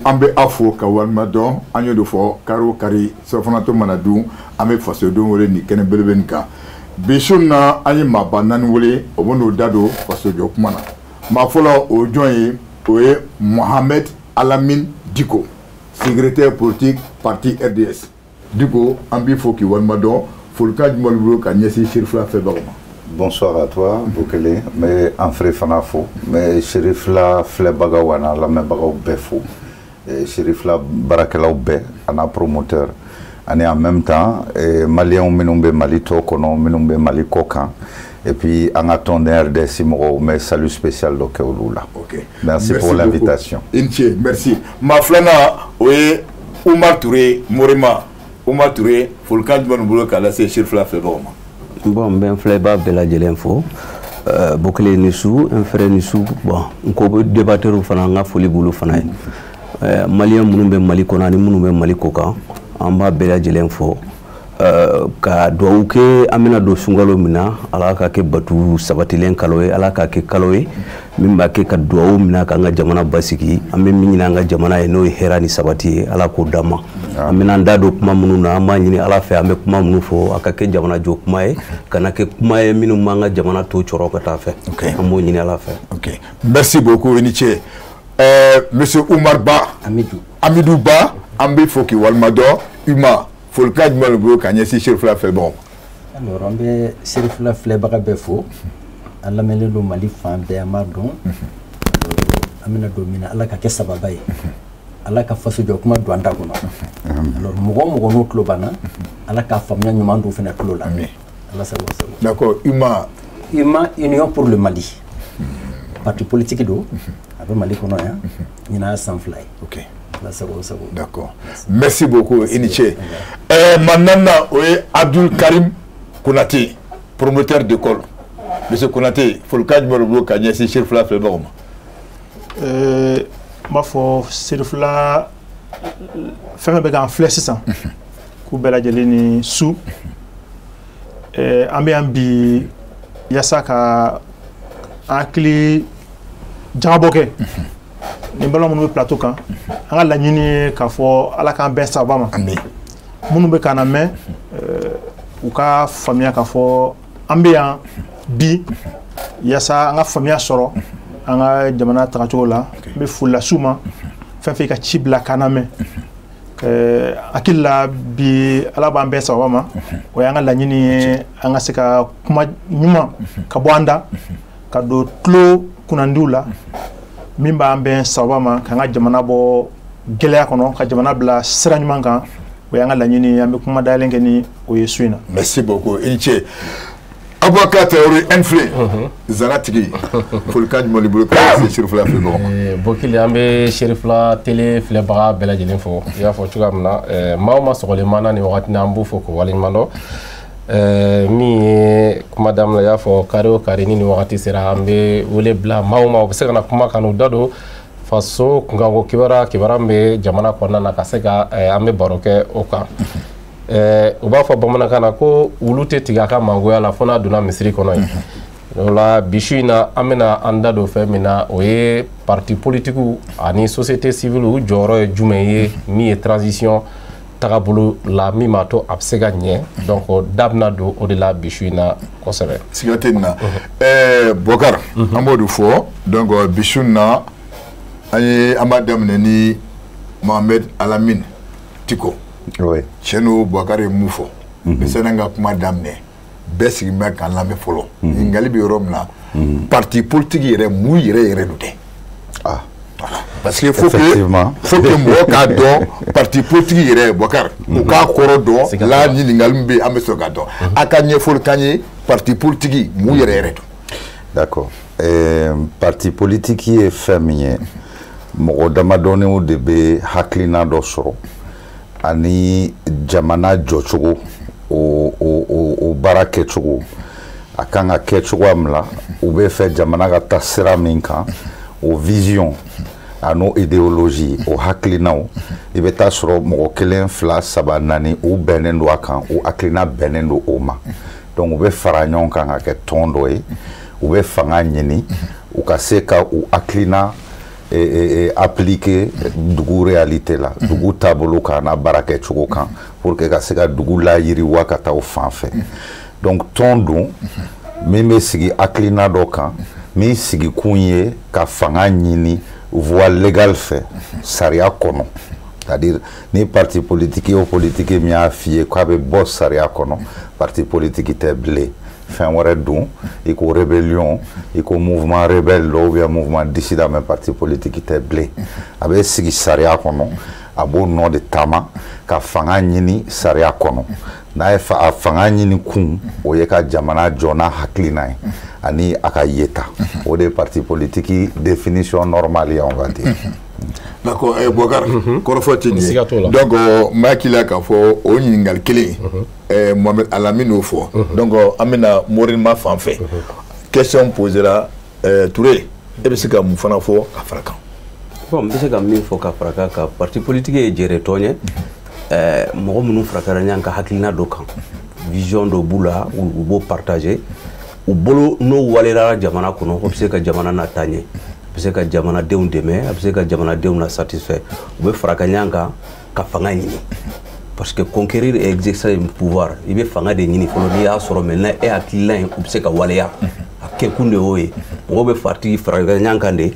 Ambe afo kawalma don anyo do fo karo kari sofanato manadu ambe faso don wole ni kene belbenka bishuna anyi mabanan wole obono dado faso jokmana ma folo o joye oye Mohamed Alamin Diko secrétaire politique parti RDS Diko ambi fo ki walma don folka jmolbro ka nyesi shirfla febarma. Bonsoir à toi, Bokele. Mais en frère Fanafo, mais Shérif la Flebagawana, la même bagao befo. Shérif la Barakelaou Be, un promoteur. En même temps, Malien Minumbe Malito, Kono Minumbe Malikokan. Et puis, en attendant RDS, mais salut spécial au Keoulula. Ok. Merci pour l'invitation. Inche, merci. Ma flana, oui, Oumar Touré, Morima. Oumar Touré, Fulkan Djmanouboulou Kala, c'est Shérif la Flebagawana. Bon, ben Fleba Bela Jelenfo, Bokele Nissou, un frère Nissou, bon, on débatteur au Fananga, Foli Boulou Fanaï. Malien Mounoumbe Malikona, Mounoumbe Malikoka, en bas Bela Jelenfo, ka douke amena do sungalo mina, alaka ke batu sabatilen kaloe, alaka ke kaloe, mimba ke ka douau mina kanga jamana basiki, ame minina nga jamana eno herani sabati, alako dama. Amena ndado kuma munu na ama nyini ala fe ame kuma munu fo akake jamana jo kuma e kana ke kuma e minu manga jamana to choro kata fe. Okay. Amo nyini ala fe. Okay. Merci beaucoup Eniche. Monsieur Oumar Ba Amidou Ba ambi foki walmado Uma folka djmalbro kanyesi Shérif fait bon. Alors on be Shérif la Fleba befo alla mele do mali fambe amardon amena domina ala ka kessa babaye. Ala ka faso jokuma douanda kono. Alors mogo no klo bana ala ka famnya nyuma ndo fena klo la. Allah sa wasa. D'accord, Uma Union pour le Mali. Parti politique do avec Mali kono ya ina sans fly. OK. Allah sa wasa. D'accord. Merci beaucoup Eniche. Manana oye Abdul Karim Konaté, promoteur d'école. Monsieur Konaté, folka djmalbro kanyesi Shérif la fait bon. Ma fo Shérif la femme be gan flèche ça ku bela jeleni sou ambi yasaka akli jaboke ni balon mo plateau kan anga la nyini ka fo ala kan ben sabama amen munu be kana me u ka famia ka fo ambian bi yasa anga famia soro anga jamana tagacho la be fulla suma fe ka chibla kaname akilla bi ala ba mbesa wama o yanga la nyini anga seka kuma nyuma ka bwanda ka do tlo kunandula mimba ambe sawama kanga jamana bo gelea kono ka jamana bla siranyuma kan o yanga la nyini ambe kuma dalenge ni o yesuina. Merci beaucoup Inche. Abouaka Traoré enflé Zanatigi folka djmalbro kanyesi Shérif la fait bon. Bokile ambe Shérif la télé Fleba Bela Jelenfo ya fo chugamna mawma sogole mana ni wakati na ambu fo ko walimando mi madame la ya fo karo karini ni wakati sera ambe wole bla mawma obsega na kuma kanu dado faso kungango kibara mbe jamana konna na kasega ambe baroke oka uba fo bamana kana ko ulute tigaka mangoya la fona duna misiri kono yi la bishina amena anda do femina oye parti politique ani société civile joro jumeye mi transition tagabulu la mi mato absega nye donc dabna do o de la bishina kosere sigatenna Bokar amadou fo donc bishuna ay amadam ni Mohamed Alamin Diko. Oui. Chez nous, Bokare Moufo. Mais c'est un gars qui m'a damné. Bessi mec en la me follow. Ingalibi Romna. Parti politique irait mouiller redouté. Ah. Parce qu'il faut que moi, cadre, parti politique irait Bokar. Ou qu'à Korodo, là, ni l'ingalimbi à Monsieur Gado. À Kanye Folkanye, parti politique mouiller redouté. D'accord. Parti politique qui est féminin. Mo damadone ou debe haklina dosoro. Ani jamana jochogo o bara kechogo akanga kechogo amla ou be fait jamana ga tasira minka o vision ano idéologie o haklinao ibe tasro mo kelen fla saba nani ou benendo akan ou aklina benendo oma donc ou be faranyon kan ga ke tondo e ou be fanga nyini ou kaseka ou aklina appliquer dugu réalité la dugu tabolo kan na barake cogo kan pour que ka se ka dugu la yiriwa ka taa o fan fɛ donc tɔn dun min bɛ sigi hakilina dɔ kan min sigi kun ye ka fanga ɲini voie légale fɛ sariya kɔnɔ c'est-à-dire ni parti politique o politique min y'a f'i ye k'a bɛ bɔ sariya kɔnɔ parti politique tɛ bilen fɛn wɛrɛ dun i ko rébellion i ko mouvement rebelle dɔ ou bien mouvement dissident mais parti politique tɛ bilen a bɛ sigi sariya kɔnɔ a b'o nɔ de taama ka fanga ɲini sariya kɔnɔ n'a ye a fanga ɲini kun o ye ka jamana jɔ n'a hakilina ye ani a ka yeta o de ye parti politique définition normale ye on va dire. D'accord, Bokar, kɔrɔfɔ tɛ nin ye donc n b'a k'i la k'a fɔ o ɲininkali kelen Mohamed Alamin y'o fɔ donc an bɛna Morenma fan fɛ question posera Touré e bɛ se ka mun fana fɔ ka fara kan. Bon n bɛ se ka min fɔ ka fara kan ka parti politique ye jɛrɛ tɔn ye mɔgɔ minnu farakɛra ɲɔgɔn kan hakilina dɔ kan vision dɔ b'u la u b'o partager u bolo n'o waleyara jamana kɔnɔ o bɛ se ka jamana nataa ɲɛ. A bɛ se ka jamanadenw dɛmɛ a bɛ se ka jamanadenw la satisfait u bɛ fara ka ɲɔgɔn kan ka fanga ɲini parce que conquérir et exercer le pouvoir i bɛ fanga de ɲini fɔlɔ n'i y'a sɔrɔ maintenant e hakilina in u bɛ se ka waleya a kɛkun de y'o ye mɔgɔw bɛ parti fara ka ɲɔgɔn kan de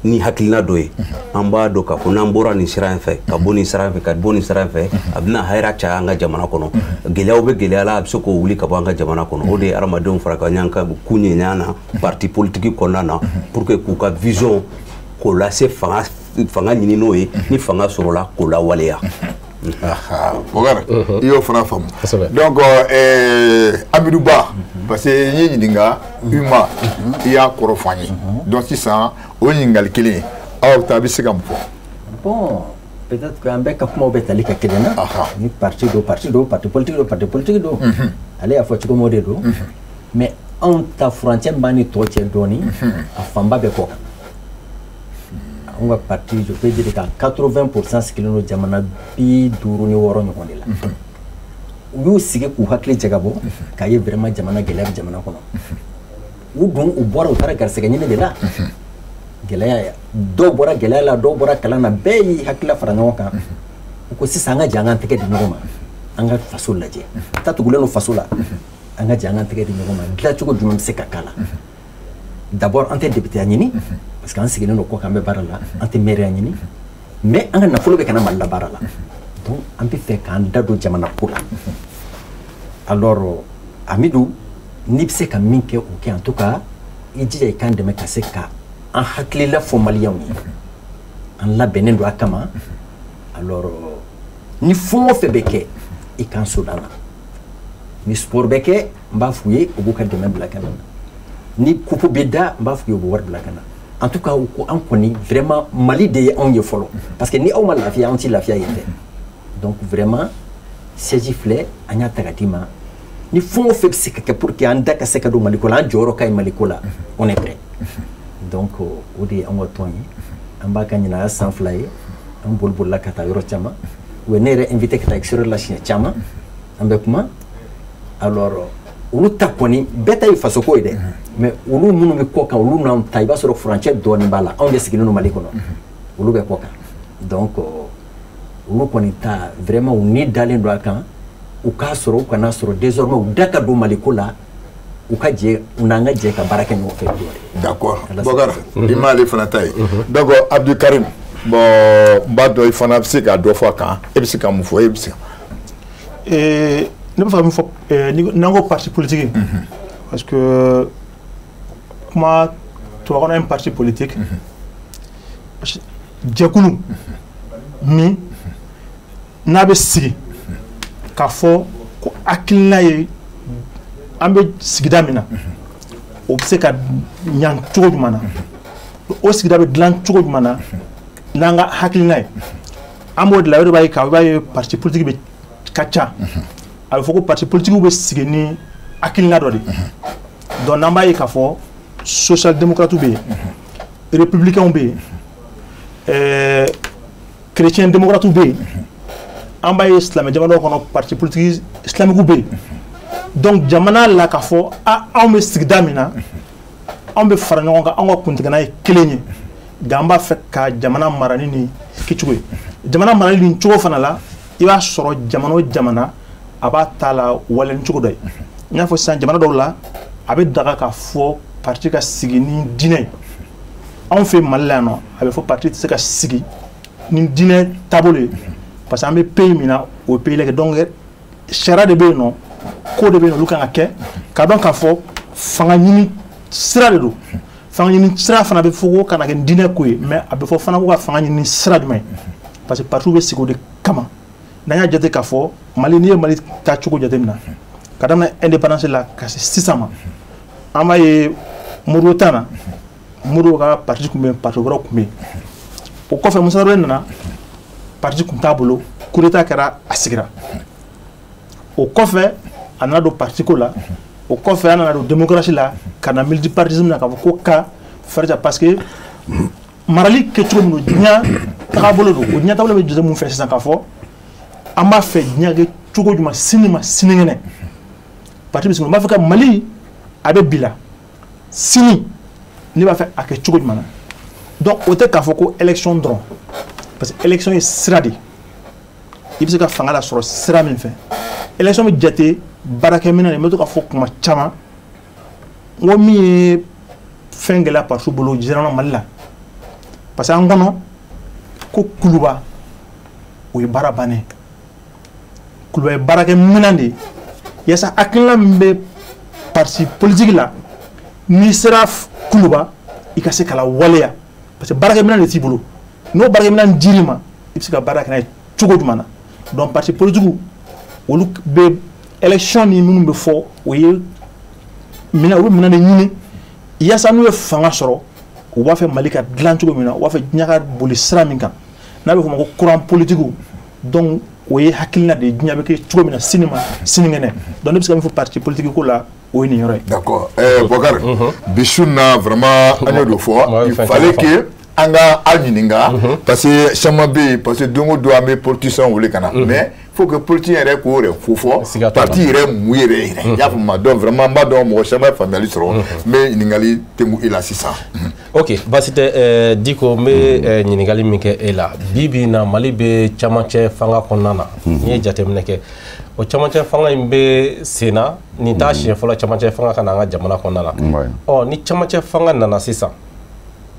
ni hakilina dɔ ye an b'a dɔn k'a fɔ n'an bɔra nin sira in fɛ ka bɔ nin sira in fɛ ka bɔ nin sira in fɛ a bɛna hɛrɛ caya an ka jamana kɔnɔ gɛlɛyaw bɛ gɛlɛya la a bɛ se k'o wuli ka bɔ an ka jamana kɔnɔ o de ye adamadenw fara ka ɲɔgɔn kan k'u ɲɛ ɲɔgɔn na parti politique kɔnɔna na pour que k'u ka vision k'o lase fanga ɲini n'o ye ni fanga sɔrɔla k'o lawaleya. Bokar i y'o fana faamu donc Amidou Ba parce que n ye ɲininka Uma i y'a kɔrɔ fɔ an ye donc sisan o ɲininkali kelen aw ta bɛ se ka mun fɔ. Bon peut-être que an bɛɛ ka kumaw bɛ tali ka kelen na ni parti do parti politique do ale y'a fɔ cogo min o de do mais anw ta furancɛ b'an ni tɔw cɛ dɔɔni a fanba bɛ kɔ kan. On va partir, je peux dire qu'à 80% sigilen don jamana 56 ɲɔgɔn de la. U y'u sigi k'u hakili jagabɔ k'a ye vraiment jamana gɛlɛya bɛ jamana kɔnɔ. U dun u bɔra u taara garisɛgɛ ɲini de la. Gɛlɛya dɔw bɔra gɛlɛya la dɔw bɔra kalan na bɛɛ y'i hakili fara ɲɔgɔn kan. U ko sisan an ka jɛ an k'an tɛgɛ di ɲɔgɔn ma an ka faso lajɛ. Ta tugulen don faso la an ka jɛ an k'an tɛgɛ di ɲɔgɔn ma dilancogo jumɛn bɛ se ka k'a la. D'abord an tɛ député ɲini. Parce que an sigilen don kɔ kan bɛ baara la an tɛ maire ɲini mais an ka nafolo bɛ kana Mali la baara la donc an bɛ fɛ k'an da don jamana ko la alors Amidou n'i bɛ se ka min kɛ o kɛ en tout cas i jija i k'an dɛmɛ ka se ka an hakilila fɔ maliyɛnw ye an labɛnnen don a kama alors ni fɛn o fɛn bɛ kɛ i k'an soda la ni sport bɛ kɛ n b'a f'u ye u b'u ka dɛmɛ bila ka na ni coupe bɛ da n b'a f'u ye u bɛ wari bila ka na. En tout cas, on connaît vraiment Mali de on y follow parce que ni on mal la fia on ti la fia yete. Donc vraiment c'est flé anya tagatima ni fond fait que pour que anda ka se ka do malikola joro kay malikola on est prêt. Donc o de on wa toni amba kanyina sans fly on bolbol la kata yoro chama we nere invité ka extérieur la chine chama ambe kuma alors olu ta kɔni bɛɛ ta ye faso ko ye dɛ mais olu minnu bɛ kɔ kan olu n'anw ta i b'a sɔrɔ furancɛ dɔɔni b'a la anw de sigilen don Mali kɔnɔ olu bɛ kɔ kan donc olu kɔni ta vraiment u ni dalen don a kan u k'a sɔrɔ u kana sɔrɔ désormais u da ka don Mali ko la u ka jɛ u n'an ka jɛ ka baara kɛ ɲɔgɔn fɛ d'accord Bokar i m'ale fana ta ye donc Abdou Karim bon n b'a dɔn i fana bɛ se ka dɔ fɔ a kan e bɛ se ka mun fɔ e bɛ se ne b'a fɛ ka min fɔ n'an ko parti politique parce que kuma tubabu kan na parti politique jɛkulu min n'a bɛ sigi k'a fɔ ko hakilina ye an bɛ sigida min na o bɛ se ka ɲɛ cogo jumɛn na o sigida bɛ dilan cogo jumɛn na n'an ka hakilina ye an b'o de la o de b'a ye k'a b'a ye parti politique bɛ ka ca a bɛ fɔ ko parti politique bɛ sigi ni hakilina dɔ de donc n'an b'a ye k'a fɔ social démocrate bɛ yen républicain bɛ yen chrétien démocrate bɛ yen an b'a ye silamɛ jamana dɔw kɔnɔ parti politique islamique bɛ yen donc jamana la k'a fɔ anw bɛ sigida min na anw bɛ fara ɲɔgɔn kan anw ka kuntigɛna ye kelen ye gamba fɛ ka jamana marani ni kɛcogo ye jamana marali ni cogo fana la i b'a sɔrɔ jamana o jamana a b'a ta la walen cogo dɔ ye n y'a fɔ sisan jamana dɔw la a bɛ daga ka fɔ parti ka sigi ni diinɛ anw fɛ Mali la yan nɔ a bɛ fɔ parti tɛ se ka sigi ni diinɛ taabolo ye parce que an bɛ pays min na o ye pays la kɛ donc sariya de bɛ yen nɔ ko de bɛ yen nɔ olu kan ka kɛ k'a dɔn k'a fɔ fanga ɲini sira de don fanga ɲini sira fana bɛ fɔ ko kana kɛ diinɛ ko ye mais a bɛ fɔ fana ko ka fanga ɲini sira jumɛn parce que parti bɛ sigi o de kama n'an y'a jate k'a fɔ Mali n'i ye Mali taacogo jate minɛ ka daminɛ indépendance la ka se sisan ma an b'a ye Modibo tan na Modibo ka parti tun bɛ yen parti wɛrɛw tun bɛ yen o kɔfɛ Musa Tarawele nana parti tun t'a bolo coup d'état kɛra a sigira o kɔfɛ a nana don parti ko la o kɔfɛ an nana don démocratie la ka na multipartisme na k'a fɔ ko ka fɛrɛ parce que marali kɛcogo min don diɲɛ tagabolo don o diɲɛ tagabolo bɛ jate mun fɛ sisan k'a fɔ an b'a fɛ diɲɛ kɛ cogo jumɛn sini ma sinikɛnɛ parti bɛ sigi n b'a fɛ ka Mali a bɛ bi la sini ne b'a fɛ a kɛ cogo jumɛn na donc o tɛ k'a fɔ ko élection dɔrɔn parce que élection ye sira de i bɛ se ka fanga la sɔrɔ sira min fɛ élection bɛ jate baarakɛminɛn de n bɛ to k'a fɔ kuma caman n ko min ye fɛn gɛlɛya parti bolo généralement Mali la parce que an kɔnɔ ko kuluba o ye baara bannen kuluba ye baarakɛminɛn de ye yaasa hakilina min bɛ parti politique la n'i sera kuluba i ka se ka la waleya parce que baarakɛminɛn de t'i bolo n'o baarakɛminɛn dir'i ma i bɛ se ka baara kɛ n'a ye cogo jumɛn na donc parti politique olu bɛ élection ni minnu bɛ fɔ o ye minɛ u bɛ minɛ de ɲini yaasa n'u ye fanga sɔrɔ u b'a fɛ Mali ka dilan cogo min na u b'a fɛ diɲɛ ka boli sira min kan n'a bɛ fɔ o ma ko courant politique donc o ye hakilina de ye diɲɛ bɛ kɛ cogo min na sini ma sinikɛnɛ donc ne bɛ se ka min fɔ parti politique ko la o ye nin yɔrɔ ye. d'accord Bokar bi su in na vraiment an y'o de fɔ il fallait que an ka aw ɲininka parce que caman bɛ yen parce que don o don an bɛ politicien wele ka na mais faut que politicien yɛrɛ k'o yɛrɛ ko fɔ parti yɛrɛ mun yɛrɛ i y'a faamu donc vraiment n b'a dɔn mɔgɔ caman ye faamuyali sɔrɔ n bɛ ɲininkali tɛnku e la sisan. ok baasi tɛ Diko n bɛ ɲininkali min kɛ e la bi bi in na Mali bɛ camancɛ fanga kɔnɔna na n'i ye jateminɛ kɛ o camancɛ fanga in bɛ sen na nin t'a siɲɛ fɔlɔ camancɛ fanga ka na an ka jamana kɔnɔna la ɔ ni camancɛ fanga nana sisan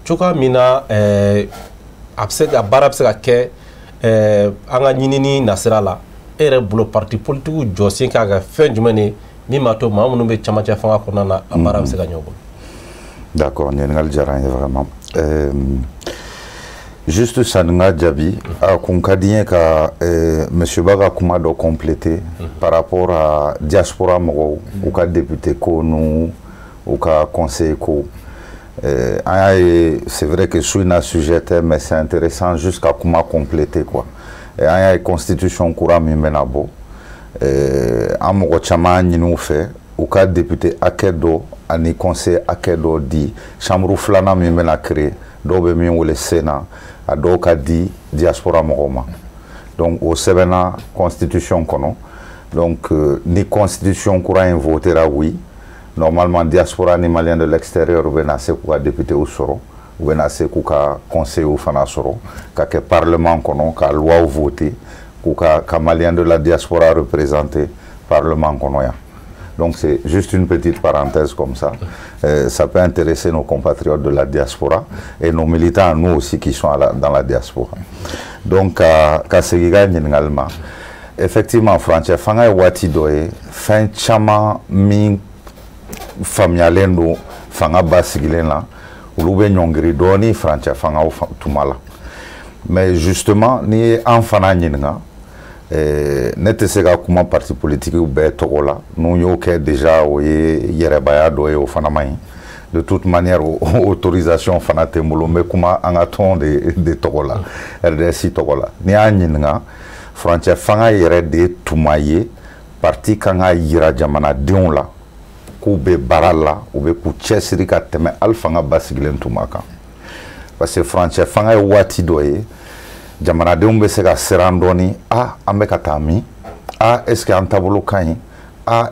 cogoya min na a bɛ se ka baara bɛ se ka kɛ an ka ɲinini nasira la e yɛrɛ bolo parti politique jɔ sen k'a ka fɛn jumɛn de min b'a to maa minnu bɛ camancɛ fanga kɔnɔna na a baara bɛ se ka ɲɔ bolo. d'accord ɲininkali diyara n ye vraiment juste sani n ka jaabi a kun ka di n ye ka monsieur Ba ka kuma dɔ compléter par rapport à diaspora mɔgɔw u ka député ko n'u u ka conseiller ko. C'est vrai que je suis un sujet, mais c'est intéressant jusqu'à comment compléter quoi. Il y a une constitution courant mimenabo. Amogo chama nous fait au cas député akedo ani conseil akedo di chambre flana mimena créé dobe mi ou le sénat a do ka di diaspora mogoma. Donc au sevena constitution kono. Donc ni constitution courant voté là oui. Normalement, diaspora ni malien de l'extérieur ou bien assez quoi député ou soro ou bien assez quoi conseil ou fana soro que parlement kono ka loi ou voté ka malien de la diaspora représenté parlement kono ya. Donc c'est juste une petite parenthèse comme ça. Ça peut intéresser nos compatriotes de la diaspora et nos militants nous aussi qui sont dans la diaspora. Donc ka segiga nyingalma effectivement François fanga wati doye fin chama mi faamuyalen don fanga basigilen la olu bɛ ɲɔngiri dɔɔni farancɛ fanga tuma la mais justement n'i ye an fana ɲininka ne tɛ se ka kuma parti politique bɛɛ tɔgɔ la n'u y'o kɛ déjà o ye yɛrɛbaya dɔ ye o fana ma ɲi de toute manière autorisation fana tɛ n bolo n bɛ kuma an ka tɔn de tɔgɔ la RDS tɔgɔ la n'i y'a ɲininka farancɛ fanga yɛrɛ de tuma ye parti kan ka yira jamanadenw la k'u bɛ baara la u bɛ k'u cɛsiri ka tɛmɛ hali fanga basigilen tuma kan parce que farancɛ fanga ye waati dɔ ye jamanadenw bɛ se ka siran dɔɔni an bɛ ka taa min est ce que an taabolo ka ɲi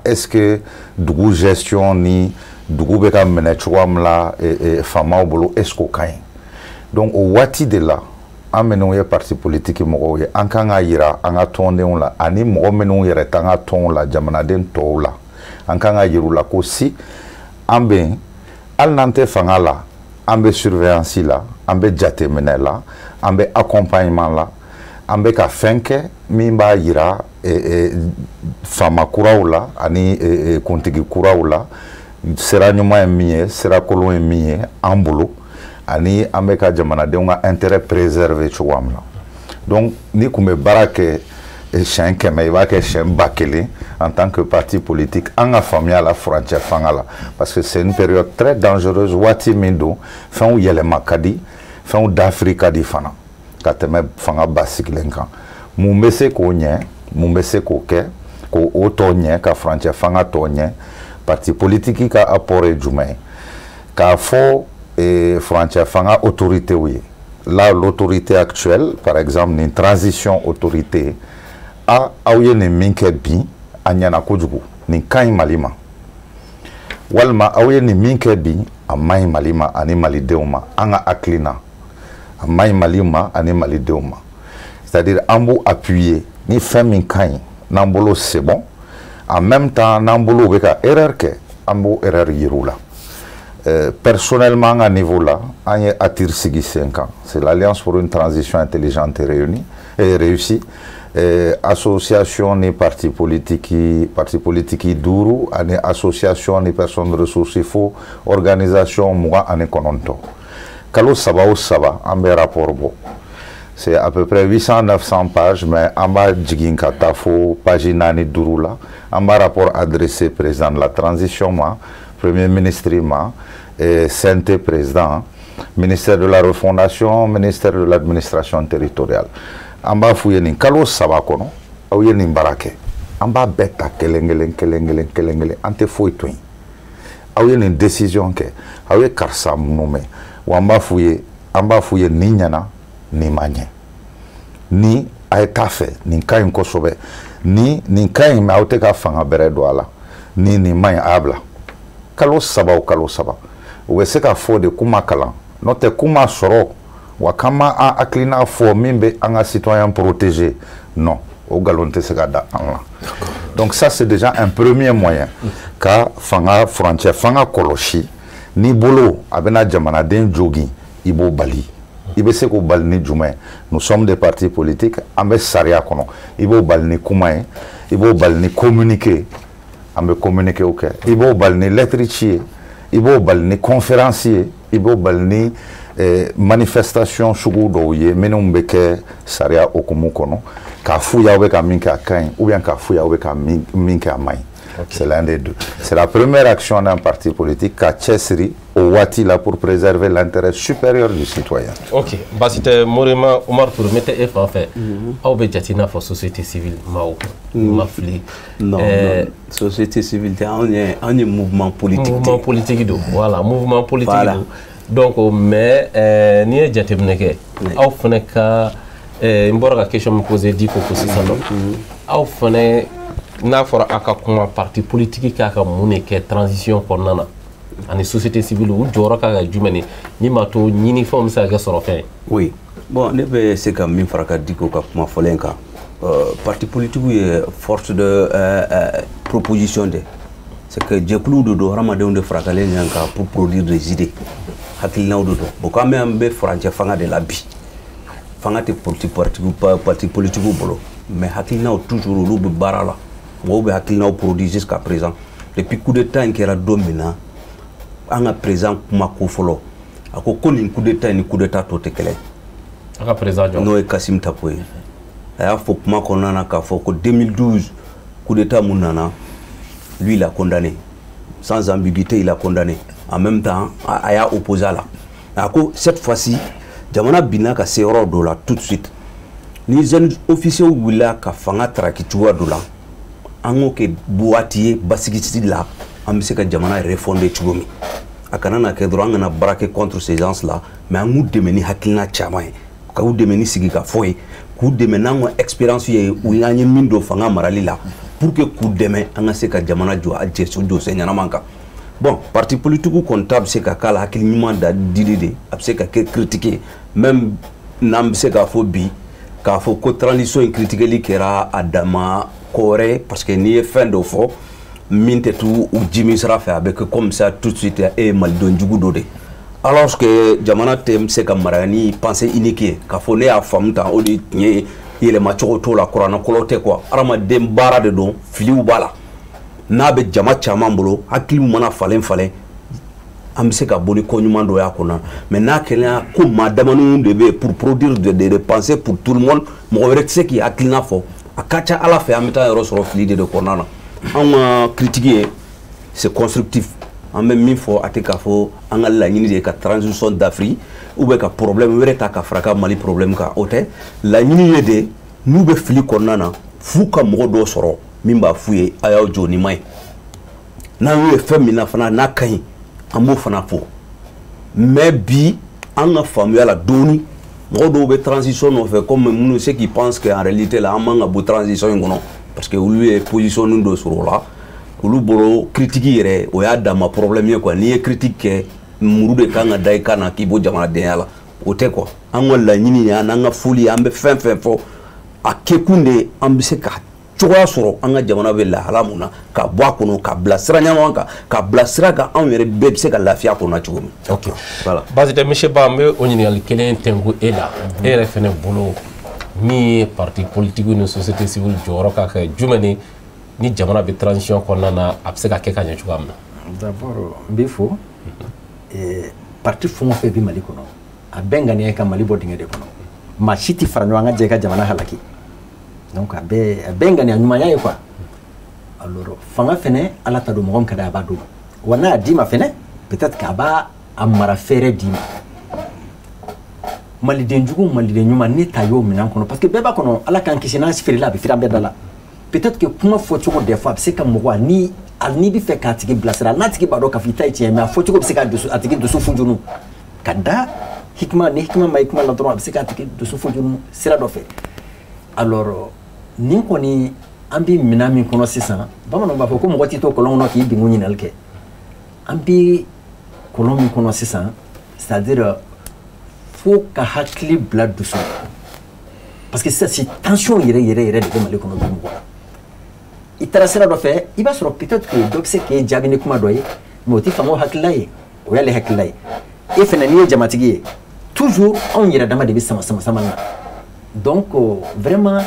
est ce que dugu gestion ni dugu bɛ ka minɛ cogoya min la faamaw bolo est ce que o ka ɲi donc o waati de la an minnu ye parti politique mɔgɔw ye an kan ka yira an ka tɔndenw la ani mɔgɔ minnu yɛrɛ t'an ka tɔnw la jamanaden tɔw la an kan ka yir'u la ko si an bɛ yen hali n'an tɛ fanga la an bɛ surveillance la an bɛ jateminɛ la an bɛ accompagnement la an bɛ ka fɛn kɛ min b'a yira faama kuraw la ani kuntigi kuraw la sira ɲuman ye min ye sira kolon ye min ye an bolo ani an bɛ ka jamanadenw ka intérêt préserver cogoya min na donc ni kun bɛ baara kɛ siɲɛ 100 i b'a kɛ siɲɛ 1000 en tant que parti politique an ka faamuya la furancɛ fanga la parce que c'est une période très dangereuse waati min don fɛnw yɛlɛma ka di fɛnw dafiri ka di fana ka tɛmɛ fanga basigilen kan mun bɛ se k'o ɲɛ mun bɛ se k'o kɛ k'o tɔ ɲɛ ka furancɛ fanga tɔ ɲɛ parti politique ka apport ye jumɛn ye k'a fɔ furancɛ fanga autoritéw ye là l'autorité actuelle par exemple nin transition autorité aw ye nin min kɛ bi a ɲɛna kojugu nin ka ɲi Mali ma walima aw ye nin min kɛ bi a man ɲi Mali ma ani malidenw ma an ka hakilina a man ɲi Mali ma ani malidenw ma c'est-à-dire an b'u appuyer ni fɛn min ka ɲi n'an bolo c'est bon en même temps n'an bolo bɛ ka erreur kɛ an b'o erreur yir'u la personnellement à niveau là an ye ATIR sigi sen kan c'est l'Alliance pour une transition intelligente et réussie association ni parti politique 5 ani association ni personnes ressources fo organisation 29 kalo saba o saba an bɛ rapport bɔ c'est à peu près 800-900 pages mais an b'a jigin ka taa fo page 4-5 la an b'a rapport adressé président de la transition ma premier ministre ma CNT président ministère de la refondation ministère de l'administration territoriale an b'a f'u ye nin kalo saba kɔnɔ aw ye nin baara kɛ an b'a bɛɛ ta kelen an tɛ foyi to yen aw ye nin décision kɛ aw ye karisa minnu mɛn wa an b'a f'u ye nin ɲɛna nin ma ɲɛ ni a ye taa fɛ nin ka ɲi kosɛbɛ ni nin ka ɲi mɛ aw tɛ ka fanga bɛrɛ don a la ni nin ma ɲi a y'a bila kalo saba o kalo saba u bɛ se ka fɔ de kuma kalan n'o tɛ kuma sɔrɔ wa k'an ma an hakilina fɔ min bɛ an ka citoyen protéger non o nkalon tɛ se ka da an la donc ça c'est déjà un premier moyen ka fanga furancɛ fanga kɔlɔsi n'i bolo a bɛna jamanaden jogin i b'o bali i bɛ se k'o bali ni jumɛn nous sommes des partis politiques an bɛ sariya kɔnɔ i b'o bali ni kuma ye i b'o bali ni communiqué an bɛ communiqué o kɛ i b'o bali ni lettre ci ye i b'o bali ni conférence ye i b'o bali ni manifestation sugu dɔw ye minnu bɛ kɛ sariya okumu kɔnɔ k'a f'u ye aw bɛ ka min kɛ a ka ɲi ou bien k'a f'u ye aw bɛ ka min kɛ a man ɲi c'est l'un des deux c'est la première action d'un parti politique ka cɛsiri o waati la pour préserver l'intérêt supérieur du citoyen. Ok basi tɛ Morima Umar Touré n bɛ taa e fan fɛ aw bɛ jate i n'a fɔ société civile maaw ma fili. non société civile tɛ anw ye mouvement politique mouvement politique don voilà mouvement politique don donc mais n'i ye jateminɛ kɛ aw fana ka n bɔra ka question min poser di ko sisan nɔ aw fana n'a fɔra a ka kuma parti politique k'a ka mun de kɛ transition kɔnɔna na ani société civile u jɔyɔrɔ ka jumɛn ni min b'a to ɲinifɛnw bɛ se ka kɛ sɔrɔ fɛn ye. oui bon ne bɛ se ka min fara ka di ko ka kuma fɔlen kan parti politique ye force de proposition de c'est que jɛkuluw de don hadamadenw de farakalen ɲɔgɔn kan pour produire des idées hakilinaw de don bon k'an bɛ furancɛ fanga de la bi fanga tɛ parti politique bolo mais hakilinaw toujours olu bɛ baara la mɔgɔw bɛ hakilinaw produire jusqu'à présent depuis coup d'état in kɛra don min na an ka président kuma ko fɔlɔ a ko nin coup d'état ni coup d'état tɔ tɛ kɛlɛ a ka président jɔn n'o ye Kassim Tapo ye a y'a fɔ kuma kɔnɔna na k'a fɔ ko 2012 coup d'état mun nana lui il a condamné sans ambiguïté il a condamné en même temps a y'a opposé a la a ko cette fois-ci jamana binna ka se yɔrɔ dɔ la tout de suite ni jeunes officiers wulila ka fanga taraki cogoya dɔ la an k'o kɛ waati ye basigisi la an bɛ se ka jamana refonder cogo min a kana na kɛ dɔrɔn an kana baara kɛ contre ces gens là mais an k'u dɛmɛ ni hakilina caman ye k'u dɛmɛ ni sigikafɔ ye k'u dɛmɛ n'an ka expérience ye u y'an ye min don fanga marali la pour que k'u dɛmɛ an ka se ka jamana jɔ a jɔsen ɲɛnaman kan bon parti politique comptable c'est ka kala hakili ɲuman da dili de a bɛ se ka kɛ critiquer même n'an bɛ se k'a fɔ bi k'a fɔ ko transition in critiqueli kɛra a dama ko wɛrɛ parce que n'i ye fɛn dɔ fɔ min tɛ tu u jimi sira fɛ a bɛ kɛ comme ça tout de suite e ye malidenw jugu dɔ de alors que jamana tɛ se ka mara ni pensée unique ye k'a fɔ ne y'a faamu tan o de tiɲɛ ye yɛlɛma cogo t'o la kuranna kɔlɔ tɛ quoi hadamaden baara de don filiw b'a la n'a bɛ jama caman bolo hakiliw mana falen falen an bɛ se ka bɔ ni ko ɲuman dɔ y'a kɔnɔ mais n'a kɛra ko maa damaninw de bɛ pour produire des pensées pour tout le monde mɔgɔ wɛrɛ tɛ se k'i hakilina fɔ a ka ca ala fɛ an bɛ taa yɔrɔ sɔrɔ fili de kɔnɔna na anw ka critique ye c'est constructif an bɛ min fɔ a tɛ k'a fɔ an ka laɲini de ye ka transition d'Afrique ou bien ka problème wɛrɛ ta ka fara ka Mali problème kan o tɛ laɲini ye de n'u bɛ fili kɔnɔna na f'u ka mɔgɔ dɔ sɔrɔ min b'a f'u ye a y'aw jɔ ni ma ye n'an y'u ye fɛn min na fana n'a ka ɲi an b'o fana fɔ mais bi an ka faamuya la dɔɔni mɔgɔ dɔw bɛ transition nɔfɛ comme minnu ceux qui pensent que en réalité la an man ka bɔ transition in kɔnɔ parce que olu ye position dɔ sɔrɔ o la olu bolo critique yɛrɛ o y'a dama problème ye quoi n'i ye critique kɛ muru de kan ka da i kan na k'i bɔ jamanadenya la o tɛ quoi an ka laɲini ye an n'an ka foli ye an bɛ fɛn fɛn fɔ a kɛkun de an bɛ se ka cogoya sɔrɔ an ka jamana bɛ lahala mun na ka bɔ a kɔnɔ ka bila sira ɲɛnama kan ka bila sira kan anw yɛrɛ bɛɛ bɛ se ka lafiya kɔnɔ cogo min. ok voilà basi tɛ monsieur Ba n bɛ o ɲininkali kelen tɛnku e la e yɛrɛ fɛnɛ bolo min ye parti politique ni société civile jɔyɔrɔ ka kɛ jumɛn ni jamana bɛ transition kɔnɔna na a bɛ se ka kɛ ka ɲɛ cogoya min na. d'abord n bɛ fɔ parti fɛn o fɛn bɛ Mali kɔnɔ a bɛɛ ŋaniya ka Mali bɔ dingɛ de kɔnɔ maa si tɛ fara ɲɔgɔn kan jɛ ka jamana halaki donc a bɛɛ ŋaniya ɲumanya ye quoi alors fanga fɛnɛ ala ta don mɔgɔ min ka di a b'a d'o ma wa n'a y'a d'i ma fɛnɛ peut-être k'a b'a a mara fɛrɛ d'i ma maliden jugu maliden ɲuman ne ta y'o minɛn kɔnɔ parce que bɛɛ b'a kɔnɔ ala k'an kisi n'a feerela a bɛ feere an bɛɛ da la peut-être que kuma fɔcogo des fois a bɛ se ka mɔgɔ n'i bɛ fɛ k'a tigi bilasira n'a tigi b'a dɔn k'a fɔ i ta ye tiɲɛ mais a fɔcogo bɛ se k'a tigi dusu funjunu ka da hikima ni hikima ma hikima la dɔrɔn a bɛ se k'a tigi dusu funjunu sira dɔ fɛ alors nin kɔni an bɛ minɛn min kɔnɔ sisan bamananw b'a fɔ ko mɔgɔ t'i to kɔlɔn kɔnɔ k'i bingun ɲininkali kɛ an bɛ kɔlɔn min kɔnɔ sisan c'est-à-dire fo ka hakili bila dusu parce que sisan si tension yɛrɛ de bɛ Mali kɔnɔ bi mɔgɔ la i taara sira dɔ fɛ i b'a sɔrɔ peut-être que dɔ bɛ se k'e jaabi ni kuma dɔ ye mais o tɛ fanga o hakilila ye o y'ale hakilila ye e fɛnɛ n'i ye jamatigi ye toujours anw yɛrɛ dama de bɛ sama na donc vraiment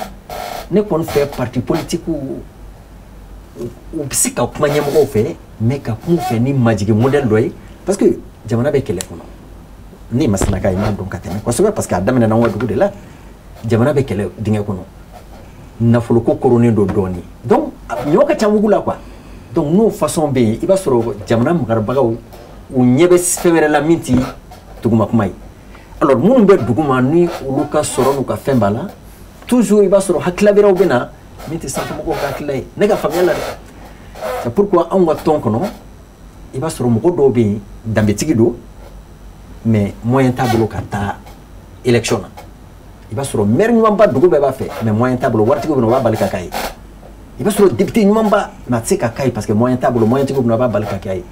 ne kɔni fɛ parti politique u bɛ se ka kuma ɲɛmɔgɔw fɛ mais ka kuma fɛ ni majigi modèle dɔ ye parce que jamana bɛ kɛlɛ kɔnɔ ne ma sinaka ye n b'a dɔn ka tɛmɛ kosɛbɛ parce que a daminɛna anw ka dugu de la jamana bɛ kɛlɛ dingɛ kɔnɔ nafolo ko koronnen don dɔɔni donc ɲɔ ka ca mugu la quoi donc n'o façon bɛ yen i b'a sɔrɔ jamana magarabagaw u ɲɛ bɛ fɛn wɛrɛ la min tɛ duguma kuma ye alors minnu bɛ duguma ni olu ka sɔrɔ n'u ka fɛn b'a la toujours i b'a sɔrɔ hakilila wɛrɛw bɛ na min tɛ sanfɛmɔgɔw ka hakilila ye ne ka faamuya la dɛ c'est pourquoi anw ka tɔn kɔnɔ i b'a sɔrɔ mɔgɔ dɔw bɛ yen danbetigi don mais moyen t'a bolo ka taa élection na i b'a sɔrɔ maire ɲumanba dugu bɛɛ b'a fɛ mais moyen t'a bolo waritigiw bɛ na o b'a bali ka k'a ye i b'a sɔrɔ député ɲumanba mais a tɛ se ka k'a ye parce que moyen t'a bolo moyentigiw bɛ na o b'a bali ka k'a ye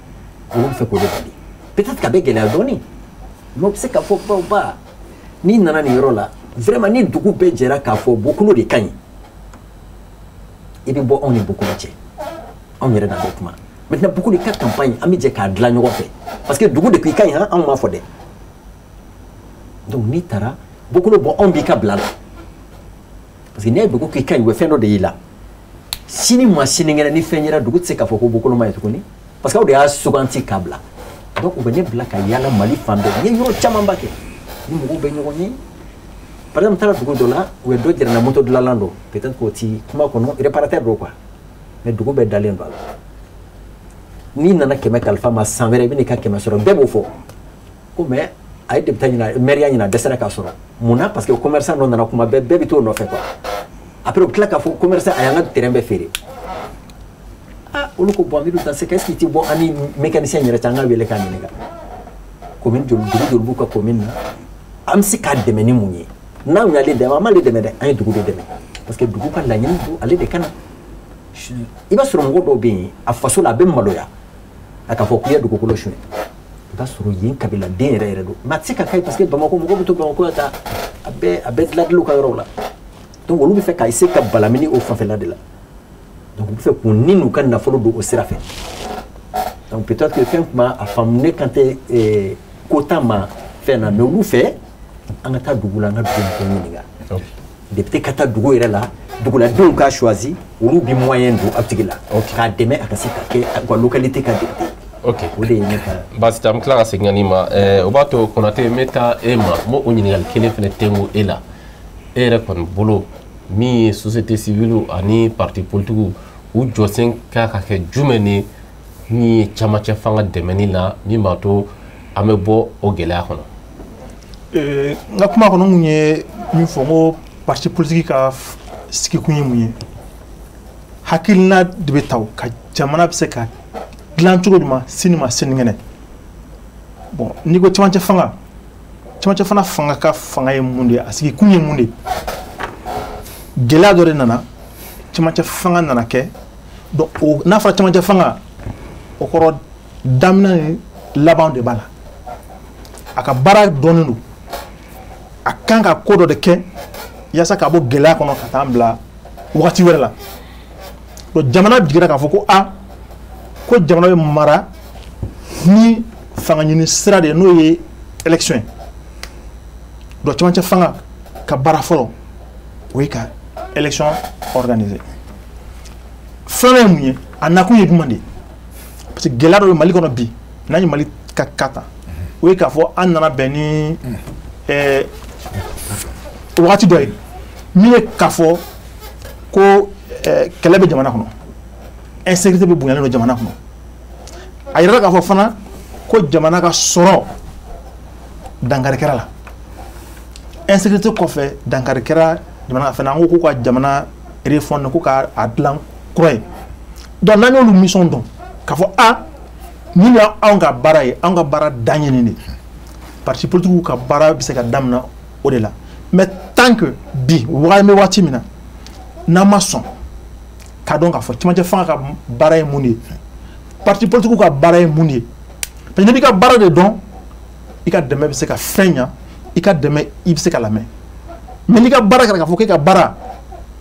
olu bɛ fɛ k'o de bali peut-être k'a bɛ gɛlɛya dɔɔni mais o bɛ se ka fɔ baw ba n'i nana nin yɔrɔ la vraiment ni dugu bɛɛ jɛra k'a fɔ Bokolo de ka ɲi i bɛ bɔ anw ni Bokolo cɛ anw yɛrɛ n'an bɛ kuma maintenant Bokolo ka campagne an bɛ jɛ k'a dilan ɲɔgɔn fɛ parce que dugu de ko i ka ɲi han anw m'a fɔ dɛ donc n'i taara Bokolo bɔ anw b'i ka bila la parce que n'i ye dugu k'i ka ɲi u bɛ fɛn dɔ de y'i la sini ma sinikɛnɛ ni fɛn yera dugu tɛ se k'a fɔ ko Bokolo ma ɲi tuguni parce que aw de y'a suganti k'a bila donc u bɛ ne bila ka yaala Mali fan bɛɛ n ye yɔrɔ camanba kɛ ni mɔgɔw bɛ ɲɔgɔn ye par exemple taara dugu dɔ la u ye dɔ jɛra na moto dilanlan don peut-être k'o ti kuma kɔnɔ réparateur don quoi mais dugu bɛɛ dalen don a la n'i nana 100 kalifa ma san wɛrɛ i bɛ n'i ka 100 sɔrɔ bɛɛ b'o fɔ ko mais a ye député ɲina maire ɲina dɛsɛra k'a sɔrɔ mun na parce que commerçant dɔ nana kuma bɛɛ bɛ t'o nɔfɛ quoi après u bɛ tila k'a fɔ commerçant a y'an ka terrain bɛɛ feere ah olu ko bon Amidou Danseka est-ce que i tɛ bɔ an ni mécanicien yɛrɛ cɛ an ka wele k'a ɲininka commune joli dugu joli b'u ka commune na an bɛ se k'a dɛmɛ ni mun ye n'anw y'ale dɛmɛ an m'ale dɛmɛ dɛ an ye dugu de dɛmɛ parce que dugu ka laɲini don ale de ka na i b'a sɔrɔ mɔgɔ dɔw bɛ yen a faso la a bɛ maloya a ka fɔ k'u ye dugukolo suɲɛ i b'a sɔrɔ yen kabila den yɛrɛ yɛrɛ don mais a tɛ se ka k'a ye parce que Bamako mɔgɔw bɛ to Bamako ka taa a bɛɛ dilandilaw ka yɔrɔw la donc olu bɛ fɛ k'a essayer ka balamini o fanfɛla de la donc u bɛ fɛ k'u ni n'u ka nafolo don o sira fɛ donc peut-être que fɛn kuma a faamu ne kan tɛ kota ma fɛn na mais olu fɛ an ka taa dugu la an ka dugu mɔgɔw ɲininka député ka taa dugu yɛrɛ la duguladenw k'a choisi olu bi moyen don a tigi la k'a dɛmɛ a ka se ka kɛ a ka localité ka député ok o de ye ne ka basi tɛ an bɛ tila ka segin ka n'i ma o b'a to Konate n bɛ taa e ma n b'o ɲininkali kelen fana tɛnku e la e yɛrɛ kɔni bolo min ye société civile ani parti politique u jɔsen ka ka kɛ jumɛn ni min ye camancɛ fanga dɛmɛni la min b'a to an bɛ bɔ o gɛlɛya kɔnɔ n ka kuma kɔnɔ n kun ye min fɔ n ko parti politique ka sigikun ye mun ye hakilina de bɛ ta ka jamana bɛ se ka dilan cogo jumɛn sini ma sinikɛnɛ bon n'i ko camancɛ fanga ka fanga ye mun de ye a sigikun ye mun de ye gɛlɛya dɔ de nana camancɛ fanga nana kɛ donc n'a fɔra camancɛ fanga o kɔrɔ daminɛ ni laban de b'a la a ka baara dɔnnen don a kan ka ko dɔ de kɛ yaasa ka bɔ gɛlɛya kɔnɔ ka taa bila wagati wɛrɛ la donc jamana jigira k'a fɔ ko ko jamana bɛ mara ni fanga ɲini sira de ye n'o ye élection ye donc camancɛ fanga ka baara fɔlɔ o ye ka élection organiser filanan ye mun ye a nakun ye jumɛn de ye parce que gɛlɛya dɔ bɛ Mali kɔnɔ bi n'an ye Mali ka ta o ye k'a fɔ an nana bɛn ni wagati dɔ ye min ye k'a fɔ ko kɛlɛ bɛ jamana kɔnɔ insécurité bɛ bonyalen don jamana kɔnɔ a yirala k'a fɔ fana ko jamana ka sɔrɔ dankari kɛra la insécurité kɔfɛ dankari kɛra jamana fana an ko k'u ka jamana refondé ko k'a dilan kura ye donc n'an y'olu mission dɔn k'a fɔ nin ye anw ka baara ye anw ka baara daɲɛnen de parti politique ka baara bɛ se ka daminɛ o de la mais tant que bi wagati bɛ waati min na n'an ma sɔn k'a dɔn k'a fɔ camancɛ fanga ka baara ye mun de ye parti politique ka baara ye mun de ye parce que n'i b'i ka baara de dɔn i ka dɛmɛ bɛ se ka fɛn ɲa i ka dɛmɛ i bɛ se ka lamɛn mais n'i ka baara kɛra k'a fɔ k'e ka baara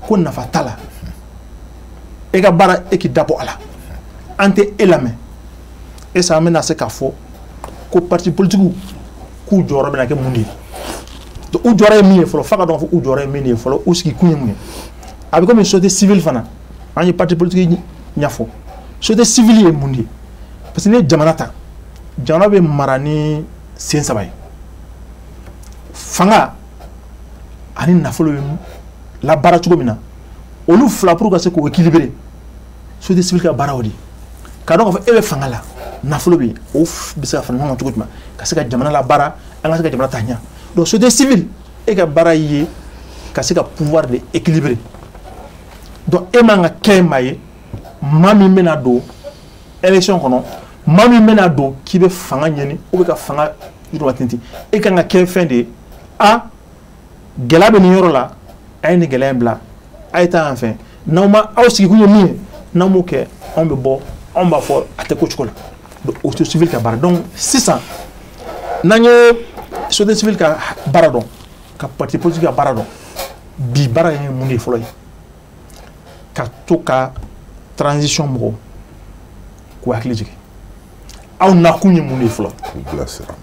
ko nafa t'a la e ka baara e k'i dabɔ a la an tɛ e lamɛn et ça an bɛna se k'a fɔ ko parti politique k'u jɔyɔrɔ bɛna kɛ mun de ye donc u jɔyɔrɔ ye min ye fɔlɔ f'a ka dɔn k'a fɔ u jɔyɔrɔ ye min ye fɔlɔ u sigikun ye mun ye a bɛ komi société civile fana an ye parti politique ɲɛfɔ société civile ye mun de ye parce que n'i ye jamana ta jamana bɛ mara ni sen saba ye fanga ani nafolo bɛ labaara cogo min na olu fila pour ka se k'o équilibrer société civile ka baara o de ye k'a dɔn k'a fɔ e bɛ fanga la nafolo bɛ yen o bɛ se ka fara ɲɔgɔn kan cogo jumɛn ka se ka jamana labaara an ka se ka jamana ta ɲɛ donc société civile e ka baara ye ka se ka pouvoir de équilibrer donc e man ka kɛ maa ye maa min bɛna don élection kɔnɔ maa min bɛna don k'i bɛ fanga ɲini ou bɛ ka fanga yiriwa tintin e kan ka kɛ fɛn de ye gɛlɛya bɛ nin yɔrɔ la a ye nin gɛlɛya in bila a ye taa yan fɛ n'aw ma aw sigikun ye min ye n'aw m'o kɛ anw bɛ bɔ anw b'a fɔ a tɛ ko cogo la donc o société civile ka baara donc sisan n'an ye société civile ka baara dɔn ka parti politique ka baara dɔn bi baara ye mun de ye fɔlɔ ye ka to ka transition mɔgɔw k'u hakili jigin aw nakun ye mun de ye fɔlɔ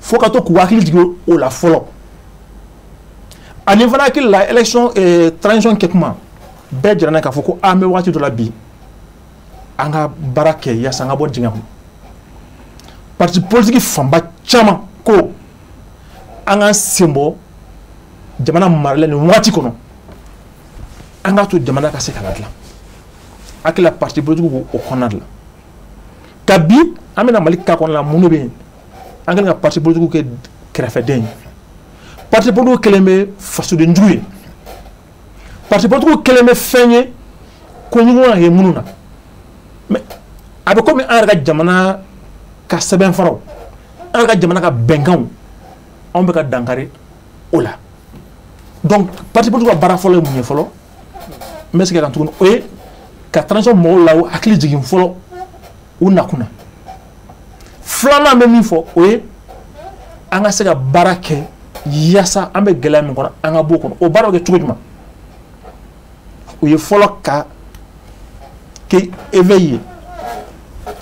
fo ka to k'u hakili jigin o la fɔlɔ ani fana hakili la élection transition kɛ kuma bɛɛ jira n'a k'a fɔ ko an bɛ waati dɔ la bi an ka baara kɛ yaasa an ka bɔ dingɛ kɔnɔ parti politique fanba caman ko an ka sen bɔ jamana maralen nin waati kɔnɔ an ka to jamana ka se ka ladilan hakili la parti politique o kɔnɔna de la ka bi an bɛna Mali ka kɔnɔna la mun de bɛ yen an kɛlen ka parti politique kɛ kɛrɛfɛden ye parti politique kɛlen bɛ fasodenjugu ye parti politique kɛlen bɛ fɛn ye ko ɲɔgɔn ka kɛ minnu na mais a bɛ komi an yɛrɛ ka jamana ka sɛbɛnfaraw an yɛrɛ ka jamana ka bɛnkanw anw bɛ ka dankari o la donc parti politique ka baara fɔlɔ ye mun ye fɔlɔ n bɛ segin kan tuguni o ye ka transition mɔgɔw la hakili jigin fɔlɔ u nakun na filanan bɛ min fɔ o ye an ka se ka baara kɛ yaasa an bɛ gɛlɛya min kɔnɔ an ka bɔ o kɔnɔ o baara bɛ kɛ cogo jumɛn o ye fɔlɔ ka kɛ éveil ye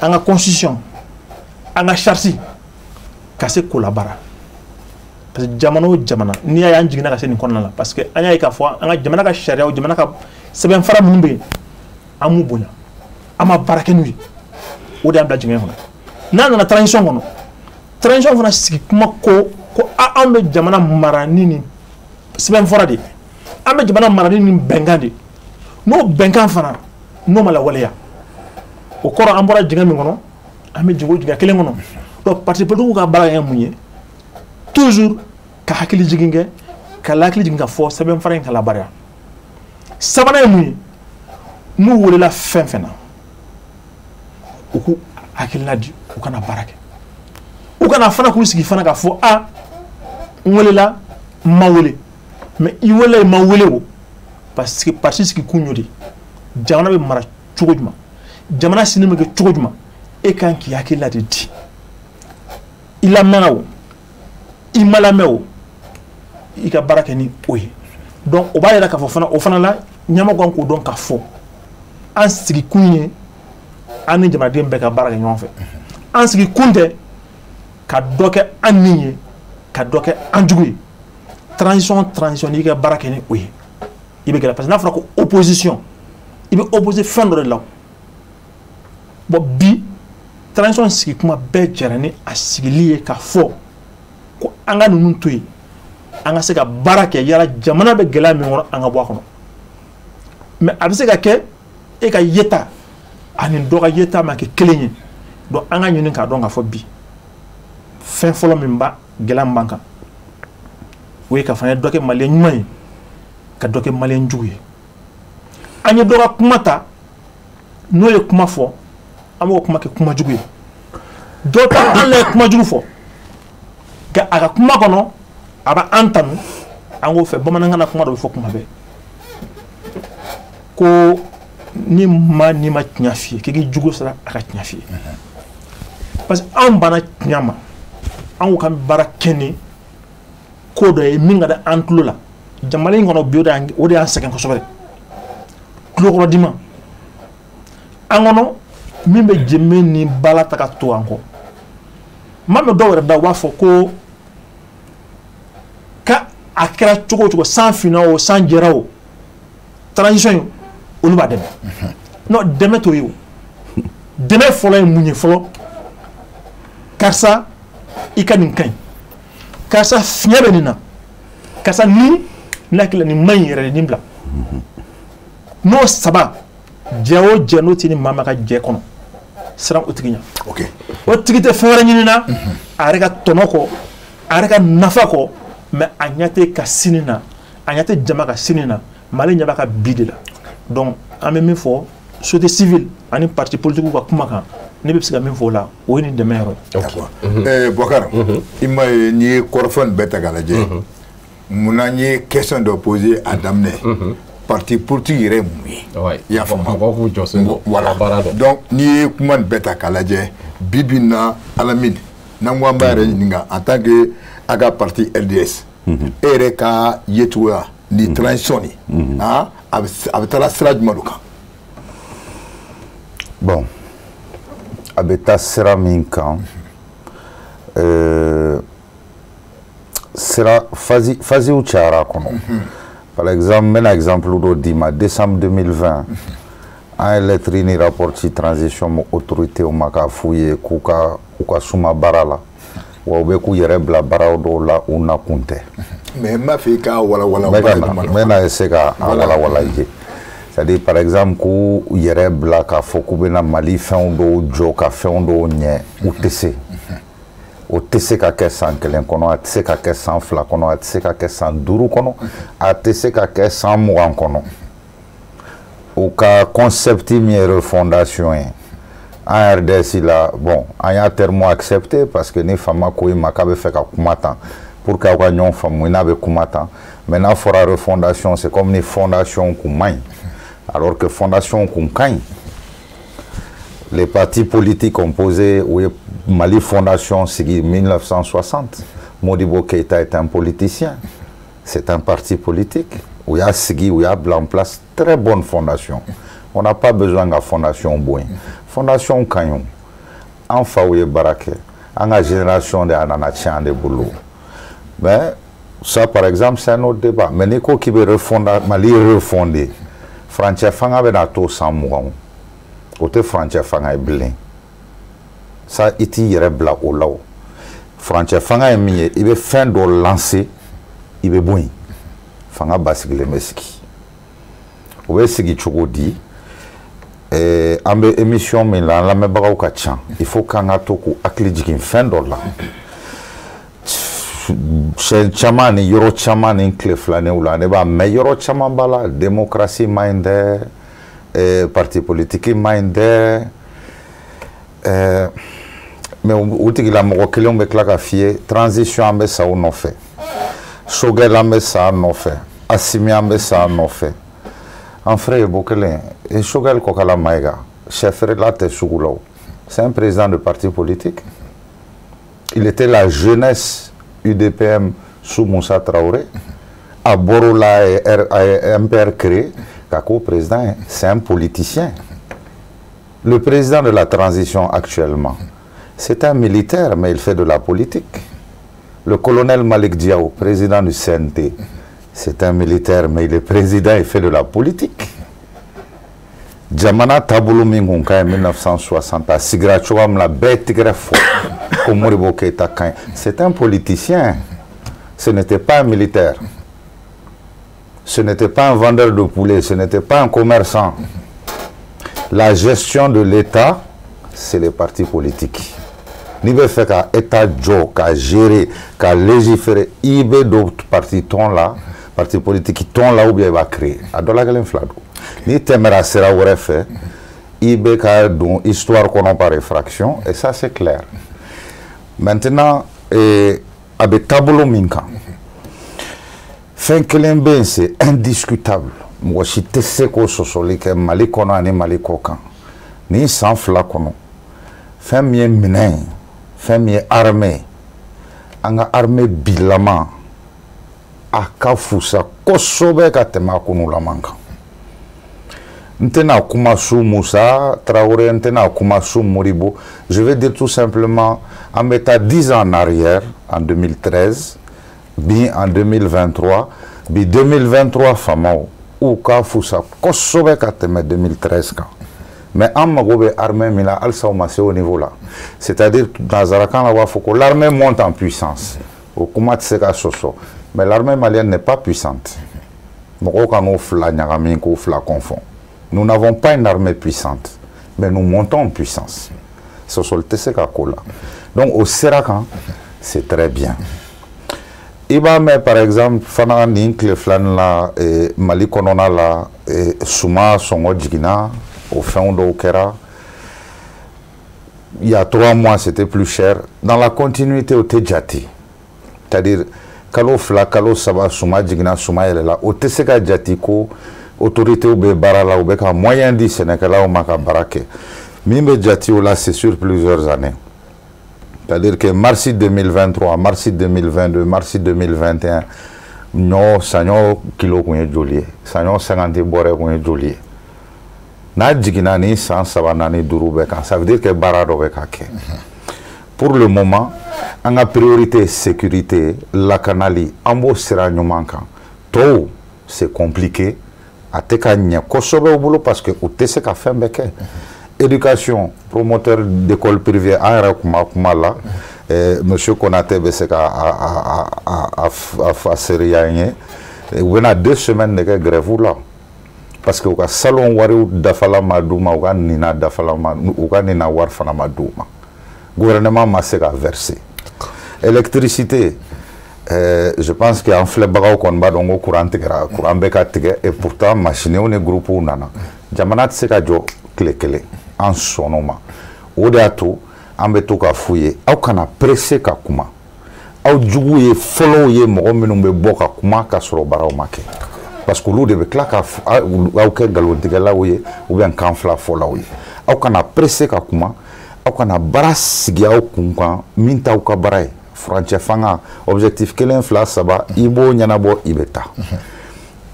an ka constitution an ka charte ka se k'o labaara parce que jamana o jamana n'i y'a ye an jiginna ka se nin kɔnɔna la parce que an y'a ye k'a fɔ an ka jamana ka sariyaw jamana ka sɛbɛnfara minnu bɛ yen an m'u bonya an ma baara kɛ n'u ye o de y'an bila jigin kɔnɔ n'a nana transition kɔnɔ transition fana sigi kuma ko an bɛ jamana mara ni nin sɛbɛnfara de ye an bɛ jamana mara ni nin bɛnkan de ye n'o bɛnkan fana n'o ma lawaleya o kɔrɔ an bɔra jigin min kɔnɔ an bɛ jigin o jigin kelen kɔnɔ donc parti politique ka baara kɛ mun ye toujours ka hakili jigin kɛ ka hakili jigin ka fɔ sɛbɛnfara in ka labaara sabanan ye mun ye n'u welela fɛn fɛn na u k'u hakilina di u kana baara kɛ u kana fana k'u sigi fana ka fɔ n welela n ma wele mais i welela i ma wele o parce que parti sigi kun y'o de jamana bɛ mara cogo jumɛn jamana sini bɛ kɛ cogo jumɛn e kan k'i hakilila de di i lamɛnna o i ma lamɛn o i ka baara kɛ ni o ye donc o b'a yira k'a fɔ fana o fana la ɲɛmɔgɔ kan k'o dɔn k'a fɔ an sigi kun ye an ni jamanaden bɛɛ ka baara kɛ ɲɔgɔn fɛ an sigi kun tɛ ka dɔ kɛ an ni ye ka dɔ kɛ an jugu ye transition n'i ka baara kɛ ni o ye i bɛ gɛlɛya parce que n'a fɔra ko opposition i bɛ opposer fɛn dɔ de la bon bi transition sigi kuma bɛɛ jɛra ni a sigili ye k'a fɔ ko an ka ninnu to yen an ka se ka baara kɛ yala jamana bɛ gɛlɛya min kɔnɔ an ka bɔ a kɔnɔ mais a bɛ se ka kɛ e ka yeta ani dɔ ka yeta ma kɛ kelen ye donc an ka ɲini k'a dɔn k'a fɔ bi fɛn fɔlɔ min b'a gɛlɛya min b'an kan o ye ka fana dɔ kɛ maliyɛn ɲuman ye ka dɔ kɛ maliyɛn jugu ye an ye dɔ ka kuma ta n'o ye kuma fɔ an b'o kuma kɛ kuma jugu ye dɔ ta an la ye kuma jugu fɔ nka a ka kuma kɔnɔ a bɛ an tanu an k'o fɛ bamanankan na kuma dɔ bɛ fɔ kuma bɛɛ ko ni ma tiɲɛ f'i ye k'i k'i jugu sara a ka tiɲɛ f'i ye parce que anw banna tiɲɛ ma an ko k'an bɛ baara kɛ ni ko dɔ ye min ka di an tulo la jamana in kɔnɔ bi o de y'an sɛgɛn kosɛbɛ tulokɔrɔdima an kɔnɔ min bɛ jɛmɛ ni bala ta ka to an kɔ maa min dɔw yɛrɛ da u b'a fɔ ko ka a kɛra cogo o cogo san finna o san jɛra o transition in olu b'a dɛmɛ non dɛmɛ t'o ye o dɛmɛ fɔlɔ ye mun ye fɔlɔ karisa i ka nin ka ɲi karisa fiɲɛ bɛ nin na karisa nin hakili nin man ɲi yɛrɛ de nin bila n'o saba jɛ o jɛ n'o tɛ ni maa ma ka jɛ kɔnɔ siran o tigi ɲɛ o tigi tɛ fɛn wɛrɛ ɲini na a yɛrɛ ka tɔnɔ kɔ a yɛrɛ ka nafa kɔ mais a ɲɛ tɛ ka sini na a ɲɛ tɛ jama ka sini na mali ɲɛ b'a ka bi de la donc an bɛ min fɔ société civile ani parti politique ka kuma kan ne bɛ se ka min fɔ o la o ye nin dɛmɛ yɔrɔ ye. Bokar i ma ye n'i ye kɔrɔfɔn bɛɛ ta k'a lajɛ munna n ye question dɔ poser a daminɛ parti politique yɛrɛ ye mun ye i y'a faamu voilà donc n'i ye kuma nin bɛɛ ta k'a lajɛ bi bi in na Alamine n'an ko an b'a yɛrɛ ɲininka en tant que a ka parti LDS e yɛrɛ ka yecogoya ni transition nin a bɛ taa sira jumɛn de kan. Bon, a bɛ taa sira min kan sira faziw cayara kɔnɔ par exemple n bɛna exemple dɔ d'i ma décembre 2020 an ye lettre ni rapport ci transition ma autorité ma k'a f'u ye k'u ka suma baara la wa u bɛ k'u yɛrɛ bila baaraw dɔw la u nakun tɛ. mais n b'a fɛ i ka walawala. n bɛna essayer ka walawala i ye. c'est-à-dire par exemple k'u yɛrɛ bila k'a fɔ k'u bɛna mali fɛnw dɔw jɔ ka fɛnw dɔw ɲɛ u tɛ se o tɛ se ka kɛ san 1 kɔnɔ a tɛ se ka kɛ san 2 kɔnɔ a tɛ se ka kɛ san 5 kɔnɔ a tɛ se ka kɛ san 20 kɔnɔ u ka concept min ye refondation ye an RDS la bon an y'a terme accepté parce que ni fama ko i ma k'a bɛ fɛ ka kuma tan pour que aw ka ɲɔgɔn faamu n'a bɛ kuma tan mais n'a fɔra refondation c'est comme ni fondation kun man ɲi alors que fondation kun ka ɲi les partis politiques ont posé Mali Fondation sigi 1960. Modibo Keïta est un politicien. C'est un parti politique. Où il y a sigi, où il y a en place très bonne fondation. On n'a pas besoin de la fondation Bouen. Fondation Kanyon. En Faouye Barake. En la génération de Ananatian de Boulou. Mais ça, par exemple, c'est un autre débat. Mais Nico qui veut refonder, Mali refondé. Franche Fanga veut tout sans moi. Côté Franche Fanga est blin. Ça, il y a bla au lao. Franche Fanga est mis, il veut fin de lancer, il veut bouen. Fanga basik le meski. Ou veut sigi chokodi. Ambe émission mais là la me bagaw ka chan. Il faut qu'on a tout ko akli jikin fin de là. Chez chamani yoro chamani cleflane ou là ne ba mais yoro chaman bala démocratie mindé parti politique mindé mais outi la mo kelon be klaka fie transition ambe ça ou non fait. Shogel ambe ça non fait. Assimi ambe ça non fait. En frère Bokele, et Shogel Kokala Maïga, chef relate Sougoulou, c'est un président de parti politique. Il était la jeunesse UDPM sous Moussa Traoré. À Borola et MPR créé, Kako président, c'est un politicien. Le président de la transition actuellement, c'est un militaire, mais il fait de la politique. Le colonel Malik Diaw, président du CNT, c'est un militaire, mais il est président, il fait de la politique. Djamana Taboulou Mingunka en 1960, à Sigrachouam la bête greffe, c'est un politicien. Ce n'était pas un militaire. Ce n'était pas un vendeur de poulet, ce n'était pas un commerçant. La gestion de l'État, c'est les partis politiques. Ni be fait qu'à État Joe, qu'à gérer, qu'à légiférer, il y a d'autres partis là. Parti politique qui tombe là où bien il va créer. Adola galen flado. Ni temera sera aurait fait. Ibeka don histoire qu'on a par réfraction et ça c'est clair. Maintenant avec tableau minka. Fin kelembe c'est indiscutable. Moi si tesse ko sosoli ke Mali kono ani Mali kokan. Ni sans flakono. Fin mien minen. Fin mien armée. Anga armée bilama. Akafusa kosobe katema kunula manka. Ntena kumasu Moussa Traoré, ntena kumasu Moribo. Je vais dire tout simplement, en mettant 10 ans en arrière, en 2013, bien en 2023, bien 2023 famao, ou kafusa kosobe katema 2013 ka. Mais en magobe armée mila alsa au niveau là. C'est-à-dire dans Arakan l'armée monte en puissance. Au kumat seka soso. Mais l'armée malienne n'est pas puissante. Nous n'avons pas une armée puissante, mais nous montons en puissance. Donc au Serakan, c'est très bien. Iba mais par exemple, Fana Ninkle Flan la Mali Konona la Souma Songo Djigina, au fin de Okera. Il y a 3 mois, c'était plus cher. Dans la continuité au Tedjati, c'est-à-dire Kalo Fla, Kalo Saba, Souma, Djigna, Souma, elle est là. Au Tesseka Djatiko, autorité ou Barala, ou Beka, moyen dit Sénégal, ou Maka Barake. Mimbe Djatio là, c'est sur plusieurs années. C'est-à-dire que mars 2023, mars 2022, mars 2021, nous, Sanyo Kilo Kouye Djolié, Sanyo 50 Boré Kouye Djolié. Na Djigna ni sans Sabanani Dourou Beka, ça veut dire que Barado Beka. Pour le moment, en a priorité sécurité, la canali, ambo sera nyumanka. Tout c'est compliqué. A tekanya kosobe au boulot parce que au tese ka fembeke. Éducation, promoteur d'école privée, en kumala, monsieur Konate Beseka a fait rien. On a 2 semaines de grève là. Parce que au salon wari dafala madouma, ou nina dafala ou nina war fana madouma. Gouvernement m'a versé. Électricité, je pense qu'il y a un flébara qu'on va dans le courant et pourtant, machine on est groupe ou nana. Jamanat seka jo clé en sonoma. Odeato, ambeto ka fouiller. Au kana pressé ka kuma. Au djougou ye follow ye mogomenumbe boka kuma ka soro bara o make. Parce que l'eau de claque au quel galon de la ou bien canfla fola ou. Au kana pressé ka kuma. akana bara sigiya kunkan min taw ka bara frontière fanga objectif kelen fla saba ibo nyanabo ibeta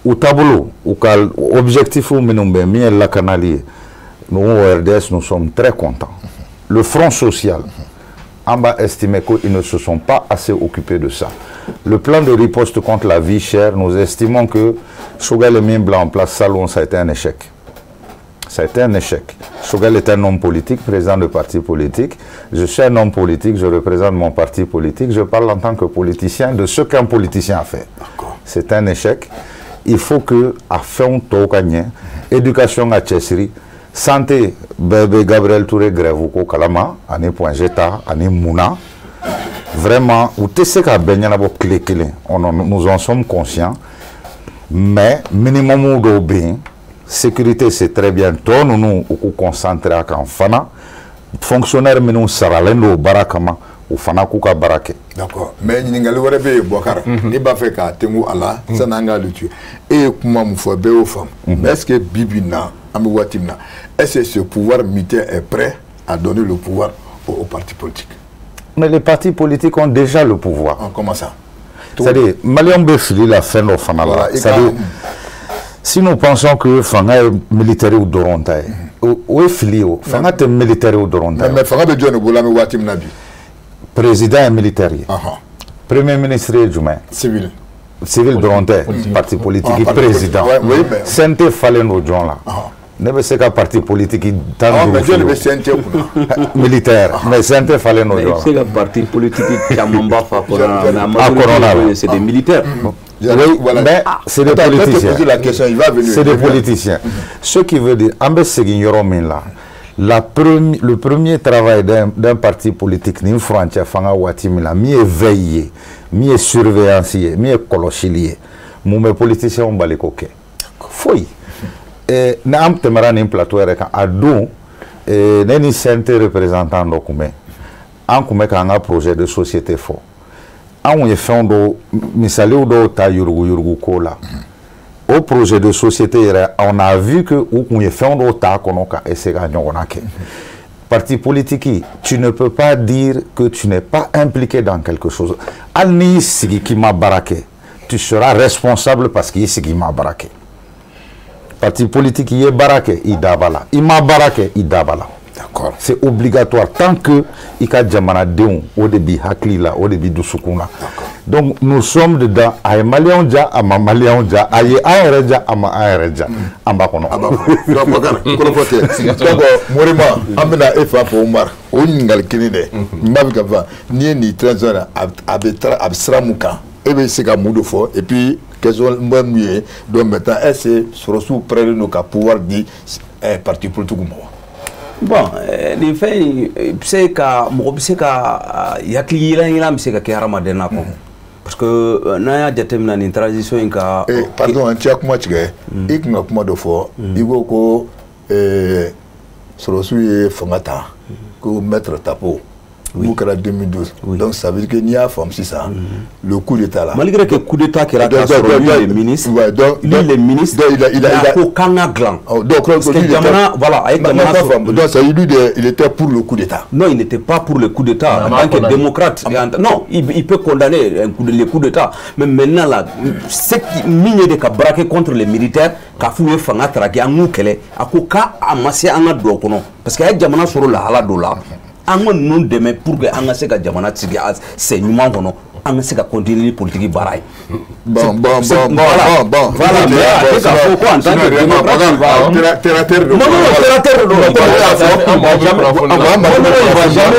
u tableau ou kal objectif minumbe mi la canalier nous au RDS nous sommes très contents. Le front social on va estimer qu'ils ne se sont pas assez occupés de ça. Le plan de riposte contre la vie chère, nous estimons que Choguel est mis en place Salon, ça a été un échec. Ça a été un échec. Choguel est un homme politique, président de parti politique. Je suis un homme politique, je représente mon parti politique. Je parle en tant que politicien de ce qu'un politicien a fait. C'est un échec. Il faut que, à fin de éducation à Tchessiri, santé, bébé Gabriel Touré, Grèvouko, Kalama, Ani Point Jeta, Ani Mouna. Vraiment, nous en sommes conscients. Mais, minimum de bien, sécurité c'est très bien. Toi, nous concentrer à Kanfana. Fonctionnaire, nous saralendo barakama ou fana kuka barake. D'accord. Mais nous avons dit Bokar, ni ba fait ka tengu ala, ça n'anga le tuer. Et comment nous faut be aux femmes. Mais est-ce que Bibina, Amouatimna, est-ce que ce pouvoir militaire est prêt à donner le pouvoir aux partis politiques? Mais les partis politiques ont déjà le pouvoir. Comment ça? C'est-à-dire, Malion Befili la fin de Fanala. C'est-à-dire, si nous pensons que Fanga est militaire ou Dorontaï, où est Filio? Fanga est militaire ou Dorontaï. Mais Fanga de John Boulame Watim Nabi. Président est militaire. Premier ministre est Djoumen. Civil. Civil Dorontaï, parti politique, président. Sente Falen au John là. Ne veut pas parti politique militaire, mais Sente Falen au John. C'est le parti politique qui a c'est des militaires. Mais c'est des politiciens. C'est des politiciens. Ce qui veut dire, le premier travail d'un parti politique, ni frontière fanga watimila, mi est veillé, mi est surveillé, mi est colochilier. Mon politicien on balikoke. Foi. Et na am temara ni plateau reka adu neni centre représentant document. An kume ka nga projet de société fort. On est fait misali do ta yurugu kola. Au projet de société, on a vu que on est fait ta konoka et c'est gagnonake. Parti politique, tu ne peux pas dire que tu n'es pas impliqué dans quelque chose. Alni sigi qui m'a baraqué, tu seras responsable parce qu'il sigi m'a baraqué. Parti politique il est baraqué, il dabala. Il m'a baraqué, il dabala. D'accord. C'est obligatoire tant que il y a jamana deon au début haklila au début du sukuna. Donc nous sommes dedans. Aïe Malion ja, ama Malion ja, aïe aéreja, ama aéreja. Amba kono. Donc Bakar, kono fote. Donc Morima, amena efa pour Omar. Oningal kinide. Mbabi kava. Ni trésor abstra muka. Ebe sega mudo fo et puis qu'elles ont mieux. Donc maintenant est-ce sur sous près de nos pouvoir dit parti politique. Bon, les faits, c'est que yakli ila c'est que Ramadan parce que naya jatemna ni transition inka. Pardon, un tiers comment tu es? Ik n'a pas de fois. Il faut que sur sous fangata que mettre tapo. Oui. 2012. Oui. Donc ça veut dire qu'il y a femme si ça. Le coup d'état là. Malgré que le coup d'état qui a les ministres, les ministres, il a aucun gland. Donc voilà, donc ça il était pour le coup d'état. Non, il n'était pas pour le coup d'état. En tant que démocrate, non, il peut condamner le coup d'état. Mais maintenant là, c'est mine de braquer contre les militaires, qu'a fouillé fanga traqué en moukele, à quoi amassé en adrokono. Parce qu'il y a jamana sur la haladola. Nous nous demain pour que nous se ka jamana tigi c'est nous mangono on se ka continuer politique baraye bon voilà mais ça faut quoi en tant que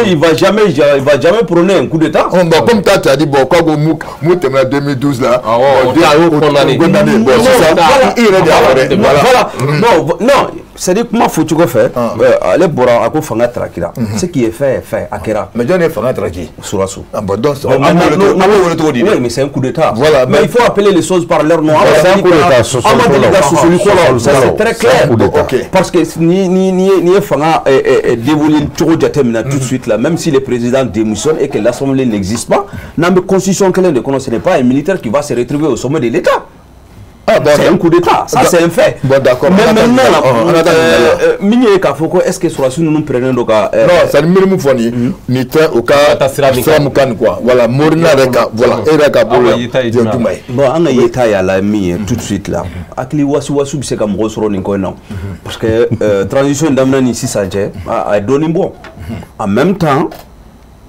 il va jamais prôner un coup d'état comme tu as dit bon quoi nous 2012 là non c'est-à-dire comment faut-tu faire les bora à quoi fanga trakira ce qui est fait akera mais j'en ai fanga traki sur asso donc oui mais c'est un coup d'état voilà mais il faut appeler les choses par leur nom c'est un coup d'état ça c'est très clair parce que ni fanga dévoiler tout jatemina tout de suite là même si le président démissionne et que l'assemblée n'existe pas dans la constitution qu'elle ne connaît pas un militaire qui va se retrouver au sommet de l'état. C'est un coup d'état, ça c'est un fait. Bon, d'accord. Mais maintenant, est-ce que sur nous prenons donc non, ça ne me fait ni au cas Siramukan quoi. Voilà, Morina Reka, voilà, Ereka Bola. Bon, on a yeta ya la mi tout de suite là. Akli wasu c'est comme gros rôle non. Parce que transition d'amna ici ça a donné bon. En même temps,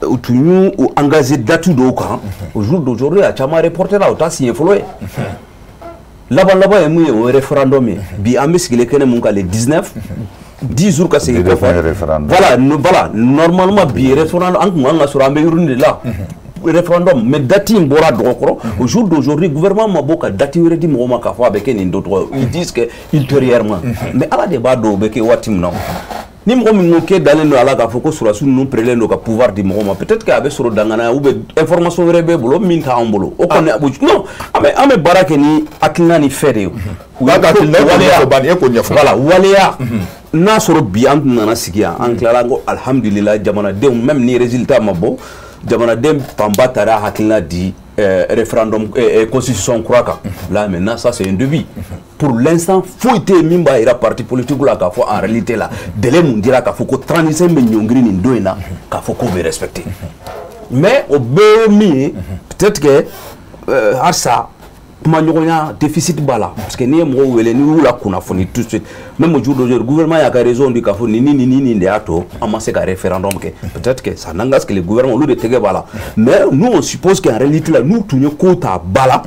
où tu nous engagé d'atu d'aucun au jour d'aujourd'hui à Chama reporter là, tu as signé follow. Là-bas, il y a un référendum. Bi amis les le 19, 10 jours que c'est voilà, normalement, bi référendum, on a sur un là. Référendum, mais dati mbora drokro. Au jour d'aujourd'hui, le gouvernement m'a beaucoup dati uredi moma kafwa avec un d'autres. Ils disent que ultérieurement. Mais à la débat do beke watim non. Ni mɔgɔ min ko dalen don ala k'a fɔ ko surasiw ninnu perelen don ka pouvoir di mɔgɔ ma peut-être que a bɛ sɔrɔ dangana ou bien information wɛrɛ b'e bolo min t'an bolo o kɔni non an bɛ baara kɛ ni hakilina ni fɛ de ye u y'a ka voilà waleya n'a sɔrɔ bi an tun nana sigi yan an tilala ko alhamdulillah jamanadenw même ni résultat ma bɔ jamanaden fanba taara hakilina di référendum constitution kura kan là maintenant ça c'est un début pour l'instant faut être min b'a yira parti politique la k'a fɔ en réalité la délai mun dira k'a fɔ ko 35 bɛ ɲɔngiri nin don in na k'a fɔ k'o bɛ respecter mais o bɛɛ ye min ye peut-être que halisa kumaɲɔgɔnya déficit b'a la parce que n'i ye mɔgɔw wele n'i y'u la kunnafoni tout de suite même au jour d'aujourd'hui le gouvernement y'a ka raison di k'a fɔ nin de y'a to an ma se ka référendum kɛ peut-être que ça n'engage que le gouvernement olu de tɛgɛ b'a la mais nous on suppose qu'en réalité la n'u tun ye ko ta ba la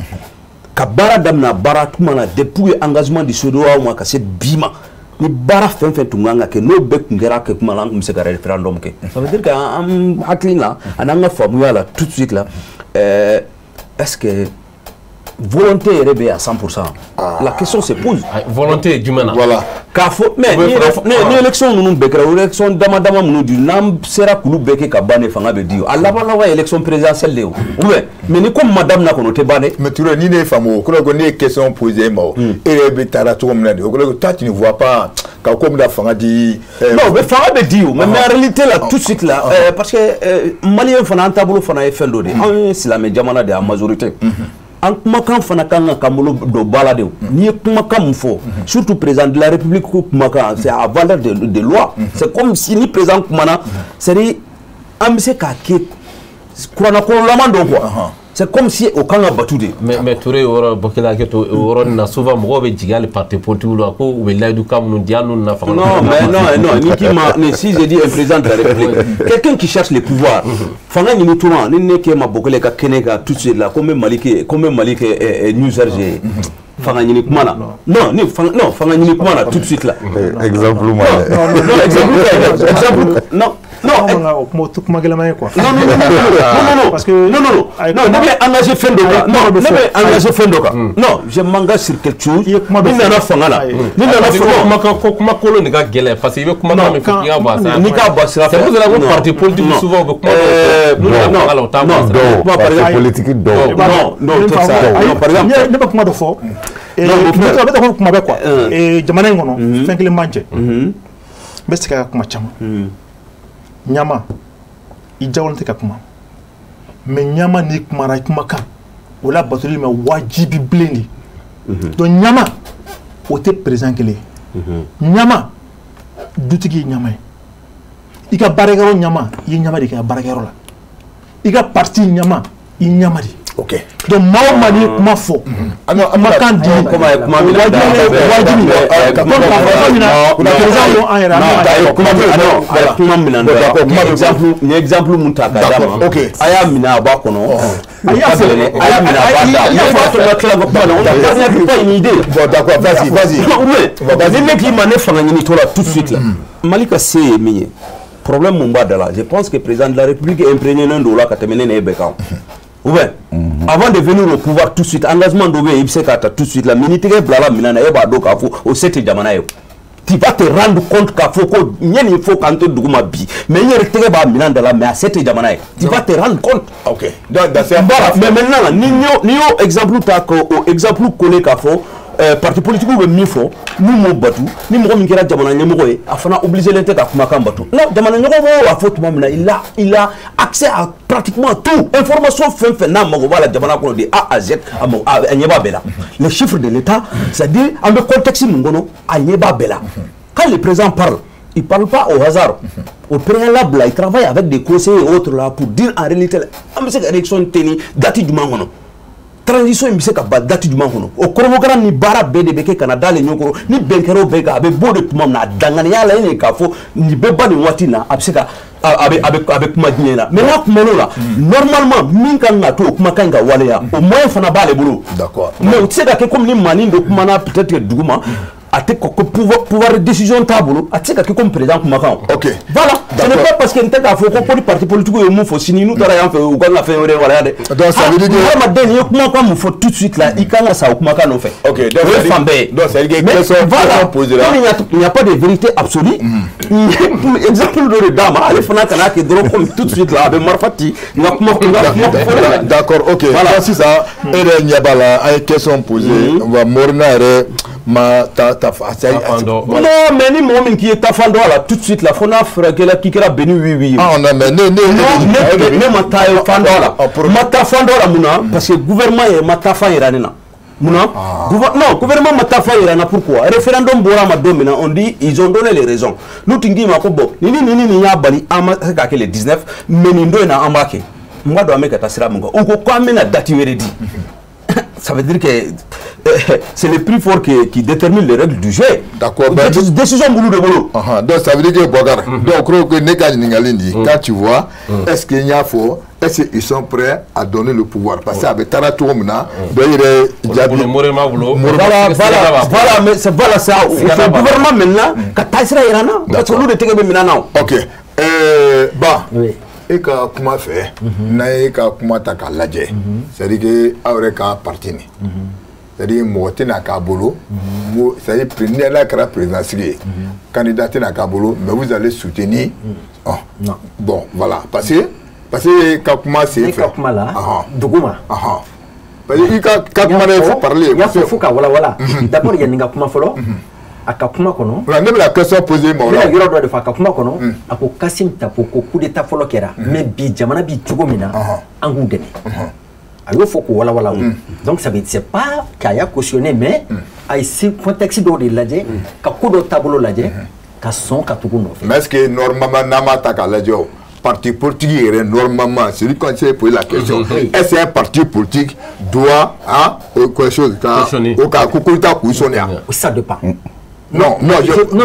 ka baara damina baara tuma na depuis engagement du CEDEAO ma ka se bi ma ni baara fɛn fɛn tun kan ka kɛ n'o bɛɛ tun kɛra kɛ kuma la an tun bɛ se ka référendum kɛ ça veut dire que an hakili la ani an ka faamuya la tout de suite la est-ce que volonté yɛrɛ bɛ à 100%. La question se pose. Volonté jumɛn na. Voilà. K'a fɔ mais ni élection ninnu bɛɛ kɛra élection dama minnu di n'an sera k'olu bɛɛ kɛ ka ban de fanga bɛ di o a laban élection présidentielle de o mais ni ko ma daminɛ kɔnɔ o tɛ ban dɛ. Mais Touré ni ne ye faamu o kɔrɔ ko ne ye question posé ma o e yɛrɛ bɛ taara cogo min na de o kɔrɔ ko toi tu ne vois pas ka ko bɛna fanga di. Non mais fanga bɛ di o mais en réalité là tout de suite là parce que maliyɛn fana an taabolo fana ye fɛn dɔ de ye anw ye silamɛ jamana de ye en majorité. En kumakan fana kan ka bolo do bala de ni kumakan mun fɔ surtout président de la république ko kumakan c'est à valeur de loi c'est comme si ni président kumana c'est an bɛ se k'a kɛ kuranna kɔrɔlaman dɔ quoi c'est comme si au kan ka batu de. mais Touré yɔrɔ bɔkɛla kɛ to yɔrɔ nin na souvent mɔgɔw bɛ jigin hali parti politique la ko u bɛ layidu kan minnu di an n'u na fanga. Non mais non ni k'i ma ni si j'ai dit un président de la république quelqu'un qui cherche le pouvoir fanga ɲini tuma ni ne k'e ma bɔkɛla ka kɛnɛ kan tout de suite là ko n bɛ Mali kɛ news RG fanga ɲini kuma na non fanga ɲini kuma na tout de suite là. exemple ma exemple non. Non, parce que non, ne bɛ engagé fɛn dɔ kan. Non, ne bɛ engagé fɛn dɔ kan. Non, je m'engage sur quelque chose. Ni nana fanga la. Ni nana fanga. Kuma kolon de ka gɛlɛn parce que i bɛ kumakan min fɔ k'i ka bɔ a sira. N'i k'a bɔ a sira fɛ. C'est pour cela que parti politique souvent u bɛ kuma dɔw fɔ. N'u nana fanga la u t'a bɔ a sira. Parti politique dɔw. Non, par exemple. Ne bɛ kuma dɔ fɔ. Ne bɛ taa fɔ kuma bɛɛ quoi. Jamana in kɔnɔ fɛn kelen man cɛ. N bɛ se ka kuma caman. Ɲama i jawalen tɛ ka kuma mais ɲama n'i kumara i kumakan o la batoli ma wajibi bilen de donc ɲama o tɛ président kelen ye ɲama dutigi ye ɲama ye i ka baarakɛyɔrɔ ɲama i ye ɲama de kɛ i ka baarakɛyɔrɔ la i ka parti ɲama i ye ɲama de. Ok. Donc maa o maa n'i ye kuma fɔ kumakan di ni exemple mun ta k'a d'a ma a y'a minɛ a b'a kɔnɔ a y'a minɛ a b'a da i n'a fɔ a sɔrɔ tila ka kuma na on a pas une idée. Bon d'accord, vas-y. Ni ne k'i ma ne fanga ɲini tɔ la tout de suite là Mali ka se ye min ye problème mun b'a da la je pense que président de la république imprégné don la ka tɛmɛ ne n'e bɛɛ kan. Avant de venir au pouvoir tout de suite, engagement de il se tout de suite la minute blala minana e ba do ka fo au cette jamana yo. Tu vas te rendre compte qu'à faut ko ñen il faut quand duguma bi mais ñer tege ba minanda la mais à cette jamana yo. Tu vas te rendre compte. OK. Donc mais maintenant ni yo exemple ta ko exemple collé ka fo parti politique bɛ min fɔ n'u m'o batu ni mɔgɔ min kɛra jamana ɲɛmɔgɔ ye a fana obligé tɛ ka kumakan batu la jamana ɲɛmɔgɔ b'a fɔ tuma min na il a accès à pratiquement tout information fɛn fɛn n'a mago b'a la jamana kɔnɔ de A à Z a ɲɛ b'a bɛɛ la les chiffres de l'État c'est-à-dire an bɛ contexte min kɔnɔ a ɲɛ b'a bɛɛ la quand le président parle il ne parle pas au hasard. Au préalable, là, il travaille avec des conseillers et autres là pour dire en réalité, on sait que l'élection tenue, date du mangono. Transition, il sait que date du mangono. Au chronogramme, ni bara BDBK Canada, les nyokoro, ni benkero beka, avec beau de tout le monde, dangania la ni kafo, ni beba ni watina, avec madine là. Mais là, là, normalement, minkan na to, kumakanga walea, au moins fana ba le boulot. D'accord. Mais tu sais que comme ni manine de kumana peut-être douguma. Ate ko pouvoir de décision tabolo ate ka comme président kumakan OK voilà ce n'est pas parce que n'était ka fo ko parti politique yo mu fo sini nous tara yan fe ou kan fait ore wala de donc ça veut dire que madame yo kumakan mu fo tout de suite là il kan sa kumakan no fait OK donc ça veut dire que question posée là il n'y a pas de vérité absolue exemple de dame allez fana kana ke dro comme tout de suite là avec marfati d'accord OK voilà si ça et nyabala ay question posée on va morna ma ta non mais ni mon qui est tafando là tout de suite la fona frère que la qui kera benu oui ah on a mais ne mata fando là mata fando là muna parce que gouvernement est mata fa iranina muna non gouvernement mata fa irana pourquoi référendum bora ma domina on dit ils ont donné les raisons nous tingi ma ko bo ni ya bali ama ka ke le 19 mais ni ndo na ambake mwa do ameka tasira mungo on ko kwa mena dati weredi ça veut dire que c'est le plus fort qui détermine les règles du jeu. D'accord. Décision boulot de boulot. Donc ça veut dire que Bogar, donc je crois que quand tu vois, est-ce qu'il y a fort, est-ce qu'ils sont prêts à donner le pouvoir? Parce qu'avec Taratoumna, voilà, mais c'est voilà ça. Le gouvernement maintenant, quand Taïsra Irana, parce que nous le tenons maintenant. OK. Bah. Oui. Et ka kuma fait na e ka kuma ta ka lajɛ c'est à dire que awre ka parti ni c'est à dire mɔgɔ tɛna k'a bolo c'est à dire premier la kɛra présidentiel candidat tɛna k'a bolo mais vous allez soutenir non bon voilà parce que ka kuma c'est fait ka kuma la duguma parce que ka kuma na faut parler ya faut ka wala d'abord ya ninga kuma fɔlɔ aka kuma kono la même la question posée mo la yoro do de fa ka kuma kono ako Kasim Tapo ko coup d'état folo kera mais bi jamana bi cogo mina angu dene ayo foko wala donc ça veut dire c'est pas kaya cautionné mais ay si contexte do de ladje ka ko do tableau ladje ka son ka tugu no fait mais est-ce que normalement nama ta ka ladje parti politique normalement celui qui s'est posé la question est-ce un parti politique doit quelque chose au cas kukuta kuisonea ça dépend. Non,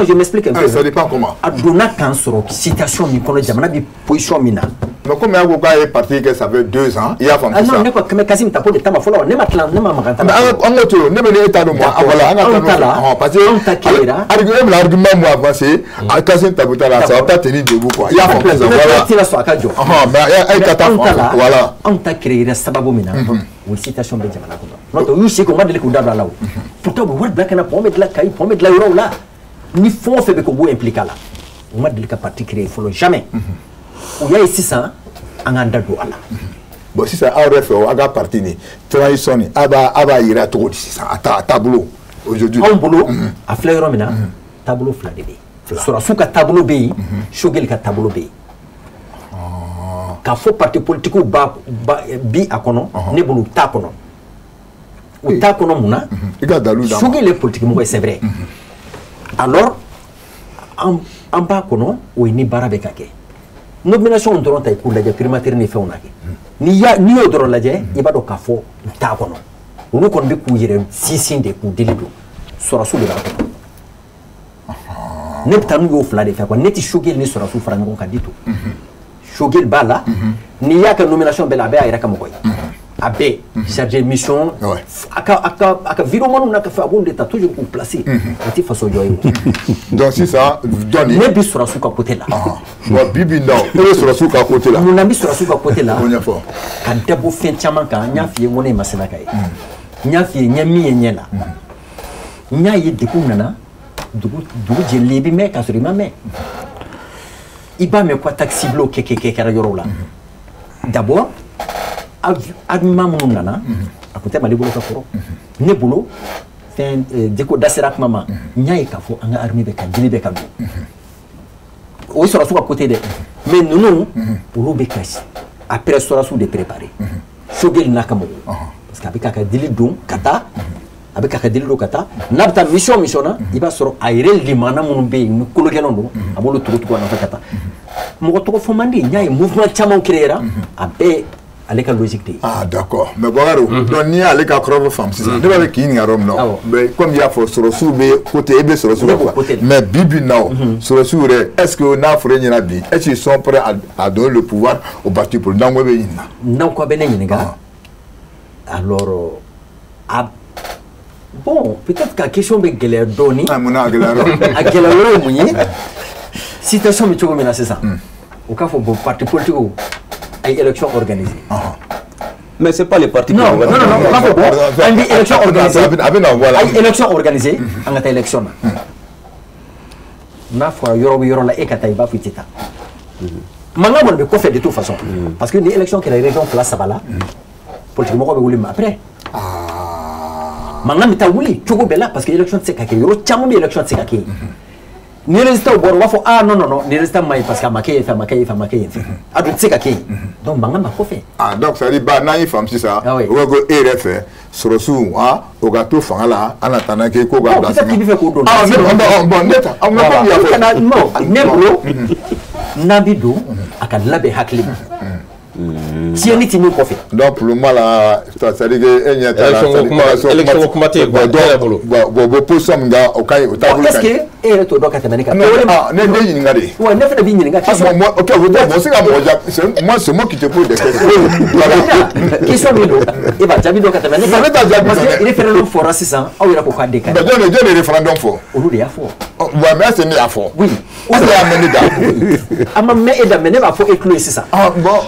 je m'explique un peu. Ça dépend comment. Adona Kansoro, citation mi kono jamana bi position mina. Mais comme il y a parti que ça fait 2 ans, il y a fait ça. Non, ne quoi que Kasim Tapo de Tama follow, ne matlan, ne maganta. Mais on a tout, ne me l'état de moi. Voilà, on a parce que l'argument moi avancé, à Kasim Tapo là, ça va pas tenir debout quoi. Il y a fait ça. Voilà. Voilà. On t'a créé la sababu mina. Ou citation de jamana kono. Non, tu sais qu'on va de l'écoute là. Pourtant, on va black na pomme de la caille, pomme de la euro là. Ni fond fait que vous impliquez là. On va de la partie créée, il faut jamais. Il y a ici ça, en anda do ala. Bon, si ça a refait, on a parti ni. Transition, aba ira trop ici ça. À tableau aujourd'hui. Un boulot, à fleur mina, tableau fladé. Sur la souka tableau béi, shogel ka tableau béi. Ka fo parti politique bi akono, ne bulu ta kono. Ou ta kono muna. Shogel les politiques mo c'est vrai. Alors en bas kono o ni barabe kake. Nomination on doron tay pour la primature ni fe onake. Ni o doron la je iba do ka fo ta kono. Onu kon be ku yere sisinde ku dilido. Sora su de la kono. Neptanu yo fla de fa ko neti shogel ni sora su frango ka dito. Shogel bala ni ya ka nomination bela be ayra ka mo koy. Abe chargé mission aka vidéo na ka fa bonde ta toujours pour placer ati façon joyo donc si ça donne ne bi sura suka côté là moi bibi non ne sura suka côté là mon ami sura suka côté là on y a fort kan debo fen chama ka nya fie ngone masela kai nya fie nya mi nyela nya yi diku nana dugu je lebi me ka suri mame iba me quoi taxi bloqué kara yoro là d'abord adma munana akote mali bolo ka foro ne bolo fɛn diko dasera kuma ma n y'a ye k'a fɔ an ka armée bɛ ka jeli bɛ ka don o ye sɔrɔsiw ka côté dɛ mais ninnu olu bɛ ka après sɔrɔsiw de préparer Sogɛli n'a ka mɔgɔw parce que a bɛ k'a ka dili don ka taa a bɛ k'a ka dili don ka taa n'a bɛ taa mission na i b'a sɔrɔ a yɛrɛ limana minnu bɛ yen ni kologɛlɛnw don a b'olu tugu a nɔfɛ ka taa mɔgɔ tɔgɔ fɔ man di n y'a ye mouvement caman créer a bɛɛ ale ka logique de ah d'accord mais Boubacarou donc n'i y'ale ka kɔrɔfɔ faamu sisan ne b'a fɛ k'i ɲininka yɔrɔ min na mais comme i y'a fɔ sɔrɔsiw bɛ côté e bɛ sɔrɔsiw la quoi mais bi bi in na o sɔrɔsiw yɛrɛ est ce que n'a fɔra e ɲɛna bi est ce qu'ils sont prêts à donner le pouvoir au parti politique n'anw bɛ ɲininka n'aw ko a bɛ ne ɲininka alors bon peut-être que question bɛ gɛlɛya dɔɔni mun na a gɛlɛya yɔrɔ a gɛlɛya yɔrɔ ye mun ye situation bɛ cogo min na sisan o k'a fɔ bon parti politique ay élection organisée. Mais c'est pas les partis non, non, non, non, on dit élection organisée. Ay élection organisée, on a élection. N'a fois yoro la ekata iba fitita. Manga mon be ko fait de toute façon parce que les élections que la région place ça va là. Politiquement ko be wuli après. Manga mita wuli chogo bela parce que élection c'est kake yoro chamu élection c'est kake. Ni résultat au bord va faut ah non non non ni résultat mai parce que maké fa adu tsika ke donc manga ma ko fait donc ça dit ba na yi fam si ça o go RF sorosu o ga to fanga la ana tana ke ko ga da bon neta am na ko ya non nebro nabido aka labe hakli tieni tini ko fait donc pour le mal là ça dit que enya ta élection kuma te bo position nga o kai o ta est-ce que et to do ka tamani ka ne de yinga de ouais ne fait bi yinga moi OK vous c'est moi c'est moi qui te pose des questions question bido e ba jabi do ka tamani ka parce que référendum fora 600 aw ira ko ka de ka mais donne référendum fo olu de ya fo ouais mais c'est ni a fo oui on a amené da ama me e da mene ba fo éclore 600 bon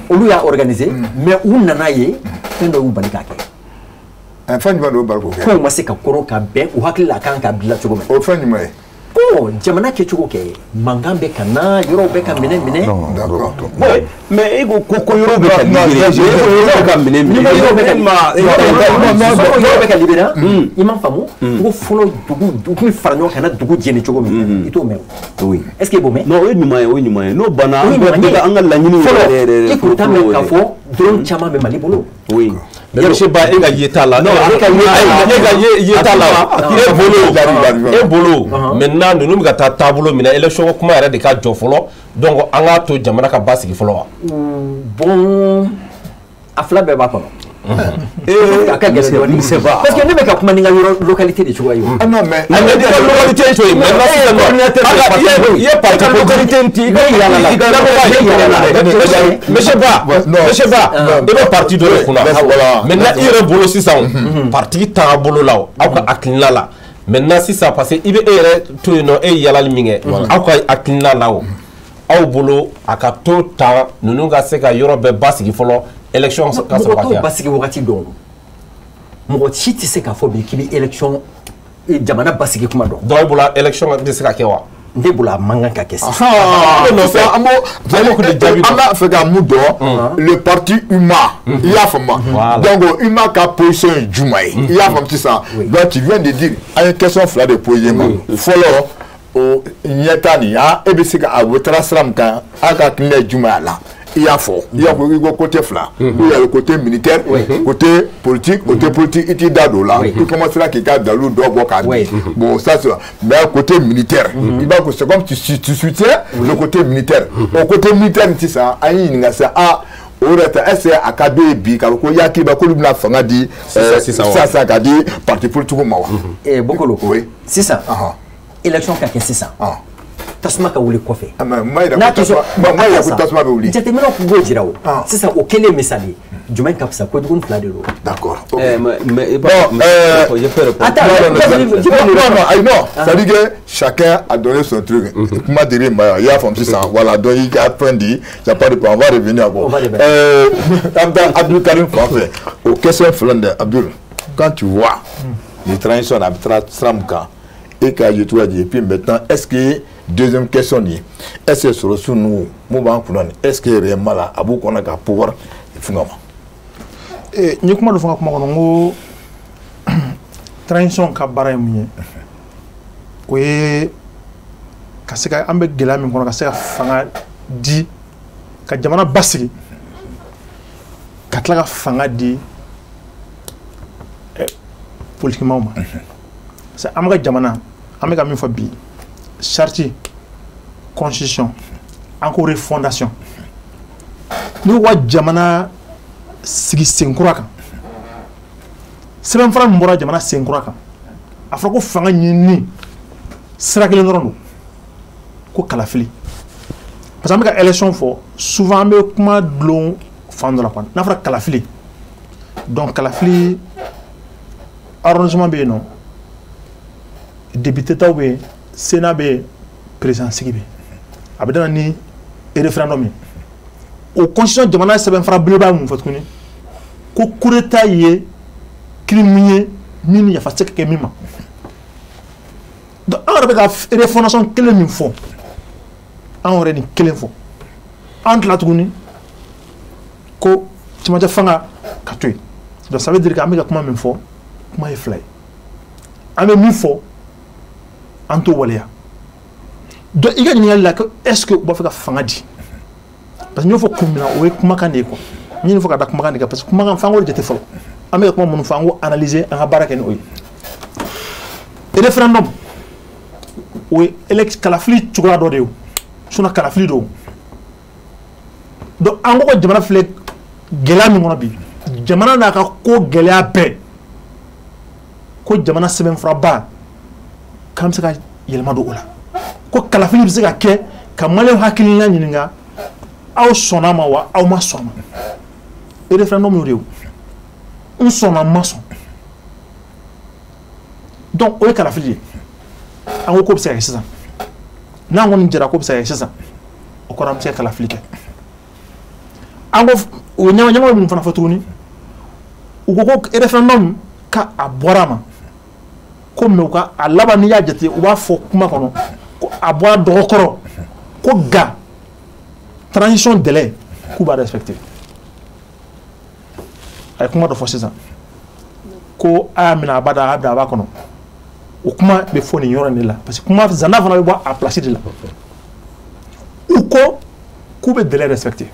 olu y'a organisé mais u nana ye fɛn dɔ y'u bali k'a kɛ fɛn jumɛn de y'o bali k'o kɛ kow ma se ka kɔrɔ ka bɛn u hakili la kan ka bila cogo min o fɛn jumɛn ye ko jamana kɛcogo kɛ mankan bɛ ka na yɔrɔw bɛ ka minɛ mais e ko yɔrɔ bɛ ka libéré yɔrɔ bɛ ka minɛ yɔrɔ bɛ ka libéré i m'a faamu ko fɔlɔ dugu tun fara ɲɔgɔn kan na dugu jeni cogo min i t'o mɛn oui est-ce que i b'o mɛn non o ye ɲuman ye o ye ɲuman ye n'o banna an ka laɲini fɔlɔ i kun t'a mɛn k'a fɔ dɔrɔn caman bɛ Mali bolo oui monsieur Ba e ka yeta la non e ka yeta la e bolo maintenant ninnu bɛ ka taa taabolo min na élection kuma yɛrɛ de ka jɔ fɔlɔ donc an k'a to jamana ka basigi fɔlɔ wa bon a fila bɛɛ b'a kɔnɔ a ka gɛlɛn dɔɔni parce que ne bɛ ka kuma ni n ka yɔrɔ localité de cogoya ye o non mais localité ye cogo ye mais i ye parti localité in ti i ka yala la monsieur Ba i bɛ parti dɔ de kunna maintenant i yɛrɛ bolo sisan parti taabolo la aw ka hakilina la maintenant sisan parce que i bɛ e yɛrɛ to yen nɔ e ye yalali min kɛ aw ka hakilina la o aw bolo a ka to tan ninnu ka se ka yɔrɔ bɛɛ basigi fɔlɔ élection ka sɔrɔ ka kɛ mɔgɔ t'o basigi wagati dɔn mɔgɔ si tɛ se k'a fɔ bi k'i bɛ élection jamana basigi kuma dɔn donc e bolo élection tɛ se ka kɛ wa ne bolo a man kan ka kɛ sisan an b'a fɛ ka mun dɔn le parti UMA i y'a faamu donc UMA ka position ye jumɛn ye i y'a faamu sisan donc tu viens de dire an ye question fila de poser ma fɔlɔ o ɲɛta nin e bɛ se ka a bɛ taara sira min kan a ka hakilina ye jumɛn a la i y'a fɔ i y'a fɔ i ko côté fila il y a le côté militaire côté politique côté politique i t'i da don o la i commencera k'i ka dalilu dɔ bɔ k'a bin bon ça c'est mais côté militaire i b'a fɔ c'est comme tu soutiens le côté militaire o côté militaire nin sisan an y'i ɲininka sisan o yɛrɛ tɛ est-ce que a ka d'e ye bi k'a fɔ ko i hakili bɛ k'olu bɛna fanga di sisan k'a di parti politique ma wa Bokolo sisan élection ka kɛ sisan tasuma ka wuli kɔfɛ n'a tasuma bɛ wuli jateminɛw tun b'o jira o sisan o kelen misali jumɛn ka fisa kojugu fila de don d'accord non c'est-à-dire que chacun a donné son truc kuma dir'i ma i y'a faamu sisan voilà donc i ka fɛn di y a pas de problème on va revenir à quoi an bɛ taa Abdul Karim fan fɛ o question fila nin dɛ Abdul quand tu vois les transitions a bɛ taara sira min kan et ka ye cogoya di et puis maintenant est-ce que deuxième question ni est-ce que sɔrɔsiw ninnu mun b'an kunna nin est-ce que réellement la a b'u kɔnɔ ka pouvoir fɛngɛ ma n ye kuma dɔ fɔ n ka kuma kɔnɔ n ko transition ka baara ye mun ye o ye ka se ka an bɛ gɛlɛya min kɔnɔ ka se ka fanga di ka jamana basigi ka tila ka fanga di politikimaw ma parce que an bɛ ka jamana an bɛ ka min fɔ bi charte constitution an ko refondation ni wa jamana sigi sen kura kan sɛbɛnfura min bɔra jamana sen kura kan a fɔra ko fanga ɲinini sira kelen dɔrɔn don ko kalafili parce que an bɛ ka élection fɔ souvent an bɛ kuma dulon fan dɔ la quoi n'a fɔra kalafili donc kalafili arrondissement bɛ yen nɔ député taw bɛ yen sénat bɛ yen président sigi bɛ yen a bɛ daminɛ ni référendum ye o constitution jamana sɛbɛnfura belebeleba mun fɔ tuguni ko coup d'état ye crime ye min yafa tɛ se ka kɛ min ma donc an yɛrɛ bɛ ka refondation kelen min fɔ an yɛrɛ nin kelen fɔ an tila tuguni ko cɛmancɛ fanga ka to yen donc ça veut dire que an bɛ ka kuma min fɔ kuma ye fila ye an bɛ min fɔ an t'o waleya donc i ka ɲininkali la ko est ce que u b'a fɛ ka fanga di parce que n y'o fɔ kun min na o ye kumakan de ye quoi n ye nin fɔ ka da kumakan de kan parce que kumakan f'an k'o de jate fɔlɔ an bɛ ka kuma minnu fɔ an k'o analyser an ka baara kɛ ni o ye référendum o ye kalafili cogoya dɔ de ye o sinon kalafili don donc an ko ko jamana filɛ gɛlɛya min kɔnɔ bi jamana n'a ka ko gɛlɛya bɛɛ ko jamana sɛbɛnfuraba k'an bɛ se ka yɛlɛma don o la ko kalafili bɛ se ka kɛ ka maliyɛnw hakilina ɲininka aw sɔnna a ma wa aw ma sɔn a ma référendum y'o de ye o n sɔnna n ma sɔn donc o ye kalafili ye an ko bɛ se ka kɛ sisan n'an kɔni jɛra ko bɛ se ka kɛ sisan o kɔrɔ an bɛ se ka kalafili kɛ an ko o ɲɛmɔgɔ minnu fana fɔ tuguni u ko ko référendum ka a bɔra a ma ko mɛ u ka a laban n'i y'a jate u b'a fɔ kuma kɔnɔ ko a bɔra dɔgɔ kɔrɔ ko ga transition délai k'u b'a respecter a ye kuma dɔ fɔ sisan ko a y'a minɛ a b'a da a y'a bila a b'a kɔnɔ o kuma bɛ fɔ nin yɔrɔ in de la parce que kuma zanda fana bɛ bɔ a place de la u ko k'u bɛ délai respecter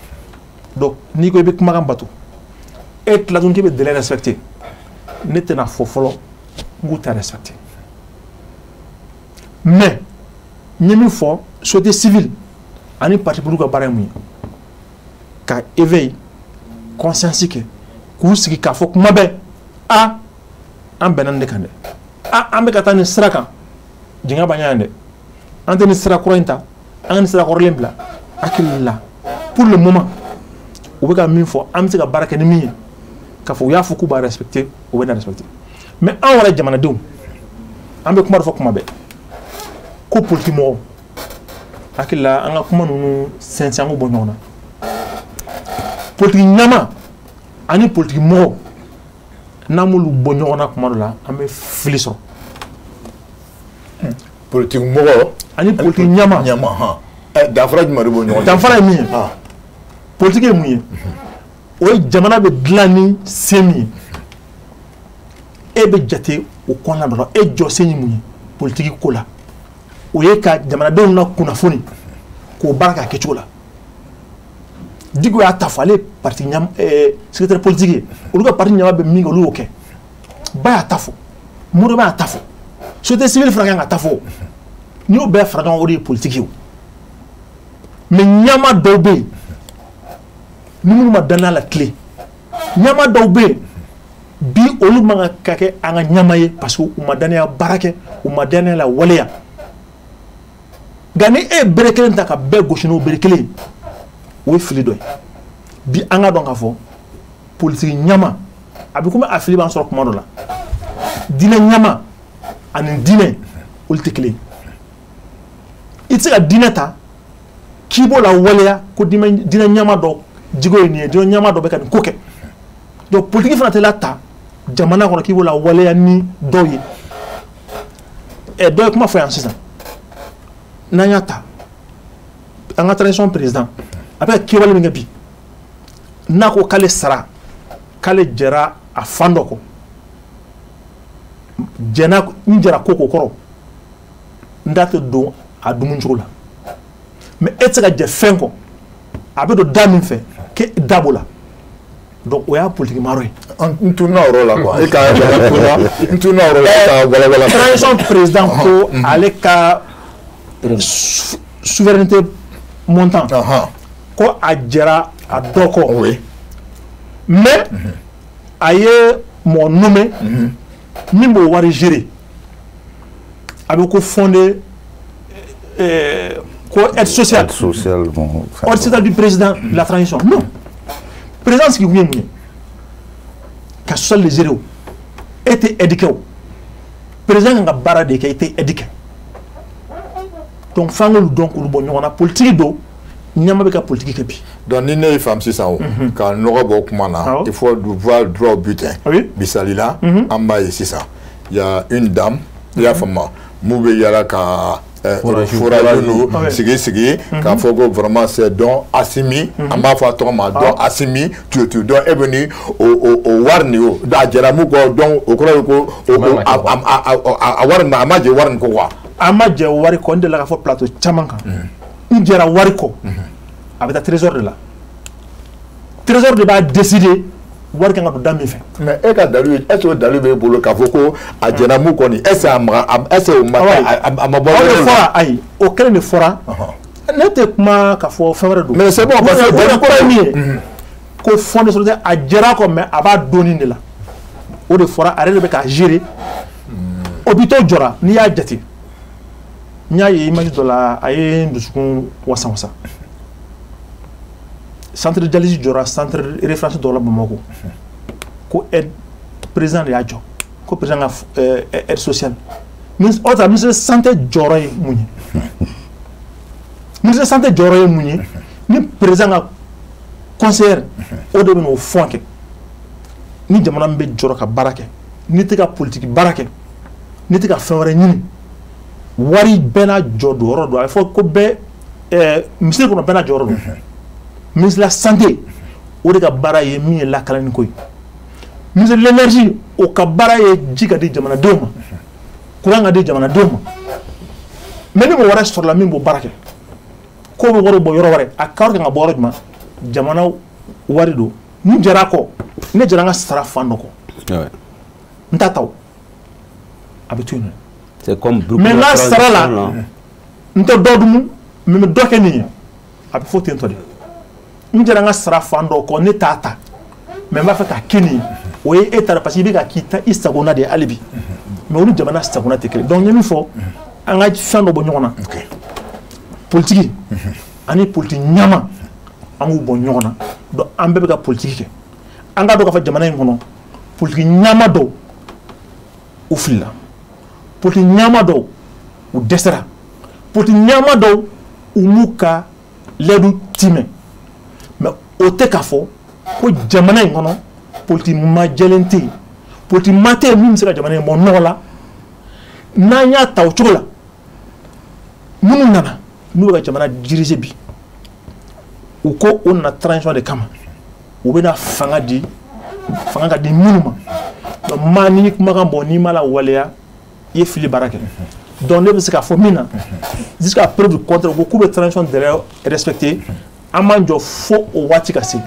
donc n'i ko i bɛ kumakan bato e tila tuguni k'i bɛ délai respecter ne tɛna fɔ fɔlɔ n k'u t'a respecter mais n ye min fɔ société civile ani parti politique ka baara ye mun ye ka éveil conscience kɛ k'u sigi k'a fɔ kuma bɛɛ a an bɛnna nin de kan dɛ a an bɛ ka taa nin sira kan jigiya b'an ɲɛ yan dɛ an tɛ nin sira kɔrɔ in ta an ka nin sira kɔrɔlen bila hakili la pour le moment u bɛ ka min fɔ an bɛ se ka baara kɛ ni min ye k'a fɔ u y'a fɔ k'u b'a respecter u bɛ na respecter mais anw yɛrɛ jamanadenw an bɛ kuma dɔ fɔ kuma bɛɛ ko politique mɔgɔw hakili la an ka kuma ninnu sinsin an k'u bɔ ɲɔgɔn na politique ɲama ani politique mɔgɔw n'an m'olu bɔ ɲɔgɔn na kuma dɔ la an bɛ fili sɔrɔ politique mɔgɔ ani politique ɲama danfara jumɛn de b'o ɲɔgɔn cɛ danfara ye min ye politique ye mun ye o ye jamana bɛ dilan ni se min ye e bɛ jate o kɔnɔna dɔ la e jɔ se ye mun ye politique ko la o ye ka jamanadenw la kunnafoni k'o baara k'a kɛcogo la Diko y'a ta fɔ ale ye parti ɲam secrétaire politique ye olu ka parti ɲama bɛ min kɛ olu y'o kɛ ba y'a ta fɔ Modibo y'a ta fɔ société civile fana kan ka ta fɔ n'i y'o bɛɛ fara ɲɔgɔn kan o de ye politique ye o mais ɲama dɔw bɛ yen ni minnu ma danaya la tile ɲama dɔw bɛ yen bi olu man ka kɛ an ka ɲama ye parce que u ma danaya baara kɛ u ma danaya la waleya nka ni e ye bere kelen ta ka bɛɛ gosi n'o bere kelen o ye fili dɔ ye bi an ka dɔn k'a fɔ politique ɲama a bɛ komi a fili b'an sɔrɔ kuma dɔ la diinɛ ɲama ani diinɛ olu tɛ kelen ye i tɛ se ka diinɛ ta k'i b'o la waleya ko diinɛ ɲama dɔ jigo ye nin ye diinɛ ɲama dɔ bɛ ka nin ko kɛ donc politique fana tɛ la ta jamana kɔnɔ k'i b'o la waleya ni dɔw ye dɔ ye kuma fɔ yan sisan n'an y'a ta an ka transition président a bɛ ka kɛwale min kɛ bi n'a ko k'ale sara k'ale jɛra a fan dɔ kɔ jɛna n jɛra ko ko kɔrɔ n da tɛ don a dumuni cogo la mais e tɛ se ka jɛ fɛn kɔ a bɛ don da min fɛ k'e da b'o la donc o y'a politique maro ye. n tunna o yɔrɔ la quoi e ka n tunna o yɔrɔ la ka walawala. transition président ko ale ka souveraineté montant ko a jɛra a dɔ kɔ mais a ye mɔgɔ nommé min b'o wari gérer a bɛ ko fondé ko aide sociale aide sociale du président de la transition non président sigi kun ye mun ye ka social de gérer o e tɛ aide kɛ o président kan ka baara de kɛ i tɛ aide kɛ donc f'an k'olu dɔn k'olu bɔ ɲɔgɔn na politique don ɲɛma bɛ ka politique kɛ bi. donc ni ne ye faamu sisan o ka nɔgɔ bɔ kuma na il faut voir droit au butin misali la an b'a ye sisan il y a une dame i y'a faamu mun bɛ yala ka forage nu sigi k'a fɔ ko vraiment c'est don Assimi an b'a fɔ a tɔgɔ ma don Assimi tu donc e bɛ ni o wari nin o a jɛra mun kɔ donc o kɔrɔ ye ko a wari nin a ma jɛ wari nin kɔ wa. a ma jɛ wari kɔ n delila ka fɔ plateau caman kan n jɛra wari kɔ a bɛ taa trésor de la trésor de b'a décider wari kan ka don da min fɛ. mais e ka dalu est ce que dalu b'e bolo k'a fɔ ko a jɛra mun kɔni est ce que a ma bɔ. o de fɔra ayi o kelen de fɔra ne tɛ kuma k'a fɔ fɛn wɛrɛ don. mais c'est bon parce que o kɔrɔ ye min ye ko fond de solidarité a jɛra kɔ mais a b'a donni de la o de fɔra ale de bɛ k'a gérer hôpitaux jɔra n'i y'a jate n y'a ye image dɔ la a ye n dusukun wasa centre de dialyse jɔra centre référence dɔ la Bamakɔ ko aide président de y'a jɔ ko président ka aide sociale o ta ministre de santé jɔyɔrɔ ye mun ye ministre de santé jɔyɔrɔ ye mun ye ni président ka conseillère o de bɛ n'o fɔn kɛ ni jamana min bɛ jɔrɔ ka baara kɛ n'i tɛ ka politique baara kɛ n'i tɛ ka fɛn wɛrɛ ɲini wari bɛɛ n'a jɔ don yɔrɔ don a bɛ fɔ ko bɛɛ misiri kɔnɔ bɛɛ n'a jɔyɔrɔ don ministre de la santé o de ka baara ye min ye lakalani ko ye ministre de l'énergie o ka baara ye ji ka di jamanadenw ma courant ka di jamanadenw ma mais ni mɔgɔ wɛrɛ sɔrɔla min b'o baara kɛ ko bɛ wari bɔ yɔrɔ wɛrɛ a ka wari kan ka bɔ yɔrɔ jumɛn jamana wari don ni jɛra kɔ ne jɛra n ka sara fan dɔ kɔ n t'a ta o a bɛ to yen nɔ. c'est comme mais n'a sara la n tɛ dɔ dun mais n bɛ dɔ kɛ nin ye a bɛ fɔ ten tɔ de n jɛra n ka sara fan dɔ kɔ ne t'a ta mais n b'a fɛ k'a kɛ nin ye o ye e ta parce que i bɛ ka k'i ta i sagona de ye hali bi mais olu jamana sagona tɛ kelen donc n ye min fɔ an ka fɛn dɔ bɔ ɲɔgɔn na politique ani politique ɲama an k'u bɔ ɲɔgɔn na donc an bɛɛ bɛ ka politique kɛ an k'a dɔn k'a fɔ jamana in kɔnɔ politique ɲama dɔw u filila politique ɲama dɔw u dɛsɛra politique ɲama dɔw u m'u ka lɛdu timɛ mais o tɛ k'a fɔ ko jamana in kɔnɔ politique majɛlen tɛ yen politique ma tɛ yen min bɛ se ka jamana in bɔ nɔgɔ la n'an y'a ta o cogo la minnu nana n'u bɛ ka jamana diriger bi u ko o nana transition de kama u bɛna fanga ka di minnu ma donc maa n'i kumakan bɔ n'i ma la waleya i ye fili baara kɛ donc ne bɛ se k'a fɔ min na jusqu'à preuve du contraire ko k'u bɛ transition délai respecté an m'an jɔ fo o waati ka se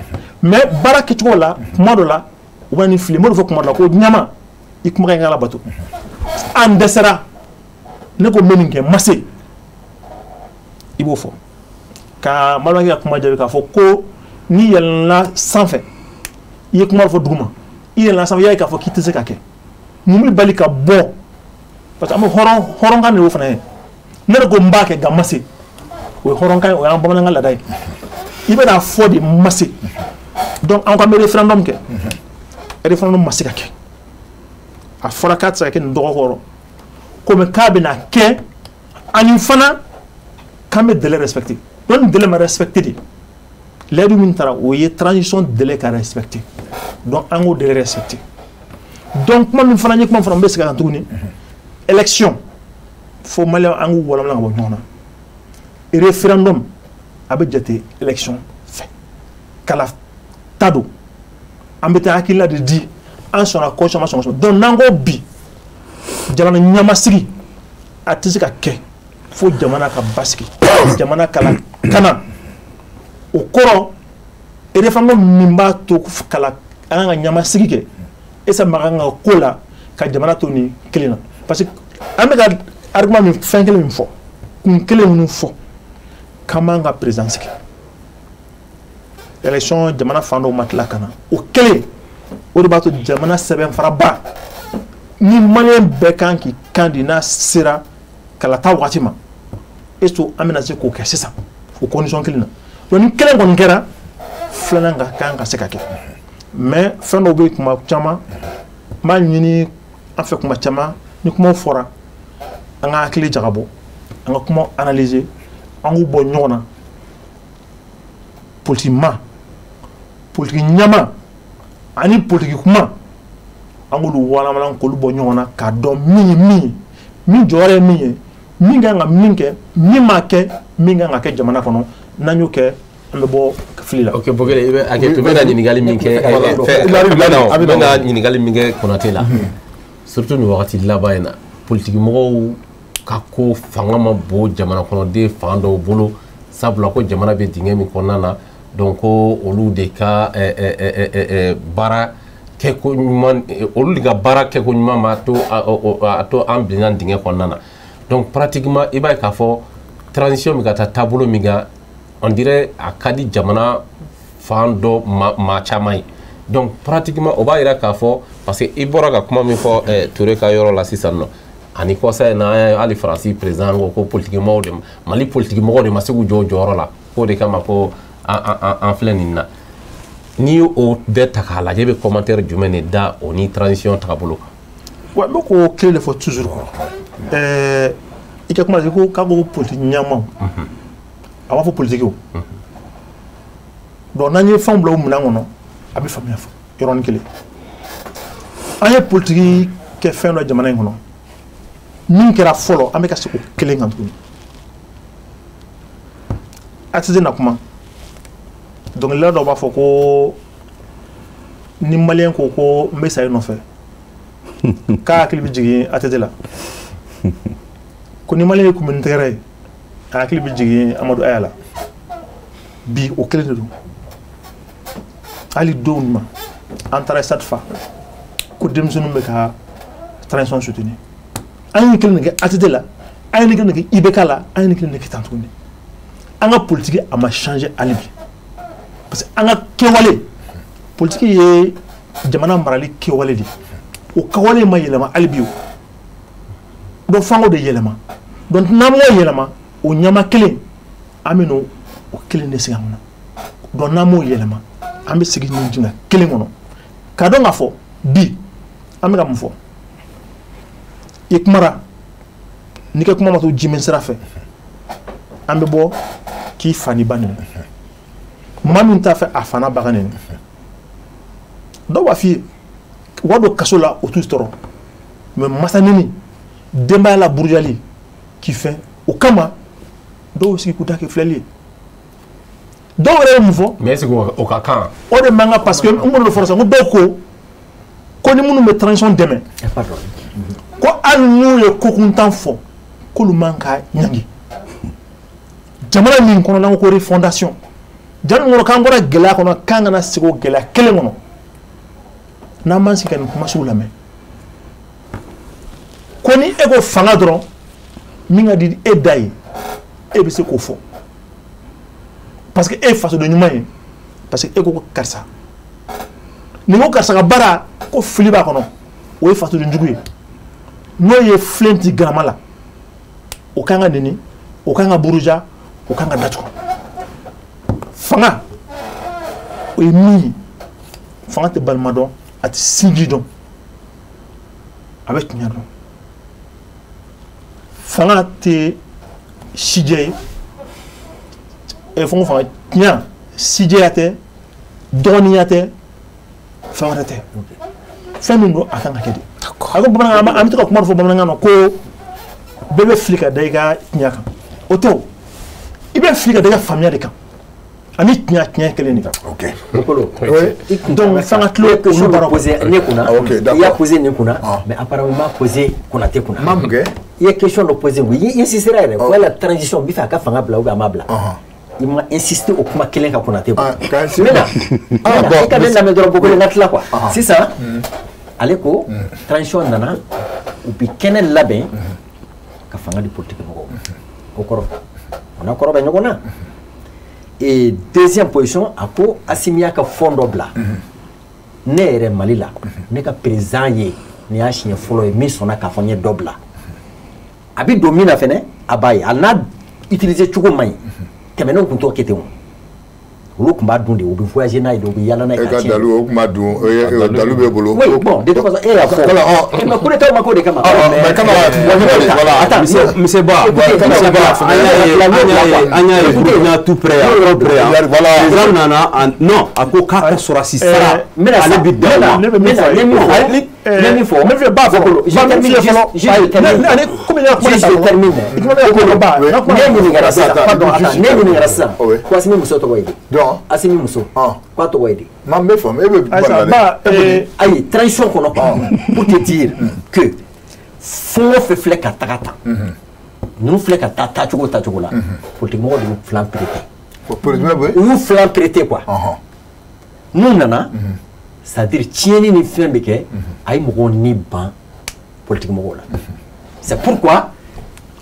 mais baara kɛcogo la kuma dɔ la u bɛ nin fili n b'o de fɔ kuma dɔ la ko ɲama i kumakan ka labato an dɛsɛra ne ko n bɛ nin kɛ n ma se i b'o fɔ ka balimakɛ ka kuma jaabi k'a fɔ ko n'i yɛlɛnna sanfɛ i ye kuma dɔ fɔ duguma i yɛlɛnna sanfɛ i y'a ye k'a fɔ k'i tɛ se ka kɛ mun bɛ bali ka bɔ parce que an bɛ hɔrɔnkan de y'o fana ye ne de ko n b'a kɛ nka n ma se o ye hɔrɔnkan ye o y'an bamanankan laada ye i bɛna fɔ de n ma se donc an ko an bɛ référendum kɛ référendum ma se ka kɛ a fɔra k'a tɛ se ka kɛ nin dɔgɔ kɔrɔ komi k'a bɛna kɛ ani fana k'an bɛ délai respecté donc ni délai ma respecté de l'aide min taara o ye transition délai ka respecté donc an k'o délai respecté donc kuma min fana n ye kuma fana n bɛ segin a kan tuguni élection fo maliyɛn an k'u walawala ka bɔ ɲɔgɔn na référendum a bɛ jate élection fɛ kala ta don an bɛ taa hakilina de di an sɔnna constitution ma sɔn donc n'an ko bi jamana ɲamasigi a tɛ se ka kɛ fo jamana ka basigi jamana kala kana o kɔrɔ référendum min b'a to kala an ka ɲamasigi kɛ esa makan ka ko la ka jamana to ni kelen na parce que an bɛ ka argument min fɛn kelen min fɔ kun kelen minnu fɔ k'an b'an ka présidence kɛ élection jamana fan dɔw ma tila ka na o kelen o de b'a to jamana sɛbɛnfaraba ni maliyɛn bɛɛ kan k'i kan di n'a sera kalata waati ma esto an bɛna se k'o kɛ sisan o condition kelen na donc ni kelen kɔni kɛra filanan ka kan ka se ka kɛ mais fɛn dɔw bɛ kuma caman n b'a ɲini an fɛ kuma caman ni kumaw fɔra an ka hakili jagabɔ an ka kuma analyser an k'u bɔ ɲɔgɔn na politiquement politique ɲama ani politique kuma an k'olu walawala k'olu bɔ ɲɔgɔn na k'a dɔn min ye min ye min jɔyɔrɔ ye min ye min kan ka min kɛ min ma kɛ min kan ka kɛ jamana kɔnɔ n'an y'o kɛ an bɛ bɔ fili la. ok Bokele i bɛ hakɛ to n bɛna ɲininkali min kɛ n bɛna ɲininkali min kɛ Konate la surtout nin wagati laban in na politique mɔgɔw ka ko fanga ma bon jamana kɔnɔden fan dɔw bolo sabula ko jamana bɛ dingɛ min kɔnɔna na donc ko olu de ka baara kɛko ɲuman olu de ka baara kɛko ɲuman ma a to an bilenna dingɛ kɔnɔna na donc pratiquement i b'a ye k'a fɔ transition min ka taa taabolo min kan on dirait a ka di jamana fan dɔ maa caman ye donc pratiquement o b'a jira k'a fɔ parce que i bɔra ka kuma min fɔ Ture ka yɔrɔ la sisan nɔ ani kɔsa in na hali Faransi président ko politique mɔgɔw de Mali politique mɔgɔw de ma se k'u jɔ o jɔyɔrɔ la k'o de kama ko an filɛ nin na n'i y'o bɛɛ ta k'a lajɛ i bɛ commentaire jumɛn de da o ni transition tagabolo kan. wa n bɛ k'o kelen de fɔ toujours i ka kuma ko k'a ko politique ɲɛmaw a b'a fɔ politique o donc n'an ye fɛnw bila o minɛn kɔnɔ a bɛ faamuya fɔ yɔrɔnin kelen an ye politique kɛ fɛn dɔ jamana in kɔnɔ min kɛra fɔlɔ an bɛ ka se o kelen kan tuguni ATT na kuma dɔnkilidala dɔw b'a fɔ ko ni maliyɛn ko ko n bɛ sa i nɔfɛ k'a hakili bɛ jigin ATT la ko ni maliyɛn ye kunbɛnni tɛgɛrɛ ye a hakili bɛ jigin Amadu Aya la bi o kelen de don hali donw ma an taara stade fa ko denmisɛnninw bɛ ka transition soutenir an ye kelen de kɛ ATT la an ye kelen de kɛ IBK la an ye kelen de kɛ tan tuguni an ka politique a ma changer hali bi parce que an ka kɛwale politique ye jamana marali kɛwale de o kɛwale ma yɛlɛma hali bi o donc f'an k'o de yɛlɛma donc n'an m'o yɛlɛma o ɲama kelen an bɛ n'o kelen de sigi an kɔnɔ donc n'an m'o yɛlɛma an bɛ segin nin dingɛ kelen kɔnɔ k'a dɔn k'a fɔ bi an bɛ ka mun fɔ i kumara n'i ka kuma ma to jimɛn sira fɛ an bɛ bɔ k'i fa ni ba nɛni maa min t'a fɛ a fa n'a ba ka nɛni dɔw b'a f'i ye u b'a don kaso la o t'u tɔɔrɔ mais masa nɛni denbaya la burujali k'i fɛ o kama dɔw sigi k'u ta kɛ filɛli ye dɔw yɛrɛ ye mun fɔ mais est-ce que o ka kan o de man kan parce que n bolo fɔra sisan ko dɔw ko ni minnu bɛ transition dɛmɛ ko hali n'u ye ko kuntan fɔ k'olu man ka ɲangi jamana min kɔnɔ n'an ko refondation jamana kɔnɔ k'an bɔra gɛlɛya kɔnɔ k'an kana sigi o gɛlɛya kelen kɔnɔ n'an m'an sigi ka nin kumasiw lamɛn ko ni e ko fanga dɔrɔn min ka di e da ye e bɛ se k'o fɔ parce que e ye fasoden ɲuman ye parce que e ko karisa ni ko karisa ka baara ko fili b'a kɔnɔ o ye fasoden jugu ye n'o ye filen ti garama la o kan ka nɛni o kan ka buruja o kan ka datugu fanga o ye min ye fanga tɛ balima dɔn a tɛ sinji dɔn a bɛ tiɲɛ dɔn fanga tɛ sijɛ ye fɛn o fanga tiɲɛ sijɛya tɛ dɔgɔninya tɛ fɛn wɛrɛ tɛ fɛn min don a kan ka kɛ de a ko bamanankan an bɛ to ka kuma dɔ fɔ bamanankan na ko bɛɛ bɛ fili ka da i ka tiɲɛ kan o tɛ o i bɛ fili ka da i ka faamuya de kan ani tiɲɛ kelen de ok donc fanga tulo question olu baara posé ne kunna ok il y a d'accord posé ne kunna mais apparemment posé Konaté kunna ma mun kɛ il y a question de poser oui il insistera yɛrɛ wala transition bi fɛ a ka fanga bila ou bien a ma bila il m'a insisté au kuma kelen ka Konaté bɔ maintenant i ka ne lamɛn dɔrɔn Bokolo n ka tila quoi sisan ale ko transition nana u bi kɛnɛ labɛn ka fanga di politique mɔgɔw o kɔrɔ on a kɔrɔ bɛ ɲɔgɔn na et deuxième position a ko Assimi y'a ka fond dɔ bila ne yɛrɛ Mali la ne ka président ye ni y'a siɲɛ fɔlɔ ye min sɔnna k'a fɔ n ye dɔ bila a bɛ don min na fɛnɛ a b'a ye hali n'a utiliser cogo man ɲi tɛmɛnenw tun t'o kɛ ten o olu tun b'a dun de u bɛ voyager n'a ye de u bɛ yaala n'a ye ka e ka dalu o tun b'a dun dalu b'e bolo oui bon de toute façon e y'a fɔ mais coup d'état ma k'o de kama mais kama Attends, monsieur Ba, an y'a ye Burkina tout près yan président nana non a ko k'a ka sɔrɔsi sara ale bi da la ne bɛ min fɔ Assimi muso tɔgɔ ye di Assimi muso k'a tɔgɔ ye di ma n bɛ faamu e bɛ ayi transition kɔnɔ pour te dire que fɛn o fɛn filɛ ka taga tan ninnu filɛ ka taa taacogo la politique mɔgɔw de y'u filan prêter u y'u filan prêter quoi n'u nana c'est à dire tiɲɛni ni fɛn bɛ kɛ a ye mɔgɔw ni ban politique mɔgɔw la c'est pourquoi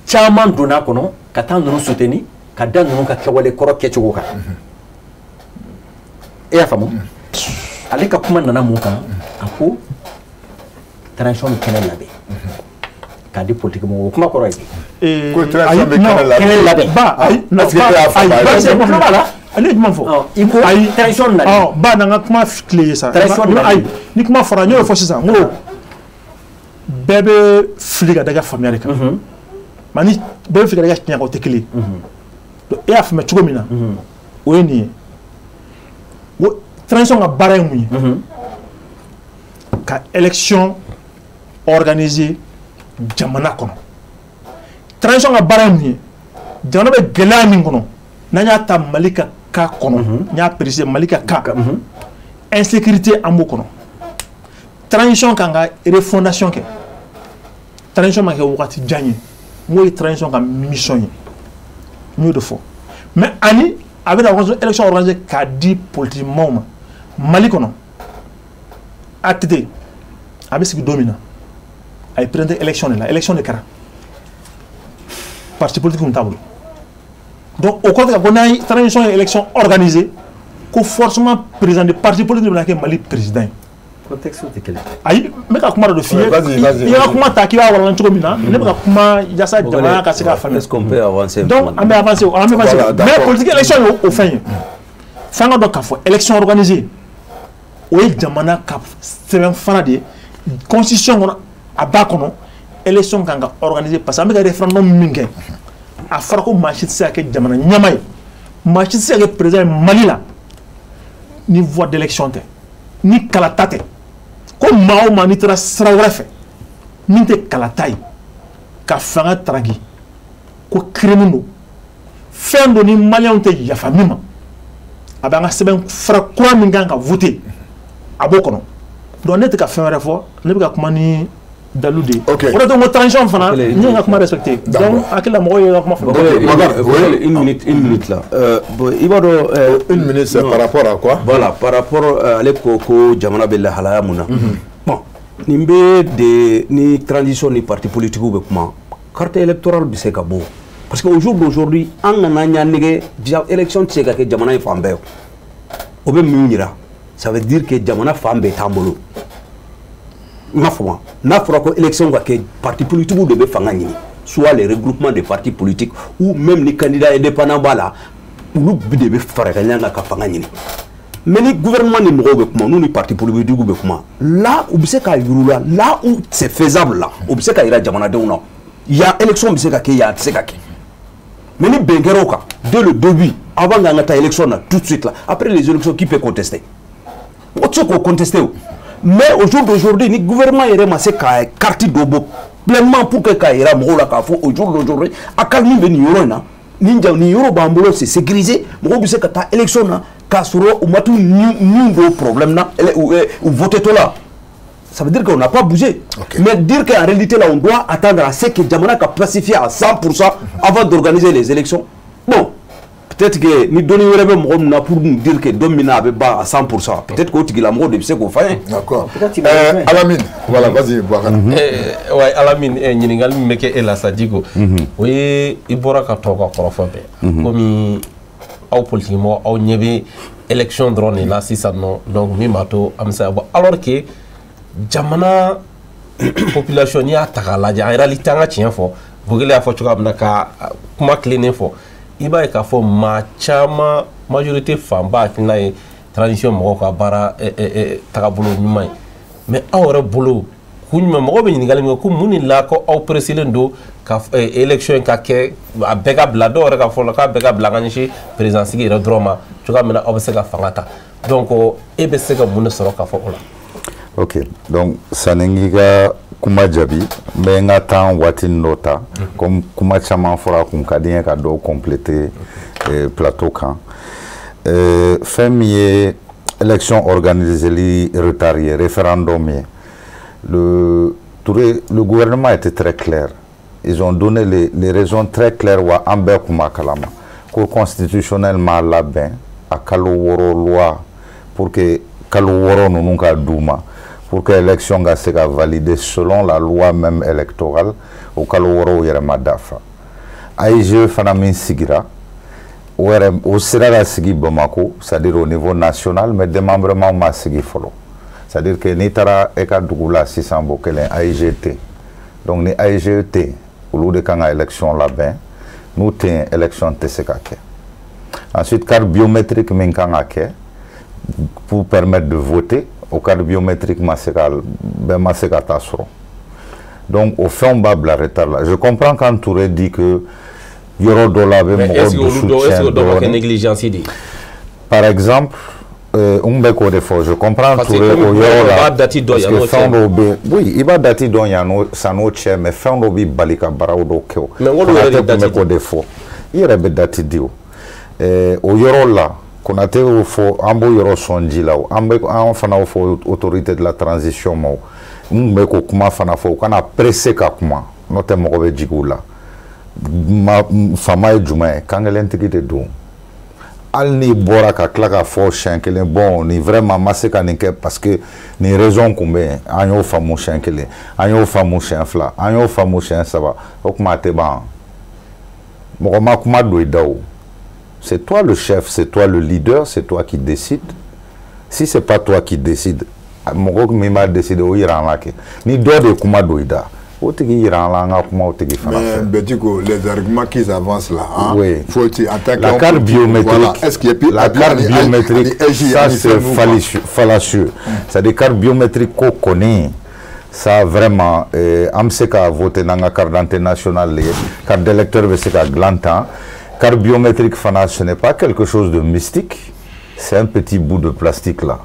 caman donna a kɔnɔ ka taa ninnu soutenir ka da ninnu ka kɛwale kɔrɔ kɛcogo kan e y'a faamu ale ka kuma nana mun kan a ko transition bɛ kɛnɛ labɛn k'a di politique mɔgɔw kuma kɔrɔ ye di ko transition bɛ kɛnɛ labɛn ale ye jumɛn fɔ i ko transition nana ba n'an ka kuma tile ye sa ayi ni kuma fɔra n y'o fɔ sisan n ko bɛɛ bɛ fili ka daga faamuya de kan mais ni bɛɛ bɛ fili ka daga tiɲɛ kan o tɛ kelen ye e y'a faamuya cogo min na o ye nin ye transition ka baara ye mun ye ka élection organiser jamana kɔnɔ transition ka baara ye mun ye jamana bɛ gɛlɛya min kɔnɔ n'an y'a ta Mali ka cas kɔnɔ n y'a préciser Mali ka cas insécurité an b'o kɔnɔ transition kan ka refondation kɛ transition ma kɛ wagati jan ye n'o ye transition ka mission ye n y'o de fɔ mais ani a bɛna élection organiser k'a di politique maaw ma Mali kɔnɔ ATT a bɛ sigi don min na a ye présenté élection de la élection de kɛra parti politique tun t'a bolo donc o kɔrɔ tɛ ka fɔ n'an ye transition ye élection organisée ko forcément président de parti politique bɛna kɛ Mali président ye contexte tɛ kelen ayi n bɛ ka kuma dɔ de f'i ye i y'an ka kuma ta k'i b'a walan cogo min na ne bɛ ka kuma yaasa jamana ka se k'a faamuya est-ce qu'on peut avancer donc an bɛ avancer mais politique élection ye o fɛn ye f'an ka dɔn k'a fɔ élection organisée o ye jamana ka sɛbɛn fara de ye constitution kɔnɔ a b'a kɔnɔ élection kan ka organiser parce que an bɛ ka référendum min kɛ a fɔra ko maa si tɛ se ka kɛ jamana ɲɛmaa ye maa si tɛ se ka kɛ président ye Mali la ni voie d'élection tɛ ni kalata tɛ ko maa o maa n'i taara sira wɛrɛ fɛ min tɛ kalata ye ka fanga taraki ko crime don fɛn dɔ ni maliyɛnw tɛ yafa min ma a b'an ka sɛbɛn fara kura min kan ka voter a b'o kɔnɔ donc ne tɛ ka fɛn wɛrɛ fɔ ne bɛ ka kuma ni dalu de ye o de to n ko transition fana n ye n ka kuma respecté donc hakili la mɔgɔw ye n ka kuma fɔ une minute là bon i b'a dɔn une minute c'est par rapport à quoi voilà par rapport ale ko jamana bɛ lahalaya mun na bon nin bɛ de ni transition ni parti politique bɛ kuma carte électorale bɛ se ka bɔ parce que au jour d'aujourd'hui an kana ɲa nege élection tɛ se ka kɛ jamana in fan bɛɛ o bɛ mun yira ça veut dire que jamana fan bɛɛ t'an bolo n'a fɔra ko élection ka kɛ parti politique de bɛ fanga ɲini soit les regroupements de partis politiques ou même ni candidat indépendant b'a la olu de bɛ fara ka ɲɔgɔn kan ka fanga ɲini mais ni gouvernement ni mɔgɔw bɛ kuma n'u ni parti politique bɛ kuma là u bɛ se ka yiru la là où c'est faisable là u bɛ se ka yira jamanadenw na ya élection bɛ se ka kɛ ya a tɛ se ka kɛ mais ni bɛn kɛra o kan dès le début avant k'an ka taa élection na tout de suite là après les élections qui peut contester o tɛ se k'o contester o mais au jour d'aujourd'hui ni gouvernement yɛrɛ ma se ka carte dɔ bɔ pleinement pour que k'a yira mɔgɔw la k'a fɔ au jour d'aujourd'hui a ka min bɛ nin yɔrɔ in na ninja ni yoro bambolo c'est sécurisé mo bi se ka ta élection na ka suro ou matu ni problème na ou voter to là. Ça veut dire qu'on n'a pas bougé. Mais dire qu'en réalité, là, on doit attendre à ce que Djamana a pacifié à 100% avant d'organiser les élections. Bon, peut-être que nous donnons pour nous dire que Domina avait bas à 100%. Peut-être qu'au Tigila de ce qu'on fait. D'accord. Alamine, voilà, vas-y, ouais, Alamine, Ningal Meke et la Sadigo. Oui, il pourra qu'à toi, comme au politiquement, au niveau élection drone là, si ça non, donc, Mimato, Amsa, alors que jamana population ya takala ja réalité nga tien fo bugele afo chuka bna ka kuma cleaner fo iba ka fo ma chama majorité famba kina tradition mo ko bara takabulu nyumay mais awre bulu kunyuma mo be ngali ko muni la ko au président do ka élection ka ke bega blado ka fo ka bega blaganchi président sigi redroma chuka mena obseka fangata donc e be sega mun soro ka fo ola. Ok, donc Saningiga Kumajabi, mais nga temps watin nota, comme Kumachaman fera Kunkadien ka do compléter plateau camp. Fémier élection organisée retardée, référendum. Le gouvernement était très clair. Ils ont donné les raisons très claires wa amber Kumakalama. Cour constitutionnellement la ben à Kaloworo loi pour que Kaloworo nunga douma. Pour que l'élection soit validée selon la loi même électorale au Kaloworo Yerema Dafa. AIGE Fanamin Sigira, au Sirara Sigi Bamako, c'est-à-dire au niveau national, mais démembrement ma Sigi Folo. C'est-à-dire que Nitara Eka Dougoula 600 Bokelen AIGT. Donc, ni AIGT, au lieu de quand élection là-bas, nous avons élection TCKK. Ensuite, carte biométrique Minkangake, pour permettre de voter. Au cadre biométrique, donc, au fond, on va la retard là. Je comprends quand Touré dit que il y aura est-ce que négligence dit? Par exemple, je comprends Touré au oui, il va dater dans Yano, Sanoche, mais fin d'obi balika baraudo keo. Mais on le défaut. Il y a des dates dio. Au Yorola. Qu'on a été au fond, ambo yoro sonji là, ambo fana au fond autorité de la transition mo, mbeko kuma fana fo, qu'on a pressé kakuma, notamment au Djigoula, ma fama et juma, quand elle intégrité d'où, al ni bora ka klaka fo chien que les bon, ni vraiment massé kanike parce que ni raison combien, anyo famou chien que les, anyo famou chien fla, anyo famou chien ça va, okuma te ban, mokoma kuma doidao. C'est toi le chef, c'est toi le leader, c'est toi qui décide. Si ce n'est pas toi qui décide, Mogok Mima décide au Iran. Ni doit de Kuma Doida. Mais Bédico, les arguments qu'ils avancent là, hein, oui. Faut attaquer la carte biométrique, voilà. Est-ce qu'il y a la carte biométrique, ça c'est fallacieux. C'est des cartes biométriques qu'on connaît. Ça vraiment, Amseka a voté dans la carte d'identité nationale, carte d'électeur Veseka Glantan. Carte biométrique, ce n'est pas quelque chose de mystique, c'est un petit bout de plastique là,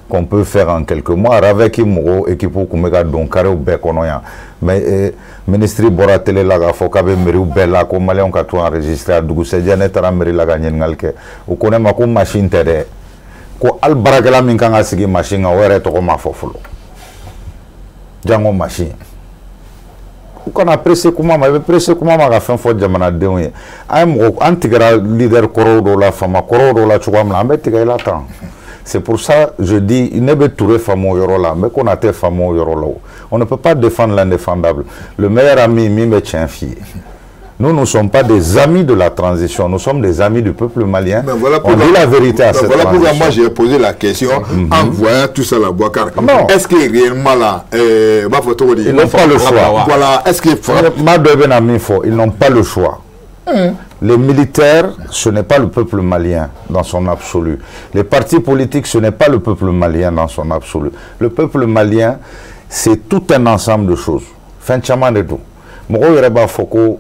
qu'on peut faire en quelques mois. Avec Imoro, équipe Kumega, donc carré au Bekonoya. Mais, ministre Boratele Laga, Fokabe, Meri, Bella, comme Malion Katou enregistré à Dougou, c'est Janetara Meri Laga Nyengalke, ou qu'on aime ma machine terre. Ko Al Barakela Minkanga Sigi machine, ou est Tokoma Fofolo. Django machine. Qu'on a pressé comment mais pressé comment ma fin faut jamana dewe am antigra leader korodo la fama korodo la chouam la metiga il attend. C'est pour ça je dis il n'est pas touré famo yoro là mais qu'on a été famo yoro là. On ne peut pas défendre l'indéfendable. Le meilleur ami me tient fier. Nous ne sommes pas des amis de la transition, nous sommes des amis du peuple malien. Voilà on dit la vérité à cette voilà transition. Pourquoi moi j'ai posé la question en voyant tout ça là, Bouakar. Est-ce que réellement là, ils n'ont pas le choix. Voilà, est-ce qu'il faut... Ils n'ont pas le choix. Les militaires, ce n'est pas le peuple malien dans son absolu. Les partis politiques, ce n'est pas le peuple malien dans son absolu. Le peuple malien, c'est tout un ensemble de choses. Fin de chaman de tout.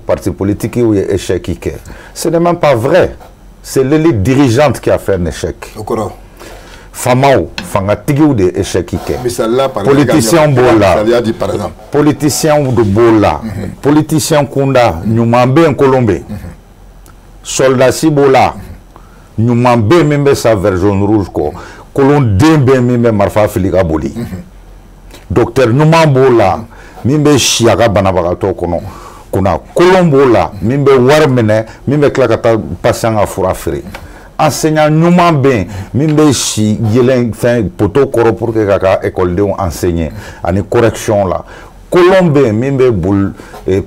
Parti politique ou échec. Ce n'est même pas vrai. C'est l'élite dirigeante qui a fait un échec. Famao, Fangatigi ou des échecs. Politicien Bola, politicien de Bola, politicien Kunda, Nyumambe en Colombie. soldat si bola ɲuman bɛ min bɛ sa vert jaune rouge kɔ kolonden bɛ min bɛ marifa fili ka boli docteur ɲuman b'o la min bɛ si a ka banabagatɔ kɔnɔ kunna kolon b'o la min bɛ wari minɛ min bɛ tila ka taa patient ka fura feere enseignant ɲuman bɛ yen min bɛ si yɛlɛn fɛn poto kɔrɔ pour que ka ka ekɔlidenw enseigner ani correction la kolon bɛ yen min bɛ boli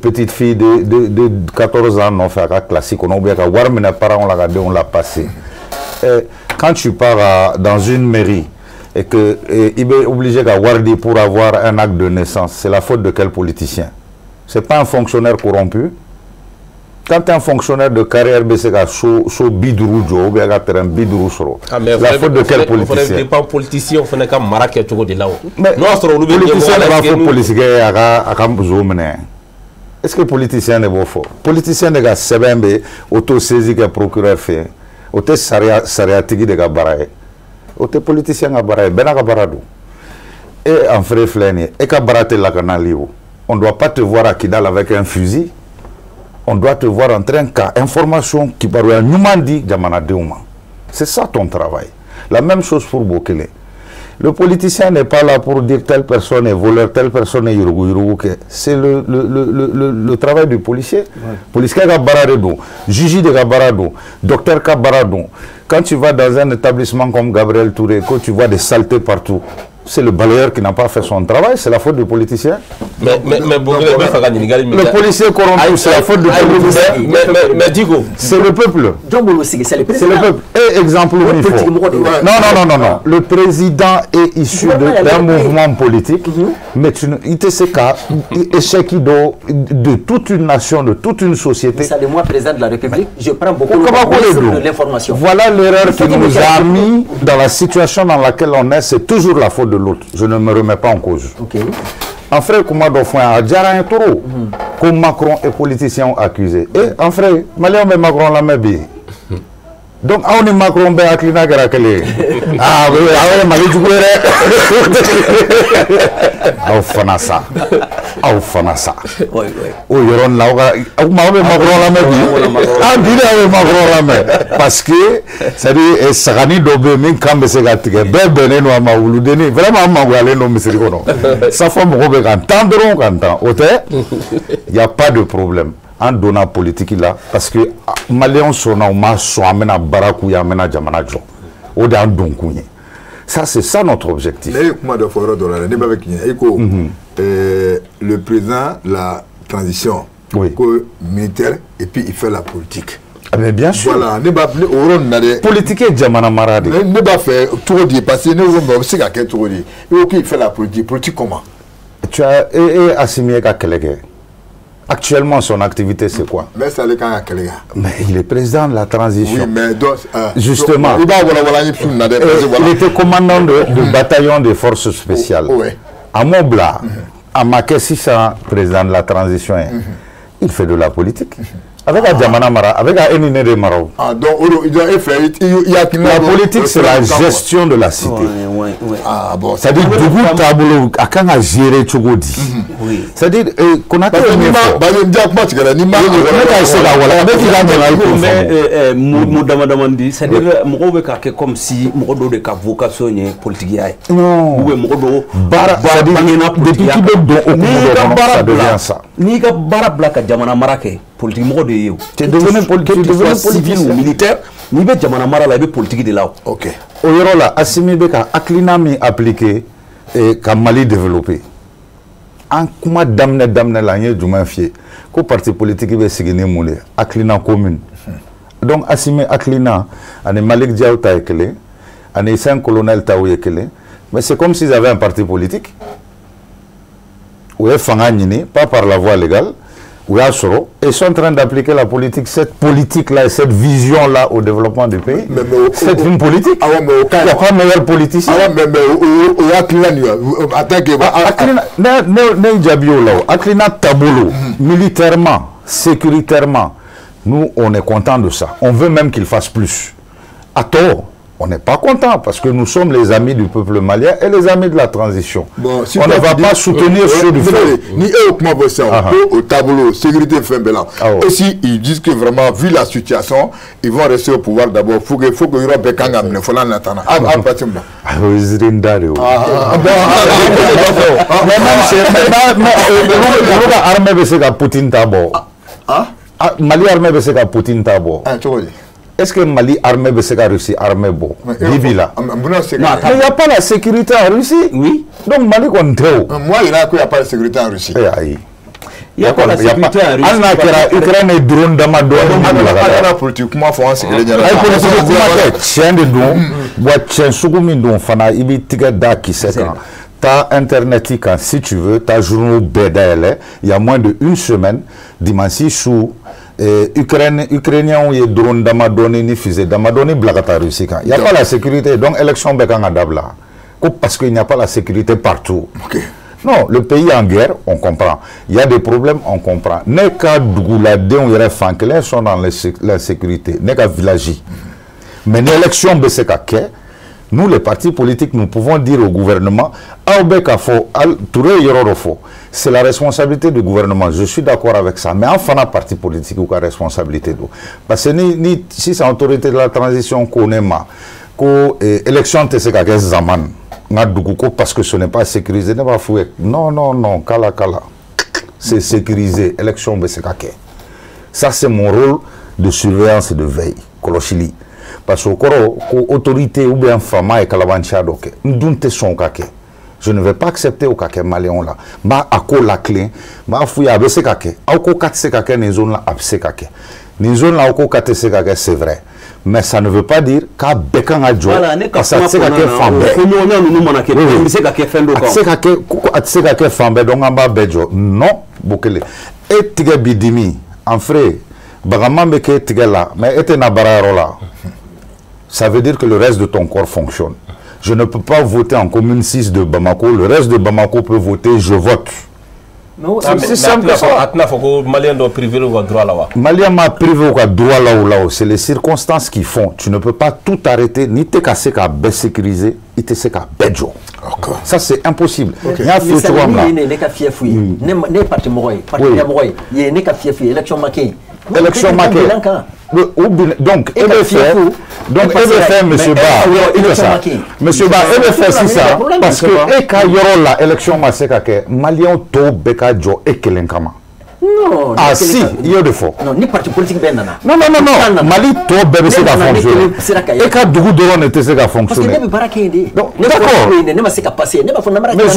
petite fille de 14 ans nɔfɛ a ka classe kɔnɔ ou bien ka wari minɛ parents la ka denw la passer quand tu pars dans une mairie et que il est obligé de wardi pour avoir un acte de naissance, c'est la faute de quel politicien? C'est pas un fonctionnaire corrompu. Quand un fonctionnaire de carrière BC a so bidrou ou bien a un bidrou soro. La faute de quel politicien? Il pas politicien, on fait qu'un maraque tout de là. Mais le politicien n'est pas faux politicien à Kambouzomene. Est-ce que le politicien n'est pas faux? Le politicien n'est pas sebembe auto-saisi que le procureur fait. Auto sariatigi de Gabaraye. Auto politicien Gabaraye. Ben Gabarado. Et en frère Flénier. Et Gabarate la canalio. On ne doit pas te voir à Kidal avec un fusil. On doit te voir en train d'information qui parle à Numandi Djamana Deuma. C'est ça ton travail. La même chose pour Bokele. Le politicien n'est pas là pour dire telle personne est voleur, telle personne est yurugu. C'est le travail du policier. Ouais. Policier Gabarado, Gigi de Gabarado, docteur Gabarado. Quand tu vas dans un établissement comme Gabriel Touré, quand tu vois des saletés partout, c'est le balayeur qui n'a pas fait son travail, c'est la faute du politicien. Mais le policier corrompu, c'est la faute du politicien. Mais Digo, c'est le peuple. C'est le peuple. Et exemple, non. Le président est issu d'un mouvement politique, mais il te sait échec de toute une nation, de toute une société. Ça, moi, président de la République, je prends beaucoup de l'information. Voilà l'erreur qui nous a mis dans la situation dans laquelle on est, c'est toujours la faute de l'autre. Je ne me remets pas en cause. Okay. En frère, comment à Djara Toro, comme Macron et politiciens accusés. Et en frère, Malien mais Macron la même bien. Donc, on est Macron ben Aklina Garakele. Ah oui, Mali du Guéré. Au Fanasa. Au Fanasa. Oui. Oh, Yoron Laura. Macron la même bien. Ah, dis-le Macron la même. Parce que, ça dit, Sarani Dobé, même quand c'est gâté, ben bené no ama uludeni. Vraiment, Mangoualé no miséricorde. Ça fait mon robé quand tendron quand il n'y a pas de problème. En donnant politique là, parce que Maliens sont en masse, sont amenés à Barakou, amenés à Djamanajo. Ça, c'est ça notre objectif. Le président, la transition militaire, et puis il fait la politique. Ah mais bien sûr. Voilà, politique et Djamana Marade. Ne pas faire tout dire, parce que nous avons fait tout dire. Il fait la politique. Politique comment? Tu as assimilé qu'à quel. Actuellement, son activité, c'est quoi? Mais il est président de la transition. Oui, mais donc, justement, il était commandant de bataillon des forces spéciales. À Mobla, à Makessissa, président de la transition, il fait de la politique. Avec Adjamana Mara, avec Enine de Maro. La politique, c'est la gestion de la cité. C'est-à-dire, Dougou Tabolo, à quand à gérer Tchogodi. C'est-à-dire, qu'on a c'est-à-dire, comme si Modo de vocation politique. Non. Depuis qu'il devient ça. Ni ka bara black à Djamana Marake, politique moko de yo. Tu es devenu civil ou militaire, ni be Djamana Mara la be politique de là. OK. Oyoro la Assimi beka aklina mi appliqué et ka Mali développé. En kuma damne la nye djuma fie. Ko parti politique be sigine moulé aklina commune. Donc Assimi aklina ane Malik Diaw ta ekele, ane Saint colonel ta ekele, mais c'est comme s'ils avaient un parti politique. Pas par la voie légale, et ils sont en train d'appliquer la politique, cette politique-là et cette vision-là au développement du pays. C'est une politique. Il n'y a pas meilleur politicien. Militairement, sécuritairement, nous, on est content de ça. On veut même qu'il fasse plus. À tort. On n'est pas content parce que nous sommes les amis du peuple malien et les amis de la transition. Bon, si on ne va pas soutenir ceux du feu. Ni eux, comment vous savez, au tableau, sécurité fin blanc. Et si ils disent que vraiment, vu la situation, ils vont rester au pouvoir d'abord. Il faut que Europe ait quand même, il faut l'attendre. Mali armée be se ka Poutine tabo. Est-ce que Mali armée be se ka Russie armée bo? Libila. Il n'y a pas la sécurité en Russie. Oui. Donc Mali kon teo. Moi il n'y a pas la sécurité en Russie. Il n'y a pas la sécurité en Russie. On a Ukraine et drone dama do. On a politiquement faut en sécurité. Ay politiquement tien de don. Wa tien sugumi don fana ibi tiga da ki seka. T'as internet quand si tu veux, t'as journaux BDL, il y a moins de une semaine, dimanche sous Ukrainiens ont drone d'amadoni ni fusée d'amadoni blagata Russie. Il n'y a pas la sécurité, donc élection bekanga dabla. Parce qu'il n'y a pas la sécurité partout. Non, le pays en guerre, on comprend. Il y a des problèmes, on comprend. N'est qu'à Dougoulade ou Fankelin sont dans l'insécurité, n'est qu'à village. Mais l'élection besekake. Nous, les partis politiques, nous pouvons dire au gouvernement, c'est la responsabilité du gouvernement. Je suis d'accord avec ça. Mais enfin, un parti politique ou la responsabilité. Parce que si c'est l'autorité de la transition qu'on aime, l'élection, c'est quelque chose parce que ce n'est pas sécurisé. Non, non, non, kala. C'est sécurisé. Élection, c'est quelque chose. Ça, c'est mon rôle de surveillance et de veille. Kolochili. Parce que l'autorité ou bien femme et calabancha doke, je ne vais pas accepter au kake malien là. Ma ako la clé, ma fouya abese kake, ako katse kake ni zone là abse kake. Ni zone là ako katse kake c'est vrai. Mais ça ne veut pas dire qu'à bekan a jo. Parce que c'est kake femme. C'est kake femme donc amba bejo. Non, bokele. Et tige bidimi en frais. Bagama meke tige là, mais ete na bararo là. Ça veut dire que le reste de ton corps fonctionne. Je ne peux pas voter en commune 6 de Bamako. Le reste de Bamako peut voter, je vote. C'est simple que ça. Malien doit priver le droit là-bas. Malien m'a privé le droit là-haut. C'est les circonstances qui font. Tu ne peux pas tout arrêter, ni te casser qu'à sécuriser, ni te casser qu'à béjo. Ça, c'est impossible. Il y a un futur là. Élection maquée. Donc, EBFM, monsieur Ba, monsieur Ba, EBFM, c'est ça, parce que Eka Yorola, élection massacre, Malien to Beka Jo Ekelenkama. Non. Ah si, il y a des fois. Non, ni parti politique ben nana. Non, Mali to bébé c'est fonctionner. Et quand Dougou Doron n'était pas fonctionner. Parce que ne baraka indi. D'accord. Ne ma c'est passer, ne ma fonna mais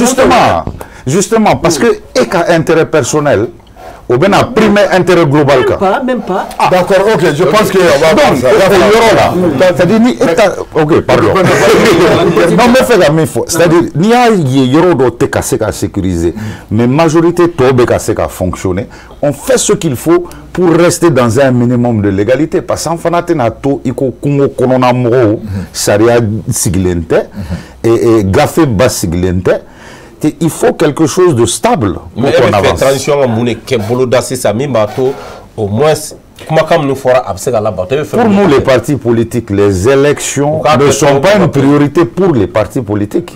justement, parce que Eka intérêt personnel. Ou bien un premier intérêt global. Même pas. Ah. D'accord, ok, je pense que on va voir ça. C'est-à-dire, ok, pardon. Non, mais c'est la même fois. C'est-à-dire, il y a des gens qui sont sécurisés, mais la majorité qui a fonctionné. On fait ce qu'il faut pour rester dans un minimum de légalité. Parce qu'en fait, il y a Sharia Siglente et Gafé Bas Siglente. Il faut quelque chose de stable pour qu'on avance. Au moins, pour nous, les partis politiques, les élections ne sont pas une priorité pour les partis politiques.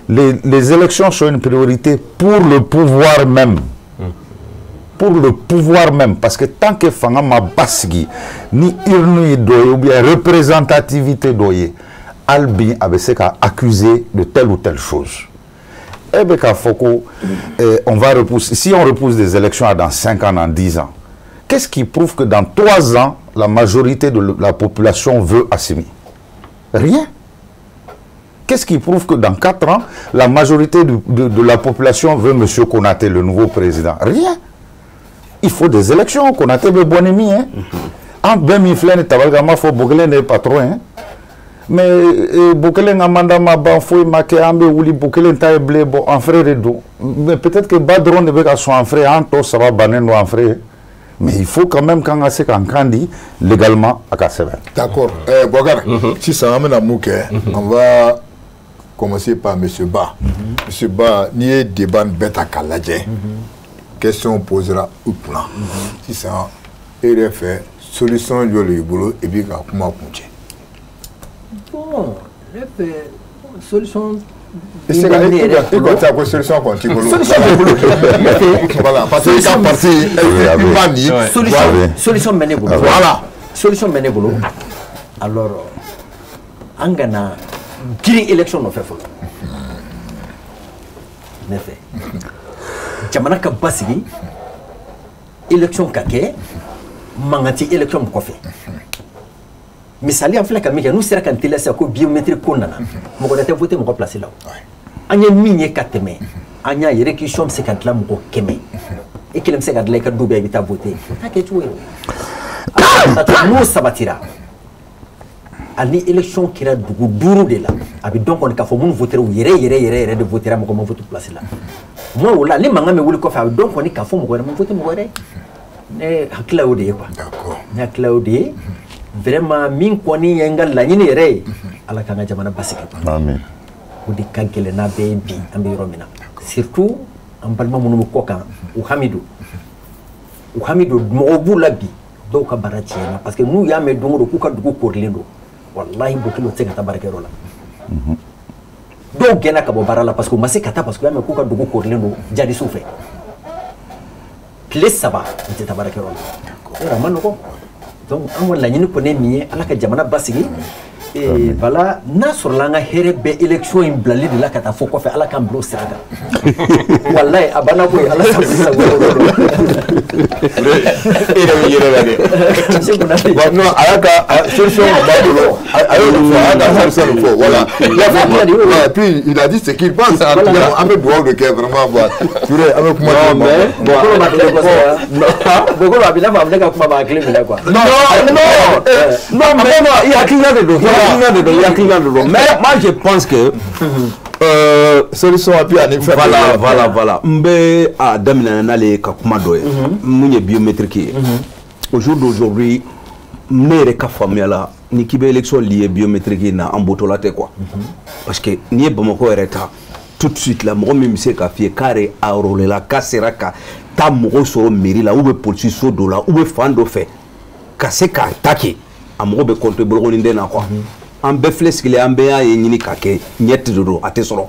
Les élections sont une priorité pour le pouvoir même. Pour le pouvoir même. Parce que tant que Fangama Basgi, ni Irnui Doye, ou bien représentativité Doye, Albi avait accusé de telle ou telle chose. Eh bien, on va repousser. Si on repousse des élections dans 5 ans, dans 10 ans, qu'est-ce qui prouve que dans 3 ans, la majorité de la population veut Assimi? Rien. Qu'est-ce qui prouve que dans 4 ans, la majorité de la population veut M. Konaté, le nouveau président? Rien. Il faut des élections. Konaté veut bon ami. En Bemiflen, Tabalgama, il faut Boglen des patrons. Mais Bokele Namanda Maba Foy Make Ambe Ouli Bokele Taïble en frère et dos. Mais peut-être que Badron ne veut pas son frère, Anto, ça va banner en frère. Mais il faut quand même qu'on ait un candidat légalement à Kasseven. D'accord. Bogar, si ça amène à Mouké, on va commencer par M. Ba. M. Ba, n'y a débat bête à Kaladje. Question posera au plan. Si ça est fait, solution, il y a le boulot et bien comment continuer. Bon, solution. C'est la solution continue. Voilà, parce que ça parti solution menée boulot. Voilà. Solution menée boulot. Alors, angana kiri élection no fait folo. Nefe. Jamana ka basigi élection kake mangati élection ko fait. Misali en fait nous sera quand il est ko biométrique konnana mo ko date voter mo ko placer là anya minye kateme anya réquisition 50 la mo ko keme et qu'il me se gadle ka dubé bita voter ta ke tuwe no sabatira ani élection kira dugu duru de la abi donc on ka fo mun voter yere de voter mo ko mo voter placer là moi wala les manga me wuli ko fa donc on ka fo mo ko mo voter mo ko ne hakla ode quoi d'accord ne hakla ode vraiment min koni yengal la nyini re ala kanga jamana basike amen udi kankele na be bi ambe romina surtout am balma munu ko kan u hamidu mo bula bi do ka barati na parce que nous ya me dongo ko ka dugo korlendo wallahi bokilo tseka tabarake rola do gena ka bo barala parce que masikata parce que ya me ko ka dugo korlendo jadi soufe plus ça va te tabarake rola era manoko donc on la ñini ko ne mi ala ka jamana basigi et voilà na sur la nga here be élection in blali de la kata fo ko fe ala kan blo siraga wallahi abana ko ala sa sa non ala ka solution babulo ayo solution fo voilà puis il a dit ce qu'il pense à avec droit de cœur vraiment voir tu es avec moi mais bon ko abina fa ka kuma ba clé bila quoi non mais il y a qui là dedans mais moi je pense que solution a pu en effet voilà mbe a damina nale ka kuma do ye munye biométrique au jour d'aujourd'hui ne ka famia ni kibe élection liée biométrique na ambotola te quoi parce que ni Bamako ereta tout de suite la mo mi se ka fie carré a rolé la kasera ka ta mo so mairie la ou be police so do la ou be fando fait ka se ka attaquer amogo be compter bologoni ndena quoi en be fleskile en be ya nyini kake nyet dodo ate soro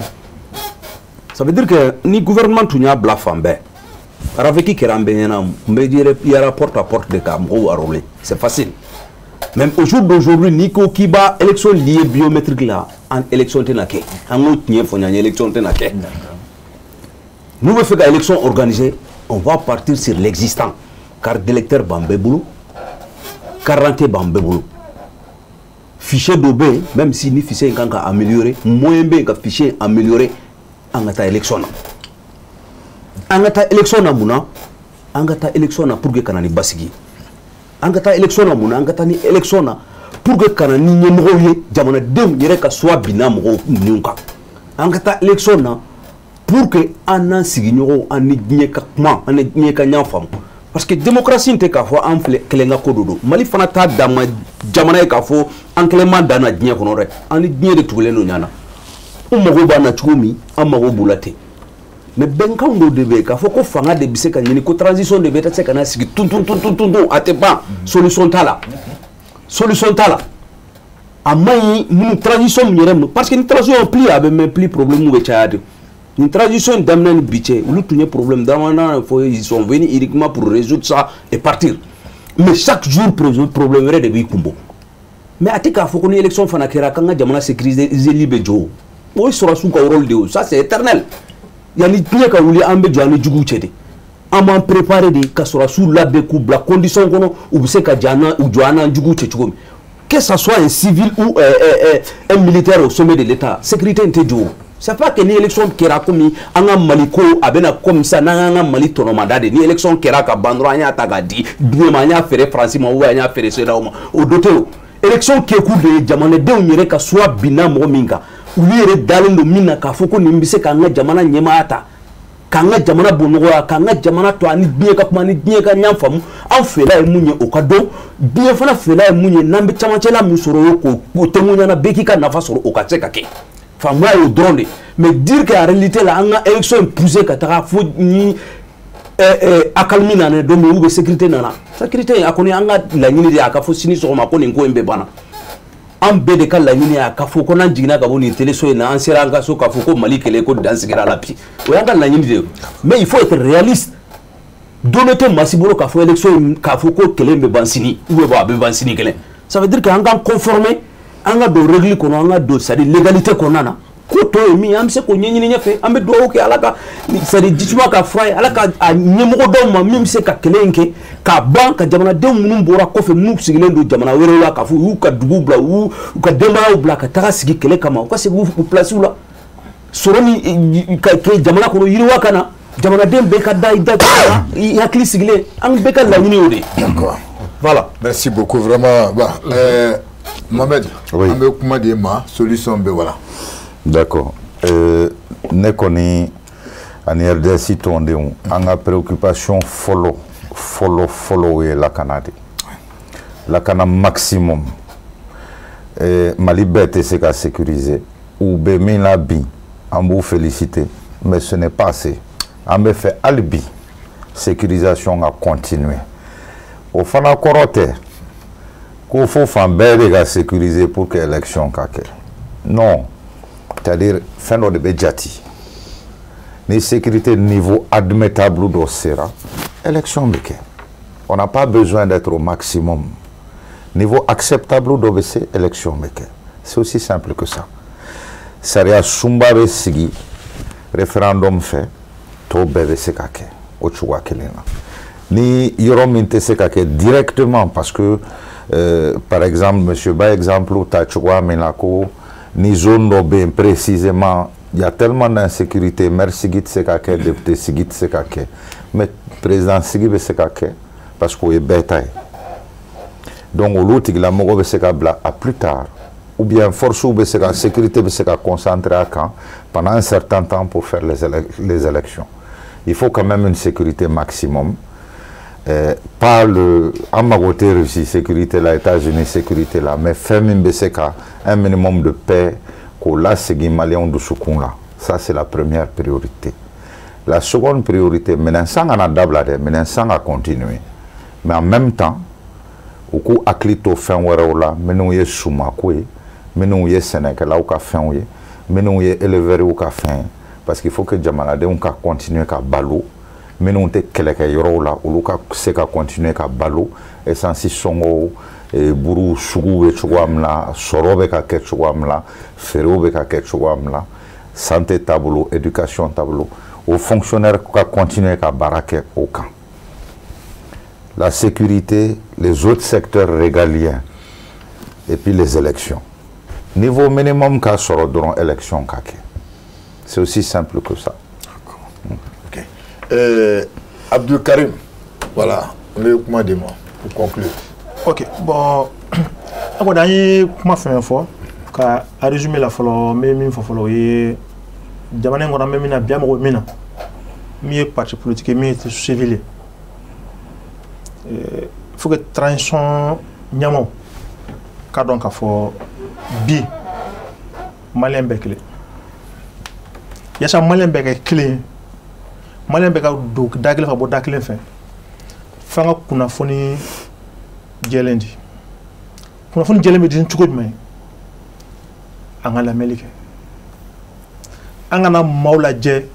ça veut dire que ni gouvernement tunya bla fambe raveki kerambe nyana mbe dire yara porte à porte de kam ou arolé c'est facile même au jour d'aujourd'hui niko kiba élection liée biométrique là en élection tenake en autre nie fo nyanya élection tenake nous veut faire élection organisée on va partir sur l'existant car d'électeur bambé boulou 40 bambé boulou fichier d'OB même si ni fichier nkanka amélioré moyen bien ka fichier amélioré angata élection na muna angata élection na pour que kanani basigi angata élection na muna angata ni élection na pour que kanani nyemroye jamana dem yere ka soit binamo nyunka angata élection na pour que anan sigi nyoro ani nyeka kuma ani nyeka nyafam parce que démocratie n'était qu'à fois en kelenga kododo mali fana ta dama jamana ka fo en kelema dana dinya kono re ani dinya de tuguleno nyana o mago bana chumi amago bulate mais benka ndo debe ka fo ko fanga de biseka nyini ko transition de beta seka na sigi tun atepa solution tala amai mu transition nyerem parce que une transition pli abe mais pli problème mu chade une transition d'amener biché ou tout problème d'amana ils sont venus uniquement pour résoudre ça et partir mais chaque jour problème de bikumbo mais atika faut qu'on élection fana kera kanga jamana sécuriser libe jo o sera sous rôle de ça c'est éternel yani piye ka wuli ambe jani jugu chede ama préparer de ka sera sous la be ku la condition kono ou se ka jana ou joana jugu chechugo que ça soit un civil ou un militaire au sommet de l'état sécurité inte jo c'est pas que ni élection kera komi anga maliko abena comme ça nanga mali tonomandade ni élection kera ka bandro anya tagadi biemanya fere français ma ou anya fere cela au doteo élection keku de jamana de nyere ka soit bina mo minga ulire dalendo mina ka foko nimbise ka nga jamana nyemata ka nga jamana bonoya ka nga jamana to ani bien ka kuma ni bien ka nyamfamu an fela e munye okado bien fana fela e munye nambe chamachela musoro ko temunya na beki ka nafa soro okateka ke famwa au drone mais dire que en réalité la anga élection poussée ka ta fo ni akalmina ne do mu be sécurité nana sécurité akoni anga la nyini de aka fo sini so ma ko ni ko embe bana an bɛɛ de ka laɲini a ka fɔ ko n'an jiginna ka bɔ nin téléso in na an sera an ka so k'a fɔ ko Mali kɛlɛ ko dan sigira la bi o y'an ka laɲini de ye mais il faut être réaliste don dɔ tɛ maa si bolo k'a fɔ élection k'a fɔ ko kɛlɛ bɛ ban sini ou bien a bɛ ban sini kɛlɛ ça veut dire que an k'an conformer an ka don règle kɔnɔ an ka don c'est à dire légalité kɔnɔna na ko tɔ ye min an bɛ se k'o ɲɛɲini ɲɛfɛ an bɛ dugawu kɛ ala ka c'est à dire jisuma ka fura ye ala ka a ɲɛmɔgɔ dɔw ma min bɛ se ka kɛlɛ in kɛ k'a ban ka jamanadenw minnu bɔra kɔfɛ minnu sigilen don jamana wɛrɛw la k'a fɔ u y'u ka duguw bila u ka denbayaw bila ka taga sigi kɛlɛ kama u ka segin u pilasiw la sɔrɔ ni ka kɛ jamana kɔnɔ yiriwa ka na jamanaden bɛɛ ka da i da i hakili sigilen an bɛɛ ka laɲini o de ye. D'accord. Voilà. Merci beaucoup vraiment. Bah, Mohamed, oui. On veut comment dire ma solution be voilà. D'accord. Ne koni ani RDC tondenw an ka préoccupation fɔlɔ ye lakana de lakana maximum Mali bɛɛ tɛ se ka sécuriser u bɛ min na bi an b'u féliciter mais ce n'est pas assez an bɛ fɛ hali bi sécurisation ka continuer o fana kɔrɔ tɛ ko fo fan bɛɛ de ka sécuriser pour que élection ka kɛ non c'est-à-dire fɛn dɔ de bɛ jati ni sécurité niveau admettable dɔ sera élection bɛ kɛ on n'a pas besoin d'être au maximum niveau acceptable dɔ bɛ se élection bɛ kɛ c'est aussi simple que ça sariya sunba bɛ sigi référendum fɛ tɔw bɛɛ bɛ se ka kɛ o cogoya kelen na ni yɔrɔ min tɛ se ka kɛ directement parce que par exemple monsieur ba exemple ta cogoya min na ko ni zone dɔ bɛ yen précisément il y a tellement d'insécurité maire sigi tɛ se ka kɛ député sigi tɛ se ka kɛ mais président sigi bɛ se ka kɛ parce que o ye bɛɛ ta ye donc olu tigilamɔgɔ bɛ se ka bila à plus tard ou bien force bɛ se ka sécurité bɛ se ka concentrer à kan pendant un certain temps pour faire les élections il faut quand même une sécurité maximum pas le en mago tɛ Russie sécurité la États-Unis sécurité la mais fɛn min bɛ se ka un minimum de paix k'o lasegin maliyɛnw dusukun la ça c'est la première priorité la seconde priorité minɛnsan kana dabila dɛ minɛnsan ka continuer mais en même temps u k'u hakili to fɛn wɛrɛw la minnu ye sumako ye minnu ye sɛnɛkɛlaw ka fɛnw ye minnu ye éleveurs ka fɛn ye parce qu'il faut que jamanadenw ka continuer ka balo minnu tɛ kɛlɛkɛ yɔrɔw la olu ka se ka continuer ka balo essence sɔngɔw buru suguw bɛ cogoya min na sɔrɔ bɛ ka kɛ cogoya min na feerew bɛ ka kɛ cogoya min na santé taabolo éducation taabolo o fonctionnaire ka continuer ka baara kɛ o kan la sécurité les autres secteurs régaliens et puis les élections niveau minimum ka sɔrɔ dɔrɔn élection ka kɛ c'est aussi simple que ça. Ok. Abdul Karim, voilà, on veut comment dire pour conclure. Ok, bon, on a eu comment faire une fois, car à résumer la follow, mais il faut follow et jamane ngona même na bien mo mina, mi parti politique mi civil. Faut que transition nyamo, car donc faut bi malien bekle. Yasa malien bekle clé, malien bekle do dagle fa bo dagle fin. Fanga kuna foni jelendi kuna fun jeleme din cogo jumɛn an ka lamɛnli kɛ an kana maaw lajɛ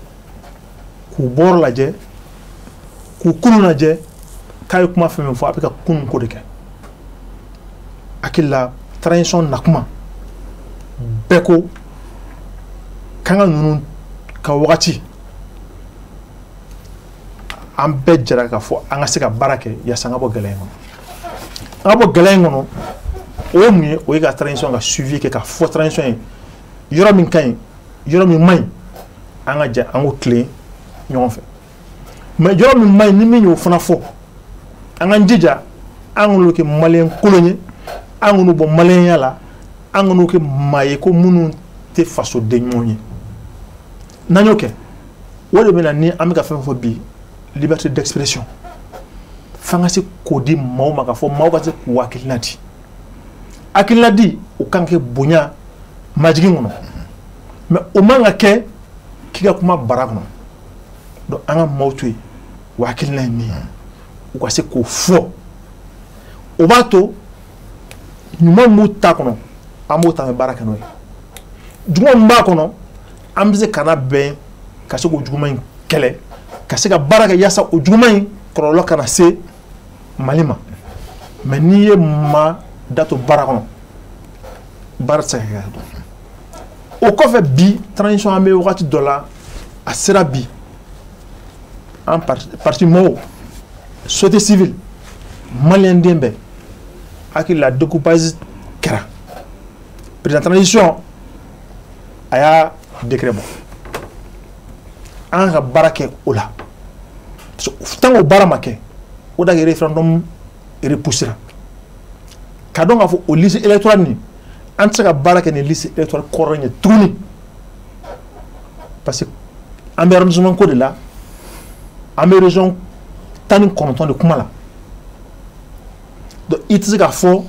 k'u bɔrɔ lajɛ k'u kunu lajɛ k'a ye kuma fɛn fɛn fɔ a bɛ ka kunu ko de kɛ hakili la transition nakuma bɛɛ ko k'an ka ninnu ka wagati an bɛɛ jɛra k'a fɔ an ka se ka baara kɛ yaasa an ka bɔ gɛlɛya in kɔnɔ. Abo galen ngono o mu o yi ka transition ka suivi ke ka fo transition yoro min kan yoro min may an ga ja an go clé ñon fe mais yoro min may ni mi ñu fana fo an ga jija an lu ke malien colonie an nu bo malien yala an nu ke maye ko munu te faso de ñoñi naño ke wole mena ni am ka fa fo bi liberté d'expression fanga se kodi maaw ma ka fɔ maaw ka se k'u hakilina di hakilina di o kan kɛ bonya majigin kɔnɔ mais o man ka kɛ k'i ka kuma bara kɔnɔ donc an ka maaw to yen o hakilina ye min ye u ka se k'o fɔ o b'a to ɲuman b'u ta kɔnɔ an b'o ta an bɛ baara kɛ n'o ye juguman min b'a kɔnɔ an bɛ se ka na bɛn ka se k'o juguman in kɛlɛ ka se ka baara kɛ yaasa o juguman in kɔlɔlɔ kana se Mali ma mais n'i ye maa da to baara kɔnɔ baara tɛ se ka kɛ o kɔfɛ bi transition an bɛ wagati dɔ la a sera bi an parti mɔgɔw société civile maliyɛn den bɛɛ hakili la découpage kɛra président transition a y'a décret bɔ an ka baara kɛ o la tant que o baara ma kɛ o da kɛ référendum repoussera ka dɔn k'a fɔ o liste électorale nin an tɛ se ka baara kɛ ni liste électorale kɔrɔ ye tuguni parce que an bɛ arrondissement ko de la an bɛ région 19 de kuma la donc i tɛ se k'a fɔ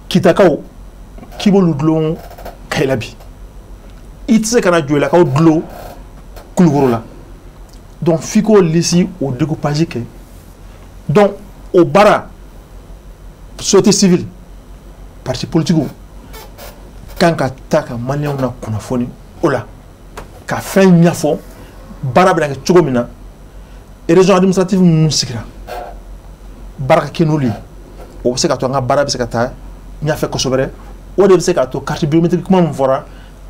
kitakaw k'i b'olu dulon Kayela bi i tɛ se ka na Joyilakaw dulon Kulukoro la donc f'i k'o liste o découpage kɛ donc o baara société civile parti politique kan ka taa ka maliyɛnw na kunnafoni o la ka fɛn ɲɛfɔ baara bɛ na kɛ cogo min na région administrative minnu sigira baara ka kɛ n'olu ye o bɛ se ka to an ka baara bɛ se ka taa ɲɛfɛ kosɛbɛ o de bɛ se ka to carte biométrique kuma min fɔra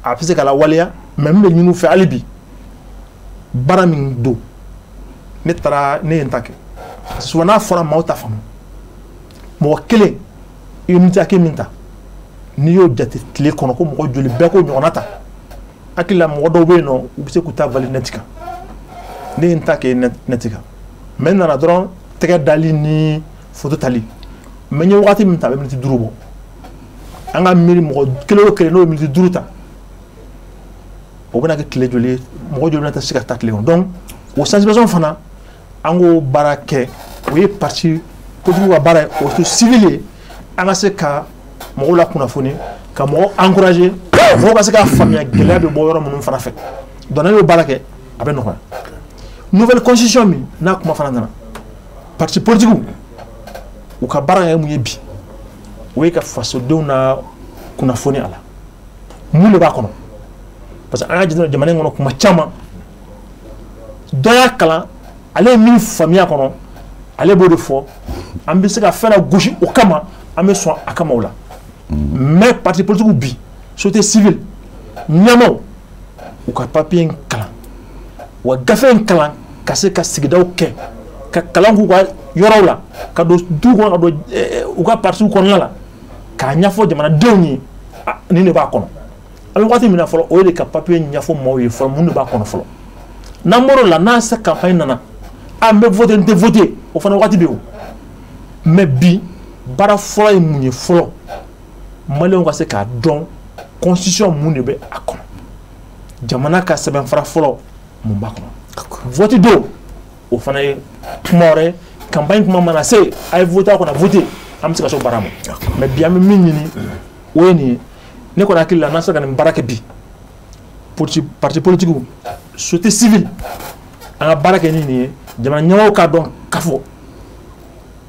a bɛ se ka lawaleya mais min bɛ ɲini u fɛ hali bi baara min don ne ye n ta kɛ souvent n'a fɔra maaw ta faamu mɔgɔ kelen i ye miniti hakɛ min ta n'i y'o jate tile kɔnɔ ko mɔgɔ joli bɛɛ k'o ɲɔgɔnna ta hakili la mɔgɔ dɔw bɛ yen nɔ u bɛ se k'u ta vali nɛti kan ne ye n ta kɛ nɛti kan mais n nana dɔrɔn tɛgɛ dali ni foto tali mais n ye wagati min ta a bɛ miniti 5 bɔ an ka miiri mɔgɔ kelen o kelen n'o ye miniti 5 ta o bɛna kɛ tile joli ye mɔgɔ joli bɛna taa se ka taa tile kɔnɔ donc o sensibilisation fana an k'o baara kɛ o ye parti politique ka baara ye o to civil ye an ka se ka mɔgɔw la kunnafoni ka mɔgɔw encourager mɔgɔw ka se k'a faamuya gɛlɛya bɛ bɔ yɔrɔ minnu fana fɛ donc n'an y'o baara kɛ a bɛ nɔgɔya nouvelle constitution min n'a kuma fana nana parti politique u ka baara kɛ mun ye bi o ye ka fasodenw na kunnafoni a la mun de b'a kɔnɔ parce que an y'a jate jamana in kɔnɔ kuma caman dɔ y'a kalan ale ye min faamuya kɔnɔ ale b'o de fɔ an bɛ se ka fɛn la gosi o kama an bɛ sɔn a kama o la mais parti politique bi société civile ɲɛmaw u ka papier in kalan wa gafe in kalan ka se ka sigidaw kɛ ka kalan k'u ka yɔrɔw la ka don du kɔnɔ ka don u ka parti kɔnɔna la k'a ɲɛfɔ jamanadenw ye nin de b'a kɔnɔ an bɛ waati min na fɔlɔ o ye de ka papier ɲɛfɔ maaw ye fɔlɔ mun de b'a kɔnɔ fɔlɔ n'an bɔr'o la n'a se campagne nana an bɛ voter n tɛ voter o fana waati bɛ yen o mais bi baara fɔlɔ ye mun ye fɔlɔ maliyɛnw ka se k'a dɔn constitution mun de bɛ a kɔnɔ jamana ka sɛbɛnfura fɔlɔ mun b'a kɔnɔ vote don o fana ye kuma wɛrɛ ye campagne kuma mana se a ye voter a kɔnɔ voter an bɛ se ka se o baara ma mais bi an bɛ min ɲini o ye nin ye ne kɔni hakili la n'an sera ka nin baara kɛ bi parti politique société civile an ka baara kɛ ni nin ye jamana ɲɛmɔgɔw k'a dɔn k'a fɔ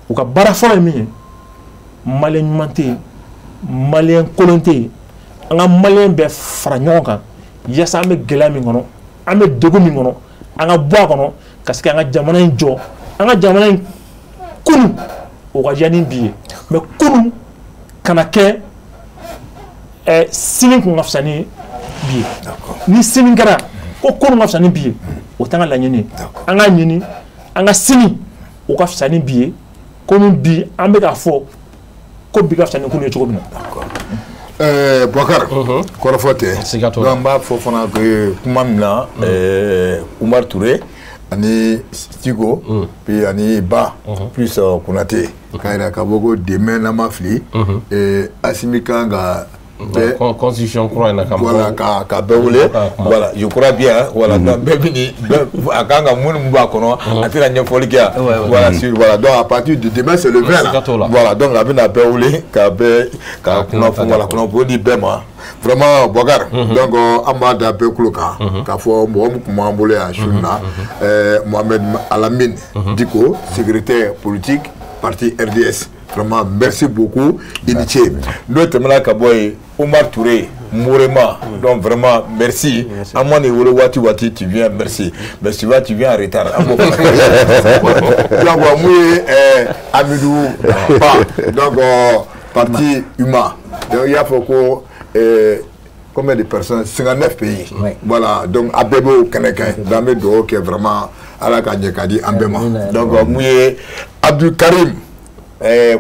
u ka baara fɔlɔ ye min ye maliyɛn ɲuman tɛ yen maliyɛn kolon tɛ yen an ka maliyɛn bɛɛ fara ɲɔgɔn kan yaasa an bɛ gɛlɛya min kɔnɔ an bɛ degun min kɔnɔ an ka bɔ a kɔnɔ ka se k'an ka jamana in jɔ an ka jamana in kunu o ka diya ni bi ye mais kunu kana kɛ sini kun ka fisa ni bi ye ni sini kɛra ko kunu ka fisa ni bi ye o t'an ka laɲini ye an ka ɲini an ka sini o ka fisa ni bi ye komi bi an bɛ k'a fɔ ko bi ka fisa ni kunu ye cogo min na. Boubacar kɔrɔfɔ tɛ donc an b'a fɔ fana ko kuma min na Umar Touré ani Tigo puis ani Ba plus Konate k'a yira k'a fɔ ko demain n'an ma fili Assimi kan ka constitution kura in na voilà ka bɛɛ wele voilà je crois bien voilà donc bɛɛ bi ni a kan ka mun b'a kɔnɔ a tɛna ɲɛfɔli kɛ yan voilà voilà donc à partir de demain c'est le 20 là voilà donc a bɛna bɛɛ wele ka bɛɛ ka kunnafoni voilà kunnafoni di bɛɛ ma vraiment Boubacar donc an b'a da bɛɛ kulo kan k'a fɔ mɔgɔ min tun b'an bolo yan su in na Mohamed Alamine Diko secrétaire politique parti RDS vraiment merci beaucoup initié no temana ka boy Omar Touré Mourema donc vraiment merci à moi ni wolo wati tu viens merci mais tu viens en retard donc moi Amidou donc parti humain donc il y a beaucoup combien de personnes 59 pays voilà donc Abebo Kaneka dans mes dos qui est vraiment à la Kanyekadi Ambema donc moi Abdou Karim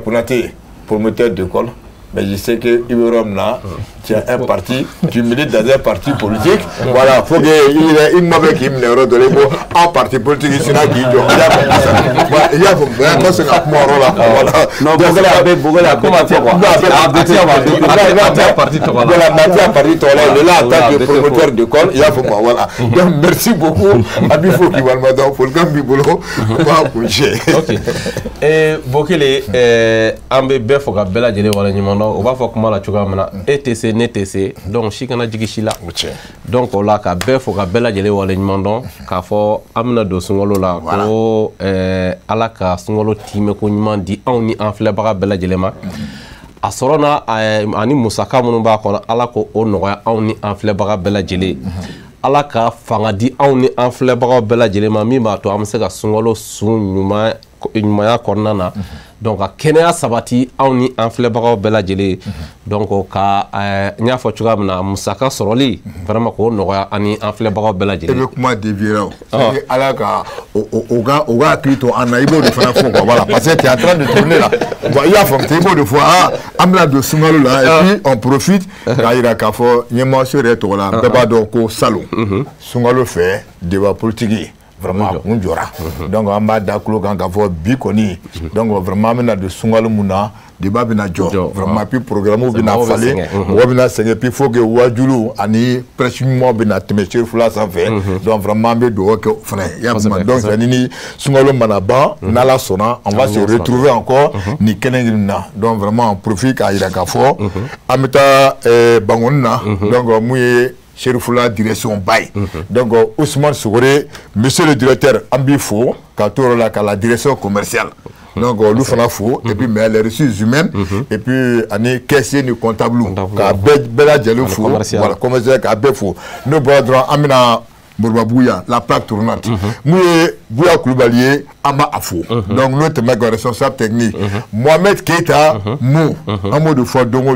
Konaté promoteur d'école mais je sais que Iberom là tu as un parti tu milites dans un parti politique voilà faut que il m'avait qui me le donner un parti politique ici là qui il y a vraiment ce qu'on là voilà non Bogola comment tu quoi parti toi là en tant que promoteur d'école il y a voilà donc merci beaucoup Abifo qui va le madame faut le cambi bolo pas coucher OK et Bokele ambe befo ga bela jele wala nyimono o ba fo kuma la chuga mana ETC NTC donc shikana jigishila donc o la ka befo ga bela jele wala nyimono ka fo amna do sungolo la ko ala ka sungolo time ko nyman di on ni enfle baga bela jele ma a sorona ani musaka munu ba ko ala ko o noya on ni enfle baga bela jele ala ka fanga di on ni enfle baga bela jele ma mi ba to am se ka sungolo sun nyuma ɲumanya kɔnɔna na donc a kɛnɛya sabati anw ni an filɛbagaw bɛɛ lajɛlen donc ka n y'a fɔ cogoya min na musaka sɔrɔli vraiment k'o nɔgɔya ani an filɛbagaw bɛɛ lajɛlen. E bɛ kuma dévier o ala ka o ka hakili to an na i b'o de fana fɔ quoi voilà parce que tu es en train de tourner là bon i y'a faamu i b'o de fɔ an bɛna don sunkalo la et puis on profite k'a yira k'a fɔ ɲɛmɔgɔso yɛrɛ tɔgɔ la bɛɛ b'a dɔn ko salon sunkalo fɛ débat politique vraiment on jora donc on va d'accord quand on va bi koni donc vraiment on a de sungalu muna débat bina jo vraiment puis programme bina falé on bina sengé puis faut que wajulu ani pression bina temechir fula ça fait donc vraiment be do que frère ya donc nini sungalu manaba nala sona on va se retrouver encore ni kenengina donc vraiment on profite à ira kafo ameta bangonna donc mouye Chérifula direction Baye. Donc Ousmane Sougoré, monsieur le directeur Ambifo, la direction commerciale. Donc nous faisons faux et puis mais les ressources humaines et puis année caissier ni comptable ka bela jelo faux voilà commercial ka be faux nous bradron amina Bourba la plaque tournante. Moi, Bouya Koulibaly, Ama Afo. Donc, nous sommes responsable technique. Mohamed Keita, Mou, un mot de foi, Dongo,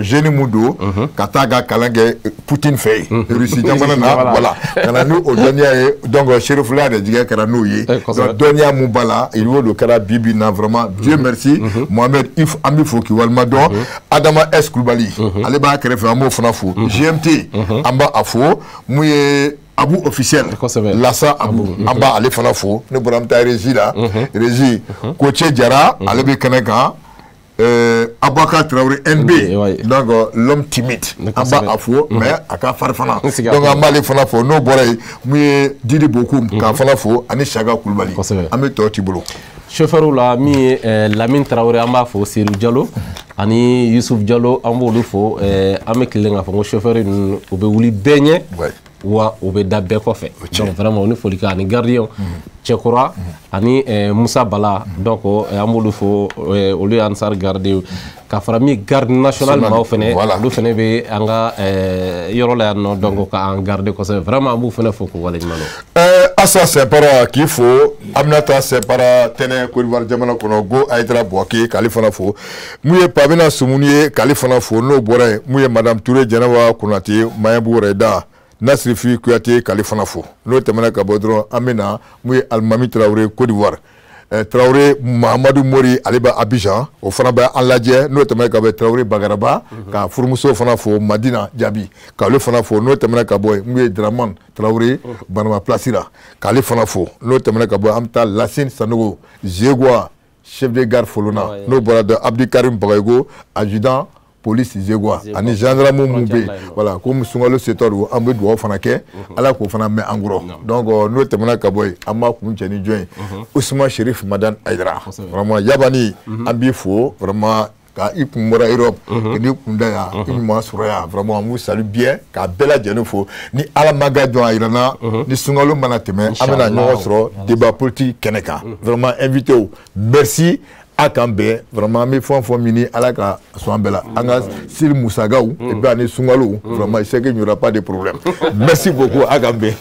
Génie Moudou, Kataga, Kalange, Poutine Fey, Russie, voilà. Nous, au dernier, donc, Chérifula, de Diga Karanouye, Donia Moubala, il y a le Kara Bibina, vraiment, Dieu merci. Mohamed If Amifo qui va le madon, Adama S. Koulibaly, Aleba Kerefe, Amo Fonafou, GMT, Amba Afo, Mouye. Abou officiel, Lassa Abou, Amba Ale Fanafo, ne pourra pas régie là, régie, Koche Diara, Alebe Kaneka, Abaka Traoré NB, donc l'homme timide, Amba Afo, mais Aka Farfana. Donc Amba Ale Fanafo, no Boré, Mouye Didi Bokoum, Ka Fanafo, Ani Chaga Koulibaly, Ame Tortibolo. Chauffeur la mi Lamine Traoré amba fo Sirou Diallo ani Youssouf Diallo ambo lu fo ame kilenga fo chauffeur u be wuli beñe wa u be dabbe ko fe donc vraiment ni foli ka ni gardien Tchekora ani Moussa Bala donc ambo lu fo o lu ansar garde ka farami garde national ma o fene lu fene be anga yoro la no donc ka en garde ko c'est vraiment ambo fene fo ko wala mano Asa c'est para qu'il faut Aminata c'est para tene Côte d'Ivoire jamana kono go Aïdra Boaké Kalifana fo mouye Pabina Soumounié Kalifana fo no bore mouye Madame Touré Janawa Konate Mayabou Reda Nasrifi Kouyaté Kalifana fo no temana kabodron Amina mouye Almami Traoré Côte d'Ivoire Traoré Mahamadou Mori Aliba Abidjan au Fanaba Aladje no temana kabe Traoré Bagaraba ka Fourmousso fana fo Madina Diaby ka le fana fo no temana kaboy mouye Draman Traoré Banama Placira Kale Fanafo no temena kabo amta Lassine Sanogo Zegwa chef de gare Folona no borada Abdi Karim Bagaygo adjudant police Zegwa ani gendarme Moubé voilà comme sungalo setor ambe do fanake ala ko fana me en gros donc no temena kabo amma ko mtiani join Ousmane Chérif Madane Aïdra vraiment yabani ambi fo vraiment ka ikumura Europe ni kundaya ima suraya vraiment mu salut bien ka bela jenofo ni ala magadon irana ni sungalo manateme amena nyosro débat politique keneka vraiment invité merci a kan bɛn vraiment an bɛ fɛn o fɛn ɲini ala ka sɔn an bɛɛ la an ka seli musagaw et puis ani sunkalo vraiment je sais qu'il n'y aura pas de problème merci beaucoup a kan bɛn